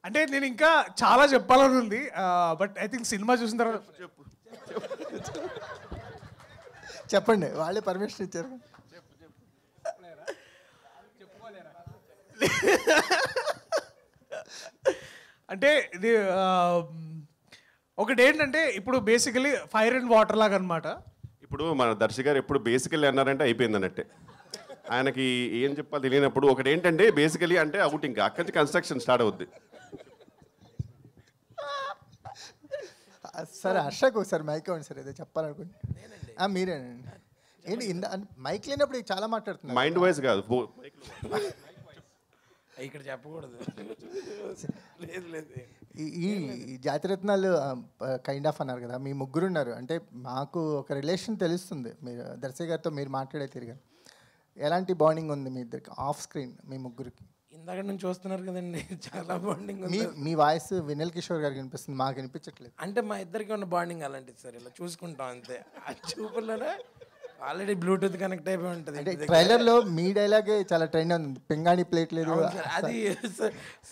అంటే నేను ఇంకా చాలా చెప్పాలని ఉంది, బట్ ఐ థింక్ సినిమా చూసిన తర్వాత చెప్పండి, వాళ్ళే పర్మిషన్ ఇచ్చారు. అంటే ఇది ఒకటి ఏంటంటే ఇప్పుడు బేసికలీ ఫైర్ అండ్ వాటర్ లాగా అనమాట. ఇప్పుడు మన దర్శి గారు ఎప్పుడు బేసికల్లీ అన్నారంటే అయిపోయింది అన్నట్టే. ఆయనకి ఏం చెప్పాలి తెలియనప్పుడు ఒకటి ఏంటంటే బేసికలీ అంటే అవుట్, ఇంకా అక్కడి నుంచి కన్స్ట్రక్షన్ స్టార్ట్ అవుద్ది. సార్ హర్షకు ఒకసారి మైక్ ఇవ్వండి సార్, ఏదో చెప్పాలనుకుంటే. మీరేనండి ఏంటి మైక్ లేనప్పుడు చాలా మాట్లాడుతున్నారు. మైండ్ వైజ్ కాదు, ఇక్కడ చెప్పకూడదు. లేదు లేదు, ఈ జాతిరత్నాలు కైండ్ ఆఫ్ అన్నారు కదా, మీ ముగ్గురు ఉన్నారు. అంటే మాకు ఒక రిలేషన్ తెలుస్తుంది, మీరు దర్శి గారితో మీరు మాట్లాడే తిరిగా ఎలాంటి బాండింగ్ ఉంది మీ ఇద్దరికి ఆఫ్ స్క్రీన్ మీ ముగ్గురికి? ఇందాక నుంచి చూస్తున్నారు కదండి, చాలా బాండింగ్ ఉంది. మీ వాయిస్ వెన్నెల కిషోర్ గారికి వినిపిస్తుంది, మాకు వినిపించట్లేదు. అంటే మా ఇద్దరికి ఉన్న బాండింగ్ అలాంటిది సార్, ఇలా చూసుకుంటాం అంతే. ఆ చూపుల్లోనే ఆల్రెడీ బ్లూటూత్ కనెక్ట్ అయిపోయి ఉంటుంది. అంటే ట్రైలర్లో మీ డైలాగే చాలా ట్రెండ్ ఉంది, పింగాణి ప్లేట్ లేదు. అది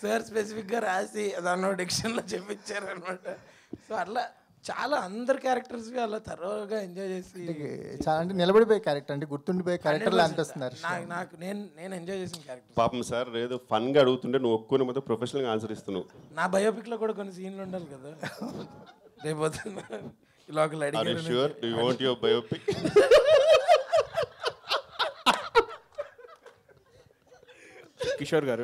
సార్ స్పెసిఫిక్గా రాసి దాన్ని డిక్షన్లో చెప్పించారు అనమాట. సో అట్లా చాలా అందరు క్యారెక్టర్స్ అలా తరోగా ఎంజాయ్ చేసి చాలా అంటే నిలబడిపోయే క్యారెక్టర్ అంటే గుర్తుండిపోయే క్యారెక్టర్లు అనిపిస్తున్నారు. నాకు నేను ఎంజాయ్ చేసిన క్యారెక్టర్. పాపం సార్ ఏదో ఫన్గా అడుగుతుంటే నువ్వు ఒక్కొని మొత్తం ప్రొఫెషనల్గా ఆన్సర్ ఇస్తున్నావు. నా బయోపిక్లో కూడా కొన్ని సీన్లు ఉండాలి కదా. రేపు ఇలా ఒకళ్ళు అడిగారు బయోపిక్. కిషోర్ గారు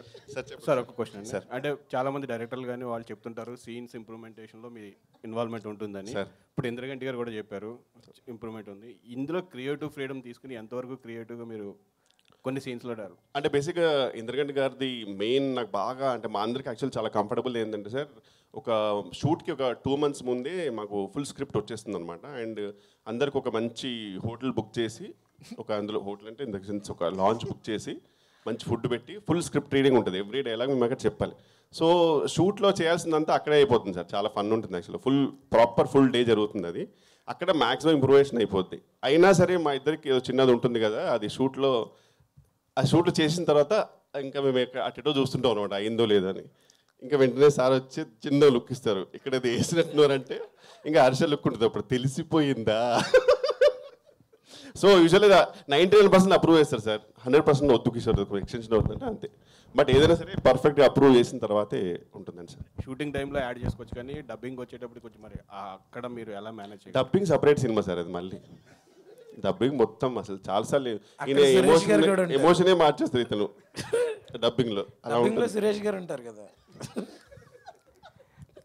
సార్ ఒక క్వశ్చన్ అండి. సార్ అంటే చాలామంది డైరెక్టర్లు కానీ వాళ్ళు చెప్తుంటారు సీన్స్ ఇంప్రూవ్మెంటేషన్లో మీ ఇన్వాల్వ్మెంట్ ఉంటుందని. ఇప్పుడు ఇంద్రగంటి గారు కూడా చెప్పారు ఇంప్రూవ్మెంట్ ఉంది. ఇందులో క్రియేటివ్ ఫ్రీడమ్ తీసుకుని ఎంతవరకు క్రియేటివ్గా మీరు కొన్ని సీన్స్లో డారు? అంటే బేసిక్గా ఇంద్రగంటి గారిది మెయిన్ నాకు బాగా అంటే మా అందరికి యాక్చువల్ చాలా కంఫర్టబుల్ ఏంటంటే సార్, ఒక షూట్కి ఒక 2 months ముందే మాకు ఫుల్ స్క్రిప్ట్ వచ్చేస్తుంది అనమాట. అండ్ అందరికి ఒక మంచి హోటల్ బుక్ చేసి, ఒక అందులో హోటల్ అంటే ఇన్ ద సెన్స్ ఒక లాంచ్ బుక్ చేసి మంచి ఫుడ్ పెట్టి ఫుల్ స్క్రిప్ట్ రీడింగ్ ఉంటుంది. ఎవ్రీ డైలాగ్ మేము అక్కడ చెప్పాలి. సో షూట్లో చేయాల్సిందంతా అక్కడే అయిపోతుంది సార్. చాలా ఫన్ ఉంటుంది యాక్చువల్గా. ఫుల్ డే జరుగుతుంది అది. అక్కడ మ్యాక్సిమం ఇంప్రూవేషన్ అయిపోద్ది. అయినా సరే మా ఇద్దరికి ఏదో చిన్నది ఉంటుంది కదా, అది షూట్లో చేసిన తర్వాత ఇంకా మేము అటెటో చూస్తుంటాం అనమాట అయిందో లేదో అని. ఇంకా వెంటనే సార్ వచ్చి చిన్న లుక్ ఇస్తారు. ఇక్కడ ఇది వేసినట్టున్నారంటే ఇంకా హర్ష లుక్ ఉంటుంది. అప్పుడు తెలిసిపోయిందా? సో యూజువల్గా 99% అప్రూవ్ చేస్తారు సార్. 100% వద్దు కిషోర్ ఎక్స్టెన్షన్ అవుతుందంటే అంతే. బట్ ఏదైనా సరే పర్ఫెక్ట్గా అప్రూవ్ చేసిన తర్వాతే ఉంటుందండి సార్. షూటింగ్ టైంలో యాడ్ చేసుకోవచ్చు కానీ డబ్బింగ్ వచ్చేటప్పుడు కొంచెం మరి అక్కడ మీరు ఎలా మేనేజ్ చేయాలి? డబ్బింగ్ సపరేట్ సినిమా సార్ అది. మళ్ళీ డబ్బింగ్ మొత్తం అసలు చాలాసార్లు ఎమోషనే మార్చేస్తారు ఇతను డబ్బింగ్లో. అలా సురేష్ గారు ఉంటారు కదా.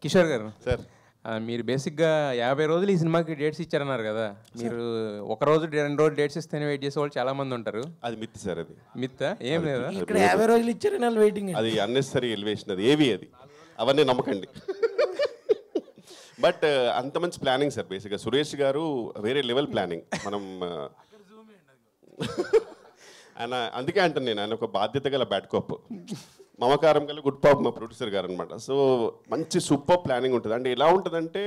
కిషోర్ గారు సార్, మీరు బేసిక్గా 50 రోజులు ఈ సినిమాకి డేట్స్ ఇచ్చారన్నారు కదా. మీరు ఒక రోజు 2 రోజులు డేట్స్ ఇస్తేనే వెయిట్ చేసే వాళ్ళు చాలా మంది ఉంటారు. అది మిత్ సార్. అది మిత్ ఏం లేదా? ఇక్కడ 50 రోజులు ఇచ్చారు వెయిటింగ్. అది అన్నెసరీ ఎలివేషన్. అది ఏవి అది అవన్నీ నమ్మకండి. బట్ అంత మంచి ప్లానింగ్ సార్. బేసిక్గా సురేష్ గారు వేరే లెవెల్ ప్లానింగ్. మనం ఆయన అందుకే అంటాను నేను, ఆయన ఒక బాధ్యత గల బ్యాడ్ కాప్, మమకారం గల గుడ్ పాప్ మా ప్రొడ్యూసర్ గారు అనమాట. సో మంచి సూపర్ ప్లానింగ్ ఉంటుంది. అంటే ఎలా ఉంటుందంటే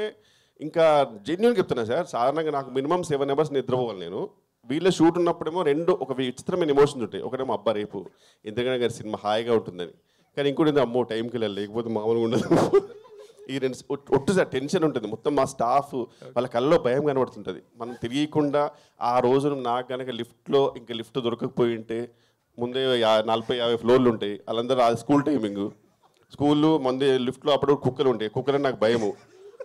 ఇంకా జెన్యున్ చెప్తున్నా సార్, సాధారణంగా నాకు మినిమం 7 hours నిద్రపోవాలి నేను. వీళ్ళ షూట్ ఉన్నప్పుడేమో ఒక విచిత్రమైన ఎమోషన్స్ ఉంటాయి. ఒకటేమో అబ్బా రేపు ఇంద్రగంటి గారి సినిమా హాయిగా ఉంటుందని, కానీ ఇంకోటి అమ్మో టైంకి వెళ్ళాలి లేకపోతే మామూలుగా ఉండదు. ఈ రెండు ఒట్టు సార్ టెన్షన్ ఉంటుంది. మొత్తం మా స్టాఫ్ వాళ్ళ కళ్ళలో భయం కనబడుతుంటుంది. మనం తెలియకుండా ఆ రోజు నాకు కనుక లిఫ్ట్ దొరకకపోయి ఉంటే, ముందే 40-50 ఫ్లోర్లు ఉంటాయి, వాళ్ళందరూ ఆ స్కూల్ టైమింగ్, స్కూల్లో ముందే లిఫ్ట్లో అప్పుడు కుక్కలు ఉంటాయి. కుక్కలు నాకు భయము.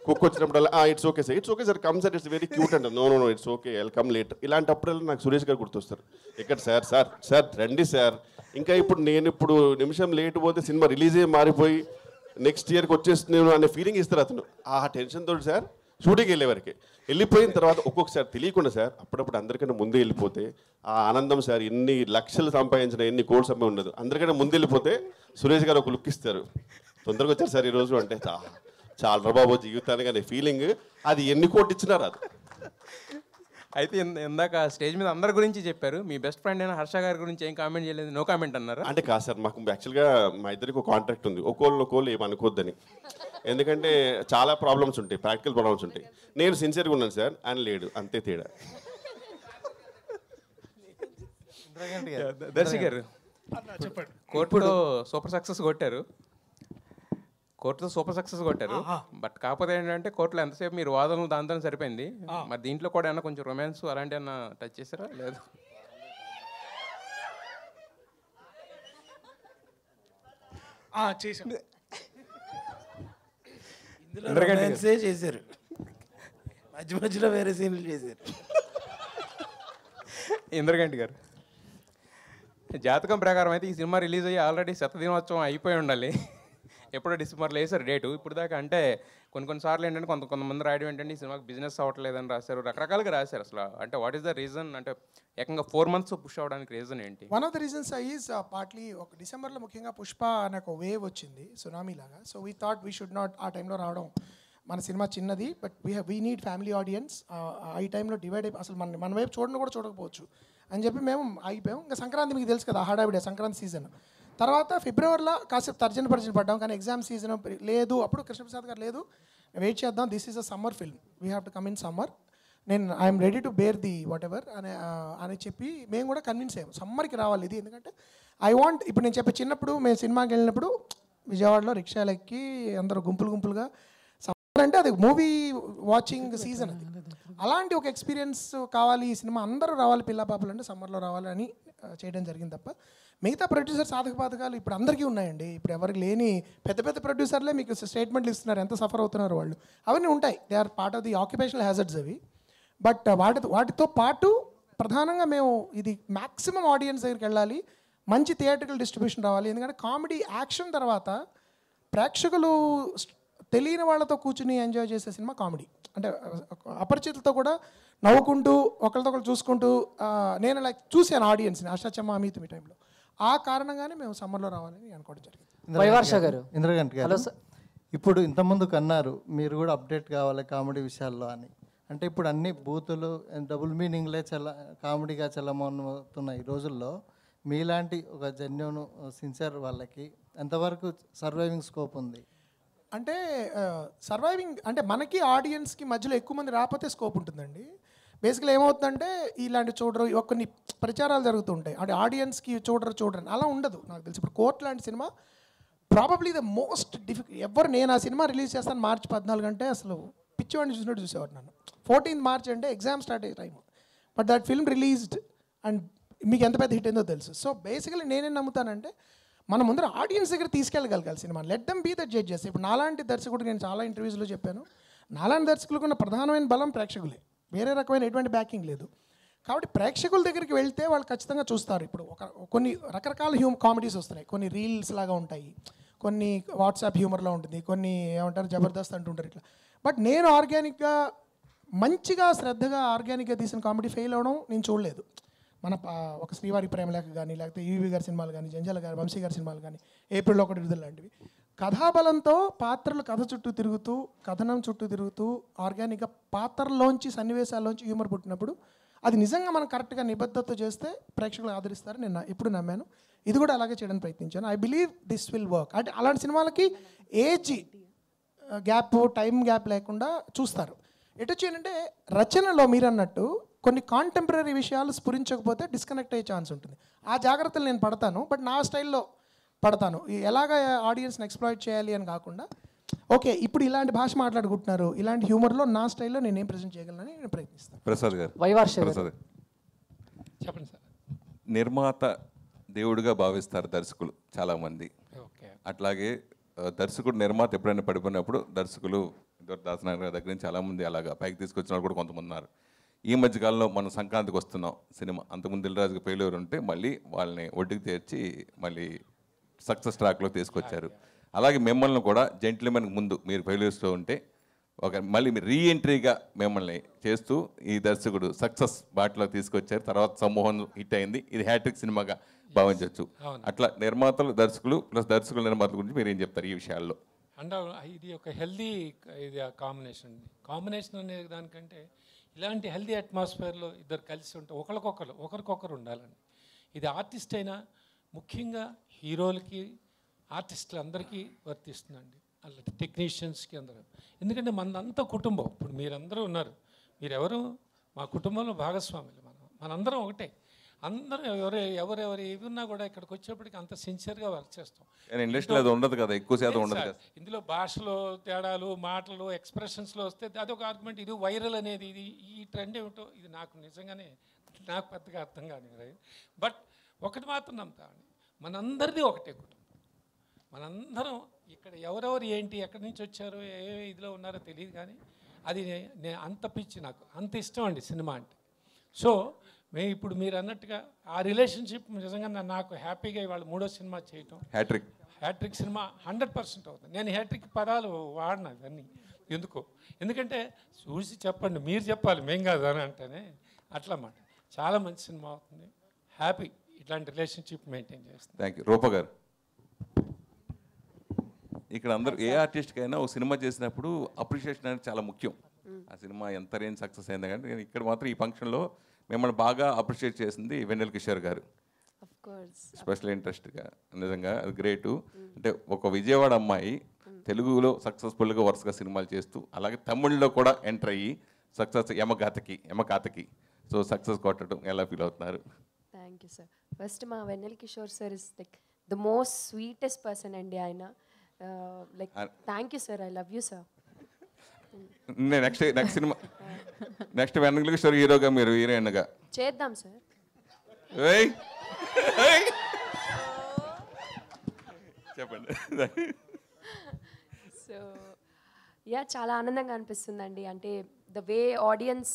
కుక్క వచ్చినప్పుడల్లా it's okay sir come sir, it's very cute అంట. No it's okay I'll come late. ఇలాంటప్పుడల్లా నాకు సురేష్ గారు గుర్తొస్తారు. ఎక్కడ సార్ రండి సార్, ఇంకా ఇప్పుడు నిమిషం లేట్ పోతే సినిమా రిలీజే మారిపోయి నెక్స్ట్ ఇయర్కి వచ్చేస్తున్నాను అనే ఫీలింగ్ ఇస్తారు అతను. ఆ టెన్షన్ తోటి సార్ షూటింగ్కి వెళ్ళేవారికి. వెళ్ళిపోయిన తర్వాత ఒక్కొక్కసారి తెలియకుండా సార్ అప్పుడప్పుడు అందరికన్నా ముందే వెళ్ళిపోతే ఆ ఆనందం సార్, ఎన్ని లక్షలు సంపాదించిన ఎన్ని కోట్స్ అమ్మే ఉండదు, అందరికన్నా ముందు వెళ్ళిపోతే సురేష్ గారు ఒక లుక్ ఇస్తారు. తొందరగా వచ్చారు సార్ ఈరోజు అంటే చాలా బాబు జీవితానికి అనే ఫీలింగ్. అది ఎన్ని కోట్లు ఇచ్చినా రాదు. అయితే ఇందాక స్టేజ్ మీద అందరి గురించి చెప్పారు, మీ బెస్ట్ ఫ్రెండ్ అయిన హర్ష గారి గురించి ఏం కామెంట్ చేయలేదు, నో కామెంట్ అన్నారు. అంటే కాదు సార్, మాకు యాక్చువల్గా మా ఇద్దరికి ఒక కాంట్రాక్ట్ ఉంది, ఒకళ్ళు ఏమనుకోద్దని. ఎందుకంటే చాలా ప్రాబ్లమ్స్ ఉంటాయి, ప్రాక్టికల్ ప్రాబ్లమ్స్ ఉంటాయి. నేను సిన్సియర్గా ఉన్నాను సార్, ఆయన లేడు, అంతే తేడా. దర్శి గారు కోర్టులో సూపర్ సక్సెస్ కొట్టారు, బట్ కాకపోతే ఏంటంటే కోర్టులో ఎంతసేపు మీరు వాదనలు దాంతో సరిపోయింది. మరి దీంట్లో కూడా ఏమన్నా కొంచెం రొమాన్స్ అలాంటి ఏమన్నా టచ్ చేస్తారా? లేదు. చేశారు, మధ్యలో వేరే సీన్లు చేశారు. ఇంద్రగంటి గారు జాతకం ప్రకారం అయితే ఈ సినిమా రిలీజ్ అయ్యి ఆల్రెడీ 100వ దినోత్సవం అయిపోయి ఉండాలి. ఎప్పుడో డిసెంబర్లో వేసారు డేటు. ఇప్పుడు దాకా అంటే కొన్నిసార్లు ఏంటంటే కొంతమంది రాయడం ఏంటంటే ఈ సినిమాకి బిజినెస్ అవ్వట్లేదని రాశారు, రకరకాలుగా రాశారు. అసలు అంటే వాట్ ఈస్ ద రీజన్? అంటే ఏకంగా 4 months పుష్ అవ్వడానికి రీజన్ ఏంటి? One of the reasons is partly ఒక డిసెంబర్లో ముఖ్యంగా పుష్ప అనే ఒక వేవ్ వచ్చింది, సునామీ లాగా. So we thought we should not ఆ టైంలో రావడం. మన సినిమా చిన్నది, but we need family audience. ఈ టైంలో డివైడ్ అయిపోయి అసలు మన వైపు చూడకపోవచ్చు అని చెప్పి మేము ఆగిపోయాం. ఇంకా సంక్రాంతి మీకు తెలుసు కదా, హడావిడే సంక్రాంతి సీజన్. తర్వాత ఫిబ్రవరిలో కాసేపు తర్జన పడ్డాం, కానీ ఎగ్జామ్ సీజన్ లేదు. అప్పుడు కృష్ణప్రసాద్ గారు లేదు, వెయిట్ చేద్దాం, this is a summer film, we have to come in summer, నేను I'm ready to bear the whatever అని చెప్పి మేము కూడా కన్విన్స్ అయ్యాం సమ్మర్కి రావాలి ఇది. ఎందుకంటే ఇప్పుడు నేను చెప్పే చిన్నప్పుడు మేము సినిమాకి వెళ్ళినప్పుడు విజయవాడలో రిక్షాలు ఎక్కి అందరూ గుంపులుగా అంటే అది మూవీ వాచింగ్ సీజన్ అది. అలాంటి ఒక ఎక్స్పీరియన్స్ కావాలి ఈ సినిమా, అందరూ రావాలి పిల్ల పాపలు అంటే సమ్మర్లో రావాలని చేయడం జరిగింది తప్ప మిగతా ప్రొడ్యూసర్ సాధక బాధకాలు ఇప్పుడు అందరికీ ఉన్నాయండి. ఇప్పుడు ఎవరికి లేని పెద్ద పెద్ద ప్రొడ్యూసర్లే మీకు స్టేట్మెంట్లు ఇస్తున్నారు ఎంత సఫర్ అవుతున్నారు వాళ్ళు. అవన్నీ ఉంటాయి, they are part of the occupational hazards అవి. బట్ వాటితో పాటు ప్రధానంగా మేము ఇది మ్యాక్సిమం ఆడియన్స్ దగ్గరికి వెళ్ళాలి, మంచి థియేట్రికల్ డిస్ట్రిబ్యూషన్ రావాలి. ఎందుకంటే కామెడీ యాక్షన్ తర్వాత ప్రేక్షకులు తెలియని వాళ్ళతో కూర్చుని ఎంజాయ్ చేసే సినిమా కామెడీ. అంటే అపరిచితులతో కూడా నవ్వుకుంటూ ఒకరితో ఒకరు చూసుకుంటూ నేను లైక్ చూశాను ఆడియన్స్ని అష్టాచమ్మ అమిత్ మీ టైంలో. ఆ కారణంగానే మేము సమ్మర్లో రావాలని అనుకోవడం జరిగింది. ఇంద్రగంట్ గారు ఇప్పుడు ఇంతకుముందు కన్నారు మీరు కూడా అప్డేట్ కావాలి కామెడీ విషయాల్లో అని. అంటే ఇప్పుడు అన్ని బూతులు డబుల్ మీనింగ్లే కామెడీగా చల్లమవుతున్న ఈ రోజుల్లో మీలాంటి ఒక జెన్యూన్ సిన్సియర్ వాళ్ళకి ఎంతవరకు సర్వైవింగ్ స్కోప్ ఉంది? అంటే సర్వైవింగ్ అంటే మనకి ఆడియన్స్కి మధ్యలో ఎక్కువ మంది రాకపోతే స్కోప్ ఉంటుందండి. బేసిక్గా ఏమవుతుందంటే ఇలాంటి చూడరు, కొన్ని ప్రచారాలు జరుగుతూ ఉంటాయి అంటే ఆడియన్స్కి చూడరు అలా ఉండదు. నాకు తెలిసి ఇప్పుడు కోర్ట్ లాంటి cinema probably the most difficult. నేను ఆ సినిమా రిలీజ్ చేస్తాను March 14 అంటే అసలు పిచ్చివాడిని చూసినట్టు చూసేవాడు నన్ను. 14th March అంటే ఎగ్జామ్ స్టార్ట్ అయ్యే time. But that film released and మీకు ఎంత పెద్ద హిట్ అయిందో తెలుసు. సో బేసికలీ నేనేం నమ్ముతానంటే మన ముందర ఆడియన్స్ దగ్గర తీసుకెళ్ళగలగాలి సినిమా. Let them be the judges. ఇప్పుడు నాలాంటి దర్శకుడు నేను చాలా ఇంటర్వ్యూస్లో చెప్పాను, నాలాంటి దర్శకులకు ఉన్న ప్రధానమైన బలం ప్రేక్షకులే, వేరే రకమైన ఎటువంటి బ్యాకింగ్ లేదు. కాబట్టి ప్రేక్షకుల దగ్గరికి వెళ్తే వాళ్ళు ఖచ్చితంగా చూస్తారు. ఇప్పుడు కొన్ని రకరకాల కామెడీస్ వస్తున్నాయి, కొన్ని రీల్స్ లాగా ఉంటాయి, కొన్ని వాట్సాప్ హ్యూమర్లో ఉంటుంది, కొన్ని ఏమంటారు జబర్దస్త్ అంటుంటారు ఇట్లా. బట్ నేను ఆర్గానిక్గా మంచిగా శ్రద్ధగా ఆర్గానిక్గా తీసిన కామెడీ ఫెయిల్ అవ్వడం నేను చూడలేదు. మన ఒక శ్రీవారి ప్రేమలేఖ కానీ, లేకపోతే ఈవీ గారి సినిమాలు కానీ, జంజాల గారి వంశీ గారి సినిమాలు కానీ, ఏప్రిల్ 1 విడుదల లాంటివి కథాబలంతో పాత్రలు కథ చుట్టూ తిరుగుతూ కథనం చుట్టూ తిరుగుతూ ఆర్గానిక్గా పాత్రలోంచి సన్నివేశాల్లోంచి హ్యూమర్ పుట్టినప్పుడు అది నిజంగా మనం కరెక్ట్గా నిబద్ధత చేస్తే ప్రేక్షకులు ఆదరిస్తారని నేను ఎప్పుడు నమ్మాను. ఇది కూడా అలాగే చేయడానికి ప్రయత్నించాను. I believe this will work. అంటే అలాంటి సినిమాలకి ఏజ్ గ్యాప్ టైం గ్యాప్ లేకుండా చూస్తారు. ఎటు వచ్చేయంటే రచనలో మీరు అన్నట్టు కొన్ని కాంటెంపరీ విషయాలు స్ఫురించకపోతే డిస్కనెక్ట్ అయ్యే ఛాన్స్ ఉంటుంది. ఆ జాగ్రత్తలు నేను పడతాను, బట్ నా స్టైల్లో పడతాను. ఎలాగ ఆడియన్స్ని ఎక్స్ప్లాయిట్ చేయాలి అని కాకుండా ఓకే ఇప్పుడు ఇలాంటి భాష మాట్లాడుకుంటున్నారు, ఇలాంటి హ్యూమర్లో నా స్టైల్లో నేను ఏం ప్రజెంట్ చేయగలనని నేను ప్రయత్నిస్తాను. ప్రసాద్ గారు చెప్పండి సార్. నిర్మాత దేవుడిగా భావిస్తారు దర్శకులు చాలామంది. అట్లాగే దర్శకుడు నిర్మాత ఎప్పుడైనా పడిపోయినప్పుడు దర్శకులు దాసనారాయణ గారి దగ్గర నుంచి చాలామంది అలాగా పైకి తీసుకొచ్చిన వాళ్ళు కూడా కొంతమంది ఉన్నారు. ఈ మధ్యకాలంలో మనం సంక్రాంతికి వస్తున్నాం సినిమా, అంతకుముందు దిల్రాజుకి ఫెయిల్యూర్ ఉంటే మళ్ళీ వాళ్ళని ఒడ్డుకి తెచ్చి మళ్ళీ సక్సెస్ ట్రాక్లో తీసుకొచ్చారు. అలాగే మిమ్మల్ని కూడా జెంట్లమెన్కి ముందు మీరు ఫెయిల్యూర్స్లో ఉంటే మళ్ళీ మీరు రీఎంట్రీగా మిమ్మల్ని చేస్తూ ఈ దర్శకుడు సక్సెస్ బాటలో తీసుకొచ్చారు. తర్వాత సమూహం హిట్ అయింది, ఇది హ్యాట్రిక్ సినిమాగా భావించవచ్చు. అట్లా నిర్మాతలు దర్శకులు ప్లస్ దర్శకుల నిర్మాతల గురించి మీరు ఏం చెప్తారు ఈ విషయాల్లో? అంటే ఇది ఒక హెల్దీ ఇది కాంబినేషన్. కాంబినేషన్ అనే దానికంటే ఇలాంటి హెల్దీ అట్మాస్ఫియర్లో ఇద్దరు కలిసి ఉంటే ఒకరికొకరు ఉండాలండి. ఇది ఆర్టిస్ట్ అయినా ముఖ్యంగా హీరోలకి ఆర్టిస్టులు అందరికీ వర్తిస్తుందండి, అలాంటి టెక్నీషియన్స్కి అందరూ. ఎందుకంటే మనదంతా కుటుంబం. ఇప్పుడు మీరందరూ ఉన్నారు, మీరెవరు మా కుటుంబంలో భాగస్వాములు. మనందరం ఒకటే. అందరూ ఎవరెవరు ఏవి ఉన్నా కూడా ఇక్కడికి వచ్చేప్పటికి అంత సిన్సియర్గా వర్క్ చేస్తాం. ఇండస్ట్రీలో అది ఉండదు కదా, ఎక్కువ శాతం ఉండదు కదా. ఇందులో భాషలో తేడాలు, మాటలు, ఎక్స్ప్రెషన్స్లో వస్తే అదొక ఆర్గ్యుమెంట్. ఇది వైరల్ అనేది, ఇది ఈ ట్రెండ్ ఏమిటో ఇది నాకు నిజంగానే నాకు పెద్దగా అర్థం కాని. బట్ ఒకటి మాత్రం నమ్ముతామండి, మనందరిది ఒకటే కుటుంబం. మనందరం ఇక్కడ ఎవరెవరు ఏంటి ఎక్కడి నుంచి వచ్చారో ఏ ఇదిలో ఉన్నారో తెలియదు, కానీ అది అంత పిచ్చి, నాకు అంత ఇష్టం అండి సినిమా అంటే. సో ఇప్పుడు మీరు అన్నట్టుగా ఆ రిలేషన్షిప్ నిజంగా నాకు హ్యాపీగా ఇవాళ 3వ సినిమా చేయటం. హ్యాట్రిక్ సినిమా 100% అవుతుంది. నేను హ్యాట్రిక్ పదాలు వాడినా ఇవన్నీ ఎందుకంటే చూసి చెప్పండి, మీరు చెప్పాలి, మేం కాదు అని అంటేనే అట్లా మాట. చాలా మంచి సినిమా అవుతుంది. హ్యాపీ ఇట్లాంటి రిలేషన్షిప్ మెయింటైన్ చేస్తుంది. Thank you. రూప గారు, ఇక్కడ అందరూ ఏ ఆర్టిస్ట్కైనా ఒక సినిమా చేసినప్పుడు అప్రిషియేషన్ అనేది చాలా ముఖ్యం. ఆ సినిమా ఎంత రేంజ్ సక్సెస్ అయింది కానీ ఇక్కడ మాత్రం ఈ ఫంక్షన్లో మిమ్మల్ని బాగా అప్రిషియేట్ చేసింది వెన్నెల కిషోర్ గారు. స్పెషల్ ఇంట్రెస్ట్గా నిజంగా అది గ్రేటు. అంటే ఒక విజయవాడ అమ్మాయి తెలుగులో సక్సెస్ఫుల్గా వరుసగా సినిమాలు చేస్తూ అలాగే తమిళ్లో కూడా ఎంటర్ అయ్యి సక్సెస్ యమకాతకి సో సక్సెస్ కొట్టడం ఎలా ఫీల్ అవుతున్నారు? Thank you sir. ఫస్ట్ మా Vennela Kishore sir is like the most sweetest person అండి. ఆయన like thank you sir, I love you sir. నేను నెక్స్ట్ సినిమా నెక్స్ట్ వెన్నెల కిషోర్ హీరోగా, మీరు హీరోయిన్గా చేద్దాం సార్. చెప్పండి. సో యా, చాలా ఆనందంగా అనిపిస్తుందండి. అంటే the way audience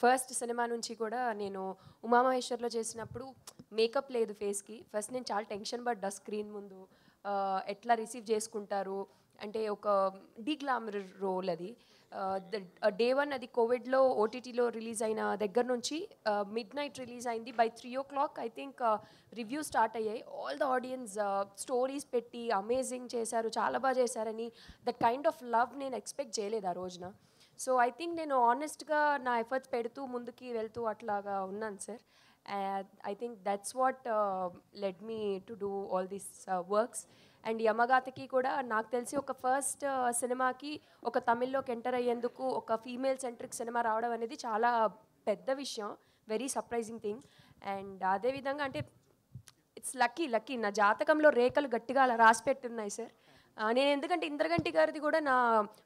first cinema నుంచి కూడా నేను ఉమామహేశ్వర్లో చేసినప్పుడు మేకప్ లేదు ఫేస్కి. ఫస్ట్ నేను చాలా టెన్షన్ పడ్డా స్క్రీన్ ముందు, ఎట్లా రిసీవ్ చేసుకుంటారు అంటే ఒక డీగ్లామర్ రోల్ అది. డే 1 అది కోవిడ్లో ఓటీటీలో రిలీజ్ అయిన దగ్గర నుంచి మిడ్ నైట్ రిలీజ్ అయింది. By 3 o'clock I think review start అయ్యాయి. ఆల్ ద ఆడియన్స్ స్టోరీస్ పెట్టి అమేజింగ్ చేశారు, చాలా బాగా చేశారని. దట్ కైండ్ ఆఫ్ లవ్ నేను ఎక్స్పెక్ట్ చేయలేదు ఆ రోజున. సో ఐ థింక్ నేను ఆనెస్ట్గా నా ఎఫర్ట్స్ పెడుతూ ముందుకి వెళ్తూ అట్లాగా ఉన్నాను sir. I think that's what led me to do all these works. And యమగాతకి కూడా నాకు తెలిసి ఒక ఫస్ట్ సినిమాకి ఒక తమిళ్లోకి ఎంటర్ అయ్యేందుకు ఒక ఫీమేల్ సెంట్రిక్ సినిమా రావడం అనేది చాలా పెద్ద విషయం, వెరీ సర్ప్రైజింగ్ థింగ్. అండ్ అదేవిధంగా అంటే ఇట్స్ లక్కీ నా జాతకంలో రేఖలు గట్టిగా అలా రాసి పెట్టున్నాయి సార్. నేను ఎందుకంటే ఇంద్రగంటి గారిది కూడా నా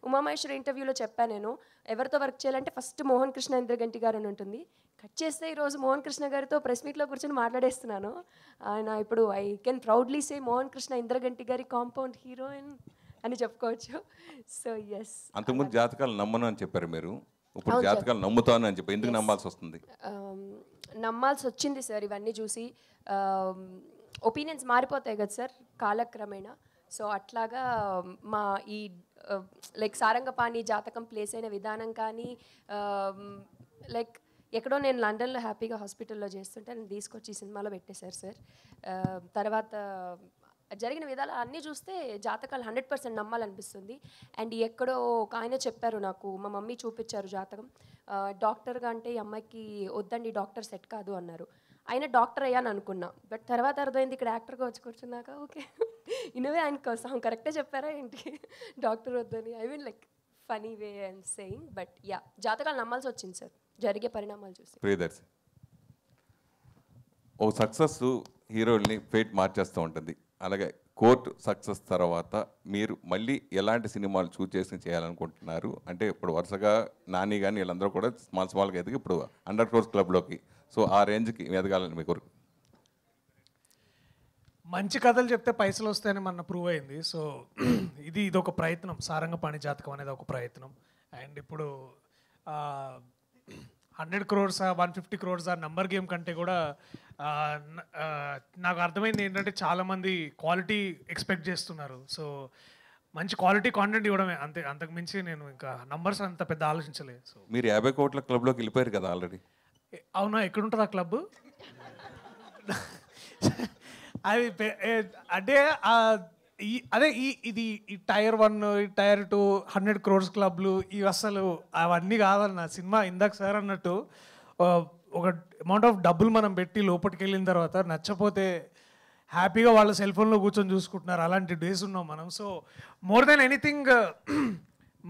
ఉమామహేశ్వర ఇంటర్వ్యూలో చెప్పాను, నేను ఎవరితో వర్క్ చేయాలంటే ఫస్ట్ మోహన్ కృష్ణ ఇంద్రగంటి గారు అని ఉంటుంది. కట్ చేస్తే ఈరోజు మోహన్ కృష్ణ గారితో ప్రెస్ మీట్లో కూర్చొని మాట్లాడేస్తున్నాను. ఆయన ఇప్పుడు I can proudly say Mohan Krishna Indraganti గారి కాంపౌండ్ హీరోయిన్ అని చెప్పుకోవచ్చు. So yes. అంతకుముందు జాతకాలు నమ్మను అని చెప్పారు మీరు, ఇప్పుడు జాతకాలు నమ్ముతాను అని చెప్పి ఎందుకు నమ్మాల్సి వస్తుంది? నమ్మాల్సి వచ్చింది సార్ ఇవన్నీ చూసి. ఒపీనియన్స్ మారిపోతాయి కదా సార్ కాలక్రమేణా. సో అట్లాగా మా ఈ లైక్ సారంగపాణి జాతకం ప్లేస్ అయిన విధానం కానీ, లైక్ ఎక్కడో నేను లండన్లో హ్యాపీగా హాస్పిటల్లో చేస్తుంటే నేను తీసుకొచ్చి ఈ సినిమాలో పెట్టేశారు సార్. తర్వాత జరిగిన విధాలు అన్నీ చూస్తే జాతకాలు 100% నమ్మాలనిపిస్తుంది. అండ్ ఎక్కడో ఒక ఆయన చెప్పారు నాకు, మా మమ్మీ చూపించారు జాతకం. డాక్టర్గా అంటే ఈ అమ్మాయికి వద్దండి, డాక్టర్ సెట్ కాదు అన్నారు. ఆయన డాక్టర్ అయ్యాను అనుకున్నా, బట్ తర్వాత అర్థమైంది ఇక్కడ యాక్టర్గా వచ్చి కూర్చున్నాక ఓకే ఇన్నవే ఆయన కోసం కరెక్టే చెప్పారా ఏంటి డాక్టర్ వద్దని. I mean like funny way and saying, but yeah జాతకాలు నమ్మాల్సి వచ్చింది సార్ జరిగే పరిణామాలు చూసి. ప్రియదర్శి, ఓ సక్సెస్ హీరోల్ని ఫేట్ మార్చేస్తూ ఉంటుంది. అలాగే కోర్ట్ సక్సెస్ తర్వాత మీరు మళ్ళీ ఎలాంటి సినిమాలు చూస్ చేసి చేయాలనుకుంటున్నారు? అంటే ఇప్పుడు వరుసగా నాని కానీ వీళ్ళందరూ కూడా స్మాల్గా ఎదిగి ఇప్పుడు 100 crores క్లబ్లోకి, సో ఆ రేంజ్కి ఎదగాలని మీ కోరిక. మంచి కథలు చెప్తే పైసలు వస్తాయని మన ప్రూవ్ అయింది. సో ఇది ఒక ప్రయత్నం, సారంగపాణి జాతకం అనేది ఒక ప్రయత్నం. అండ్ ఇప్పుడు 100 crores 150 crores నంబర్ గేమ్ కంటే కూడా నాకు అర్థమైంది ఏంటంటే చాలామంది క్వాలిటీ ఎక్స్పెక్ట్ చేస్తున్నారు. సో మంచి క్వాలిటీ కాంటెంట్ ఇవ్వడమే అంతే, అంతకు మించి నేను ఇంకా నంబర్స్ అంత పెద్ద ఆలోచించలేదు. సో మీరు 50 crores క్లబ్లోకి వెళ్ళిపోయారు కదా ఆల్రెడీ. అవునా, ఎక్కడుంటుంది ఆ క్లబ్? అది అంటే అదే ఇది ఈ Tier 1 Tier 2 100 crores క్లబ్లు ఇవి అసలు అవన్నీ కాదన్న. సినిమా ఇందాక సార్ అన్నట్టు ఒక అమౌంట్ ఆఫ్ డబ్బులు మనం పెట్టి లోపలికి వెళ్ళిన తర్వాత నచ్చపోతే హ్యాపీగా వాళ్ళ సెల్ ఫోన్లో కూర్చొని చూసుకుంటున్నారు. అలాంటి డేస్ ఉన్నాం మనం. So more than anything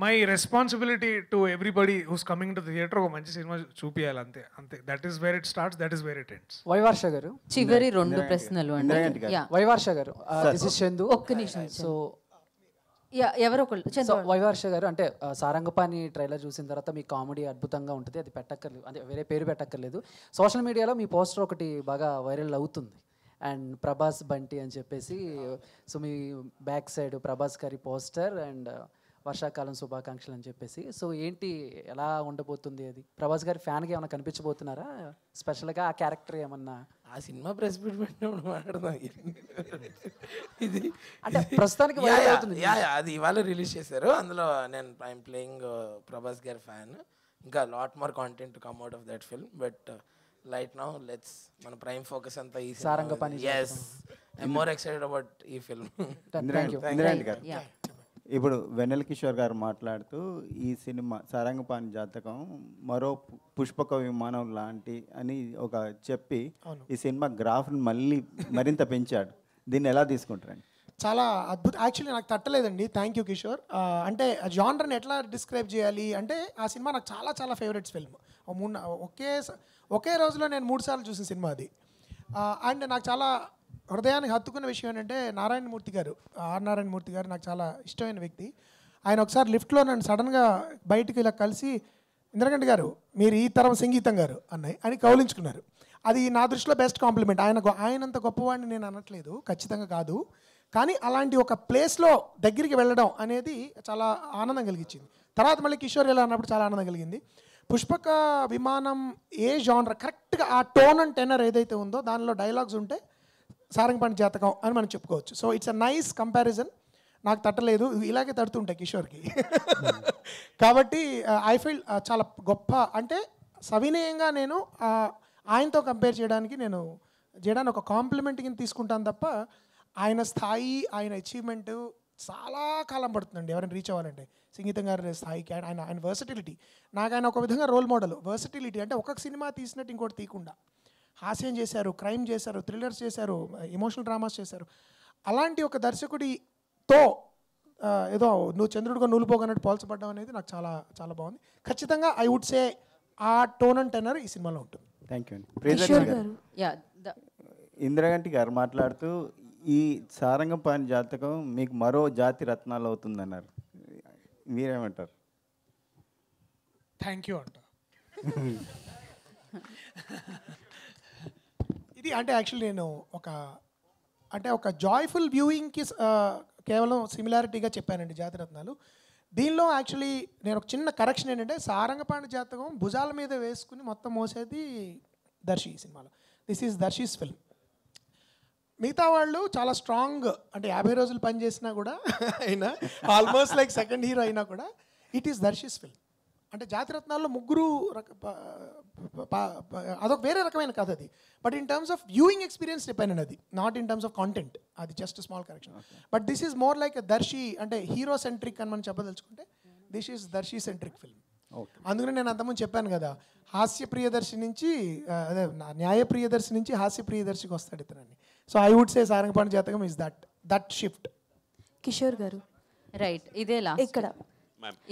my responsibility to everybody who's coming to the theatre ఒక మంచి సినిమా చూపించాలి, అంతే అంతే. That is where it starts, that is where it ends. Viva Harsha garu, చివరి 2 ప్రశ్నలు అండి. వైవర్ష గారు, దిస్ ఇస్ చందు. ఒక్క నిమిషం, సో ఎవరో వైవర్ష గారు, అంటే సారంగపాణి ట్రైలర్ చూసిన తర్వాత మీ కామెడీ అద్భుతంగా ఉంటుంది, అది పెట్టక్కర్లేదు, అంటే వేరే పేరు పెట్టక్కర్లేదు. సోషల్ మీడియాలో మీ పోస్టర్ ఒకటి బాగా వైరల్ అవుతుంది, అండ్ ప్రభాస్ బంటి అని చెప్పేసి. సో మీ బ్యాక్ సైడ్ ప్రభాస్ గారి పోస్టర్ అండ్ వర్షాకాలం శుభాకాంక్షలు అని చెప్పేసి. సో ఏంటి, ఎలా ఉండబోతుంది అది? ప్రభాస్ గారి ఫ్యాన్గా ఏమైనా కనిపించబోతున్నారా స్పెషల్గా? ఆ క్యారెక్టర్ ఏమన్నా ఆ సినిమా ప్రెస్ మీట్ పెట్టినప్పుడు మాట్లాడదాం. ఇది అంటే ప్రస్తుతానికి అది ఇవాళ రిలీజ్ చేశారు. అందులో నేను ఐఎమ్ ప్లేయింగ్ ప్రభాస్ గారి ఫ్యాన్. ఇంకా lot more content come out of that film, but right now let's మన ప్రైమ్ ఫోకస్ అంతా ఈ Sarangapani. yes I'm more excited about ఈ ఫిల్మ్. ఇప్పుడు వెన్నెల కిషోర్ గారు మాట్లాడుతూ ఈ సినిమా సారంగపాణి జాతకం మరో పుష్పక విమానం లాంటి అని ఒక చెప్పి ఈ సినిమా గ్రాఫ్ని మరింత పెంచాడు. దీన్ని ఎలా తీసుకుంటారండి? చాలా అద్భుతం. యాక్చువల్లీ నాకు తట్టలేదండి. Thank you Kishore. అంటే జానర్ని ఎట్లా డిస్క్రైబ్ చేయాలి అంటే, ఆ సినిమా నాకు చాలా చాలా ఫేవరెట్స్ ఫిల్మ్. ఒకే రోజులో నేను 3 సార్లు చూసిన సినిమా అది. అండ్ నాకు చాలా హృదయానికి హత్తుకున్న విషయం ఏంటంటే నారాయణమూర్తి గారు, ఆర్ నారాయణమూర్తి గారు నాకు చాలా ఇష్టమైన వ్యక్తి. ఆయన ఒకసారి లిఫ్ట్లో నన్ను సడన్గా బయటికి ఇలా కలిసి ఇంద్రగంటి గారు మీరు ఈ తరం సంగీతం గారు అన్నాయి అని కౌలించుకున్నారు. అది నా దృష్టిలో బెస్ట్ కాంప్లిమెంట్. ఆయనంత గొప్పవాడిని నేను అనట్లేదు, ఖచ్చితంగా కాదు. కానీ అలాంటి ఒక ప్లేస్లో దగ్గరికి వెళ్ళడం అనేది చాలా ఆనందం కలిగించింది. తర్వాత మళ్ళీ కిషోర్ ఇలా అన్నప్పుడు చాలా ఆనందం కలిగింది. పుష్పక విమానం ఏ జానర్ కరెక్ట్గా ఆ టోన్ అండ్ టెనర్ ఏదైతే ఉందో దానిలో డైలాగ్స్ ఉంటే సారంగపాణి జాతకం అని మనం చెప్పుకోవచ్చు. So it's a nice comparison. నాకు తట్టలేదు, ఇలాగే తడుతుంటాయి కిషోర్కి. కాబట్టి ఐ ఫీల్ చాలా గొప్ప, అంటే సవినయంగా నేను ఆయనతో కంపేర్ చేయడానికి ఒక కాంప్లిమెంట్ కింద తీసుకుంటాను తప్ప ఆయన స్థాయి, ఆయన అచీవ్మెంట్ చాలా కాలం పడుతుందండి ఎవరైనా రీచ్ అవ్వాలంటే. సంగీతం గారి స్థాయికి ఆయన వర్సటిలిటీ, నాకు ఆయన ఒక విధంగా రోల్ మోడల్. వర్సటిలిటీ అంటే ఒక్కొక్క సినిమా తీసినట్టు ఇంకోటి తీయకుండా హాస్యం చేశారు, క్రైమ్ చేశారు, థ్రిల్లర్స్ చేశారు, ఎమోషనల్ డ్రామాస్ చేశారు. అలాంటి ఒక దర్శకుడితో ఏదో నువ్వు చంద్రుడిగా నూలుపోగన్నట్టు పోల్చబడ్డం అనేది నాకు చాలా చాలా బాగుంది. ఖచ్చితంగా ఐ వుడ్ సే ఆ టోన్ అండ్ టెనర్ ఈ సినిమాలో ఉంటుంది. థ్యాంక్ యూ అండి. ఇంద్రగంటి గారు మాట్లాడుతూ ఈ సారంగపాణి జాతకం మీకు మరో జాతి రత్నాలు అవుతుందన్నారు, మీరేమంటారు? థ్యాంక్ యూ అంట. ఇది అంటే యాక్చువల్లీ నేను ఒక జాయ్ఫుల్ వ్యూయింగ్కి కేవలం సిమిలారిటీగా చెప్పానండి జాతిరత్నాలు. దీనిలో యాక్చువల్లీ నేను ఒక చిన్న కరెక్షన్ ఏంటంటే సారంగపాణి జాతకం భుజాల మీద వేసుకుని మొత్తం మోసేది దర్శి ఈ సినిమాలో. This is Darshi's film. మిగతా వాళ్ళు చాలా స్ట్రాంగ్, అంటే 50 రోజులు పనిచేసినా కూడా అయినా ఆల్మోస్ట్ లైక్ సెకండ్ హీరో అయినా కూడా ఇట్ ఈస్ దర్శీస్ ఫిల్మ్. అంటే జాతిరత్నాల్లో ముగ్గురు అదొక వేరే రకమైన కథ అది. But in terms of viewing experience depend అది, not in terms of content. అది just small correction. But this is more like Darshi, అంటే హీరో సెంట్రిక్ అని మనం చెప్పదలుచుకుంటే this is Darshi centric film. అందుకనే నేను అంతకుముందు చెప్పాను కదా, హాస్య ప్రియదర్శి నుంచి అదే న్యాయ ప్రియదర్శి నుంచి హాస్య ప్రియదర్శికి వస్తాడు ఇతనని. So I would say Sarangapani Jathakam is that shift. Kishore గారు రైట్, ఇదేలా ఇక్కడ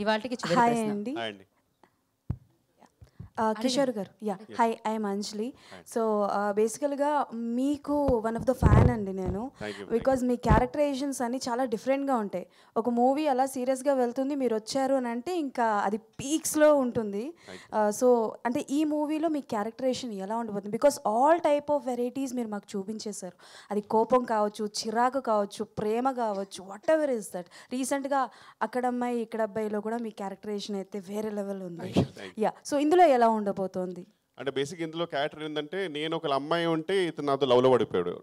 ఇవాళకి హాయ్ అండి. కిషోర్ గారు, హాయ్, ఐఎమ్ అంజలి. సో బేసికల్గా మీకు వన్ ఆఫ్ ద ఫ్యాన్ అండి నేను, బికాజ్ మీ క్యారెక్టరైజేషన్స్ అన్ని చాలా డిఫరెంట్గా ఉంటాయి. ఒక మూవీ అలా సీరియస్గా వెళ్తుంది, మీరు వచ్చారు అని అంటే ఇంకా అది పీక్స్లో ఉంటుంది. సో అంటే ఈ మూవీలో మీ క్యారెక్టరైజేషన్ ఎలా ఉండబోతుంది? Because all type of varieties మీరు మాకు చూపించేశారు. అది కోపం కావచ్చు, చిరాకు కావచ్చు, ప్రేమ కావచ్చు, వాట్ ఎవర్ ఇస్ దట్. రీసెంట్గా అక్కడ అమ్మాయి ఇక్కడ అబ్బాయిలో కూడా మీ క్యారెక్టరైజేషన్ అయితే వేరే లెవెల్ ఉంది. సో ఇందులో ఎలా ఉండబోతోంది? అంటే బేసిక్ ఇందులో క్యారెక్టర్ ఏంటంటే, నేను ఒక అమ్మాయి ఉంటే ఇతను నాతో లవ్లో పడిపోయాడు.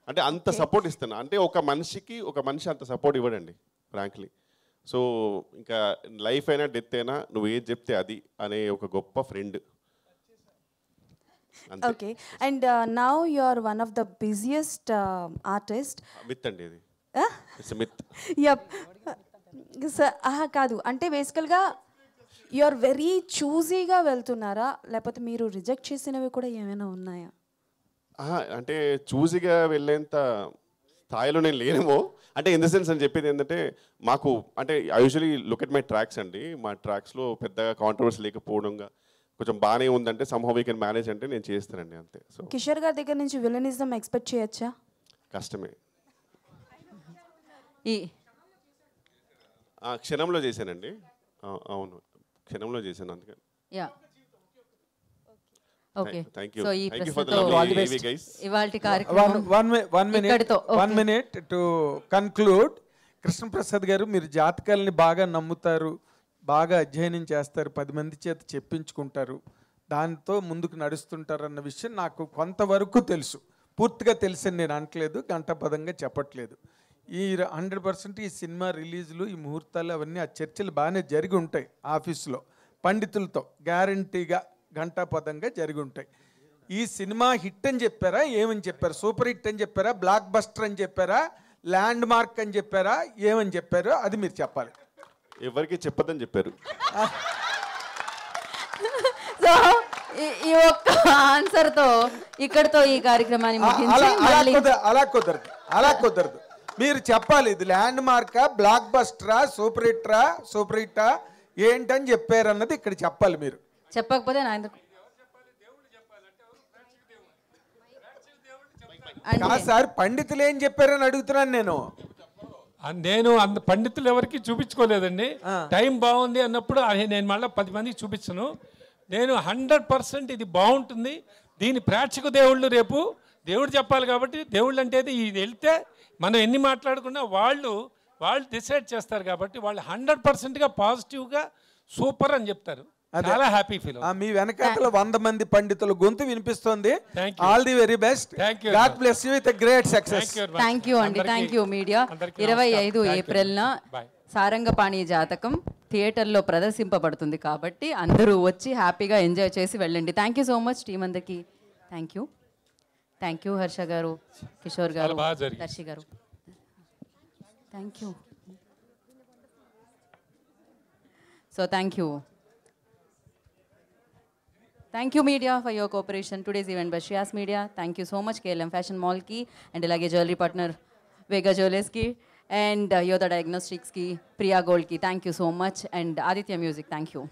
అంటే అంత సపోర్ట్ ఇస్తాను. అంటే ఒక మనిషి అంత సపోర్ట్ ఇవ్వడండి ఫ్రాంక్లీ. సో ఇంకా లైఫ్ అయినా డెత్ అయినా నువ్వు ఏది చెప్తే అది అనే ఒక గొప్ప friend. Okay, and now you are one of the busiest artist. Myth అండి ఇది, ఇట్స్ మిత్. యప్ కాదు, అంటే బేసికల్గా యు ఆర్ వెరీ చూజీగా వెళ్తున్నారా, లేకపోతే మీరు రిజెక్ట్ చేసినవి కూడా ఏమైనా ఉన్నాయా? అంటే చూజీగా వెళ్ళేంత స్థాయిలో నేను లేనేమో. అంటే ఇన్ ద సెన్స్ అని చెప్పేది ఏంటంటే, మాకు అంటే I usually look at my tracks అండి. మా ట్రాక్స్లో పెద్దగా కాంట్రవర్సీ లేకపోవడంగా కొంచెం బాగానే ఉందంటే సమ్హౌ వీ కెన్ మేనేజ్ అంటే నేను చేస్తానండి అంతే. సో కిషోర్ గారి దగ్గర నుంచి విలనిజం ఎక్స్పెక్ట్ చేయొచ్చా? కష్టమే. క్షణంలో చేశానండి. అవును, క్షణంలో చేశాను అందుకని. Okay, thank you. సో ఈ థాంక్యూ ఫర్ ద ప్రశ్నతో లవ్లీ గైస్. ఇవాల్టి కార్యక్రమం one minute to conclude. Krishnaprasad గారు, మీరు జాతకాలని బాగా నమ్ముతారు, బాగా అధ్యయనం చేస్తారు, 10 మంది చేత చెప్పించుకుంటారు, దాంతో ముందుకు నడుస్తుంటారు అన్న విషయం నాకు కొంతవరకు తెలుసు. పూర్తిగా తెలుసని నేను అనట్లేదు, గంటపదంగా చెప్పట్లేదు. ఈ 100% ఈ సినిమా రిలీజులు, ఈ ముహూర్తాలు అవన్నీ ఆ చర్చలు బాగానే జరిగి ఉంటాయి ఆఫీసులో పండితులతో, గ్యారంటీగా ఘంటాపదంగా జరిగి ఉంటాయి. ఈ సినిమా హిట్ అని చెప్పారా, ఏమని చెప్పారు? సూపర్ హిట్ అని చెప్పారా, బ్లాక్ బస్టర్ అని చెప్పారా, ల్యాండ్ మార్క్ అని చెప్పారా, ఏమని చెప్పారో అది మీరు చెప్పాలి. ఎవరికి చెప్పదని చెప్పారు. సో ఈ ఒక్క ఆన్సర్తో ఇక్కడతో ఈ కార్యక్రమాన్ని ముగించి అలా కుదరదు. మీరు చెప్పాలి, ఇది ల్యాండ్ మార్కా, బ్లాక్ బస్టరా, సూపర్ హిట్టా ఏంటని చెప్పారన్నది ఇక్కడ చెప్పాలి. మీరు చెప్పకపోతే కాదు సార్, పండితులు ఏం చెప్పారని అడుగుతున్నాను నేను. నేను అంత పండితులు ఎవరికి చూపించుకోలేదండి. టైం బాగుంది అన్నప్పుడు నేను మళ్ళీ 10 మందికి చూపించను. నేను 100% ఇది బాగుంటుంది, దీని ప్రేక్షక దేవుళ్ళు రేపు దేవుడు చెప్పాలి కాబట్టి దేవుళ్ళు అంటే ఇది వెళ్తే మనం ఎన్ని మాట్లాడుకున్నా వాళ్ళు డిసైడ్ చేస్తారు కాబట్టి వాళ్ళు 100%గా పాజిటివ్గా సూపర్ అని చెప్తారు. చాలా హ్యాపీ ఫీల్. మీ వెనకాల 100 మంది పండితుల గొంతు వినిపిస్తుంది. All the very best. God bless you with great success. Thank you అండి. Thank you media. 25 ఏప్రిల్న సారంగపాణి జాతకం థియేటర్లో ప్రదర్శింపబడుతుంది కాబట్టి అందరూ వచ్చి హ్యాపీగా ఎంజాయ్ చేసి వెళ్ళండి. Thank you so much team అందరికీ. థ్యాంక్ యూ హర్ష గారు, కిషోర్ గారు, Darsi garu. Thank you. So thank you media for your cooperation. Today's event by Shreyas Media. Thank you so much KLM Fashion Mall ki and alage jewelry partner Vega Jewelers ki and Yoda Diagnostics ki, Priya Gold ki. Thank you so much and Aditya Music. Thank you.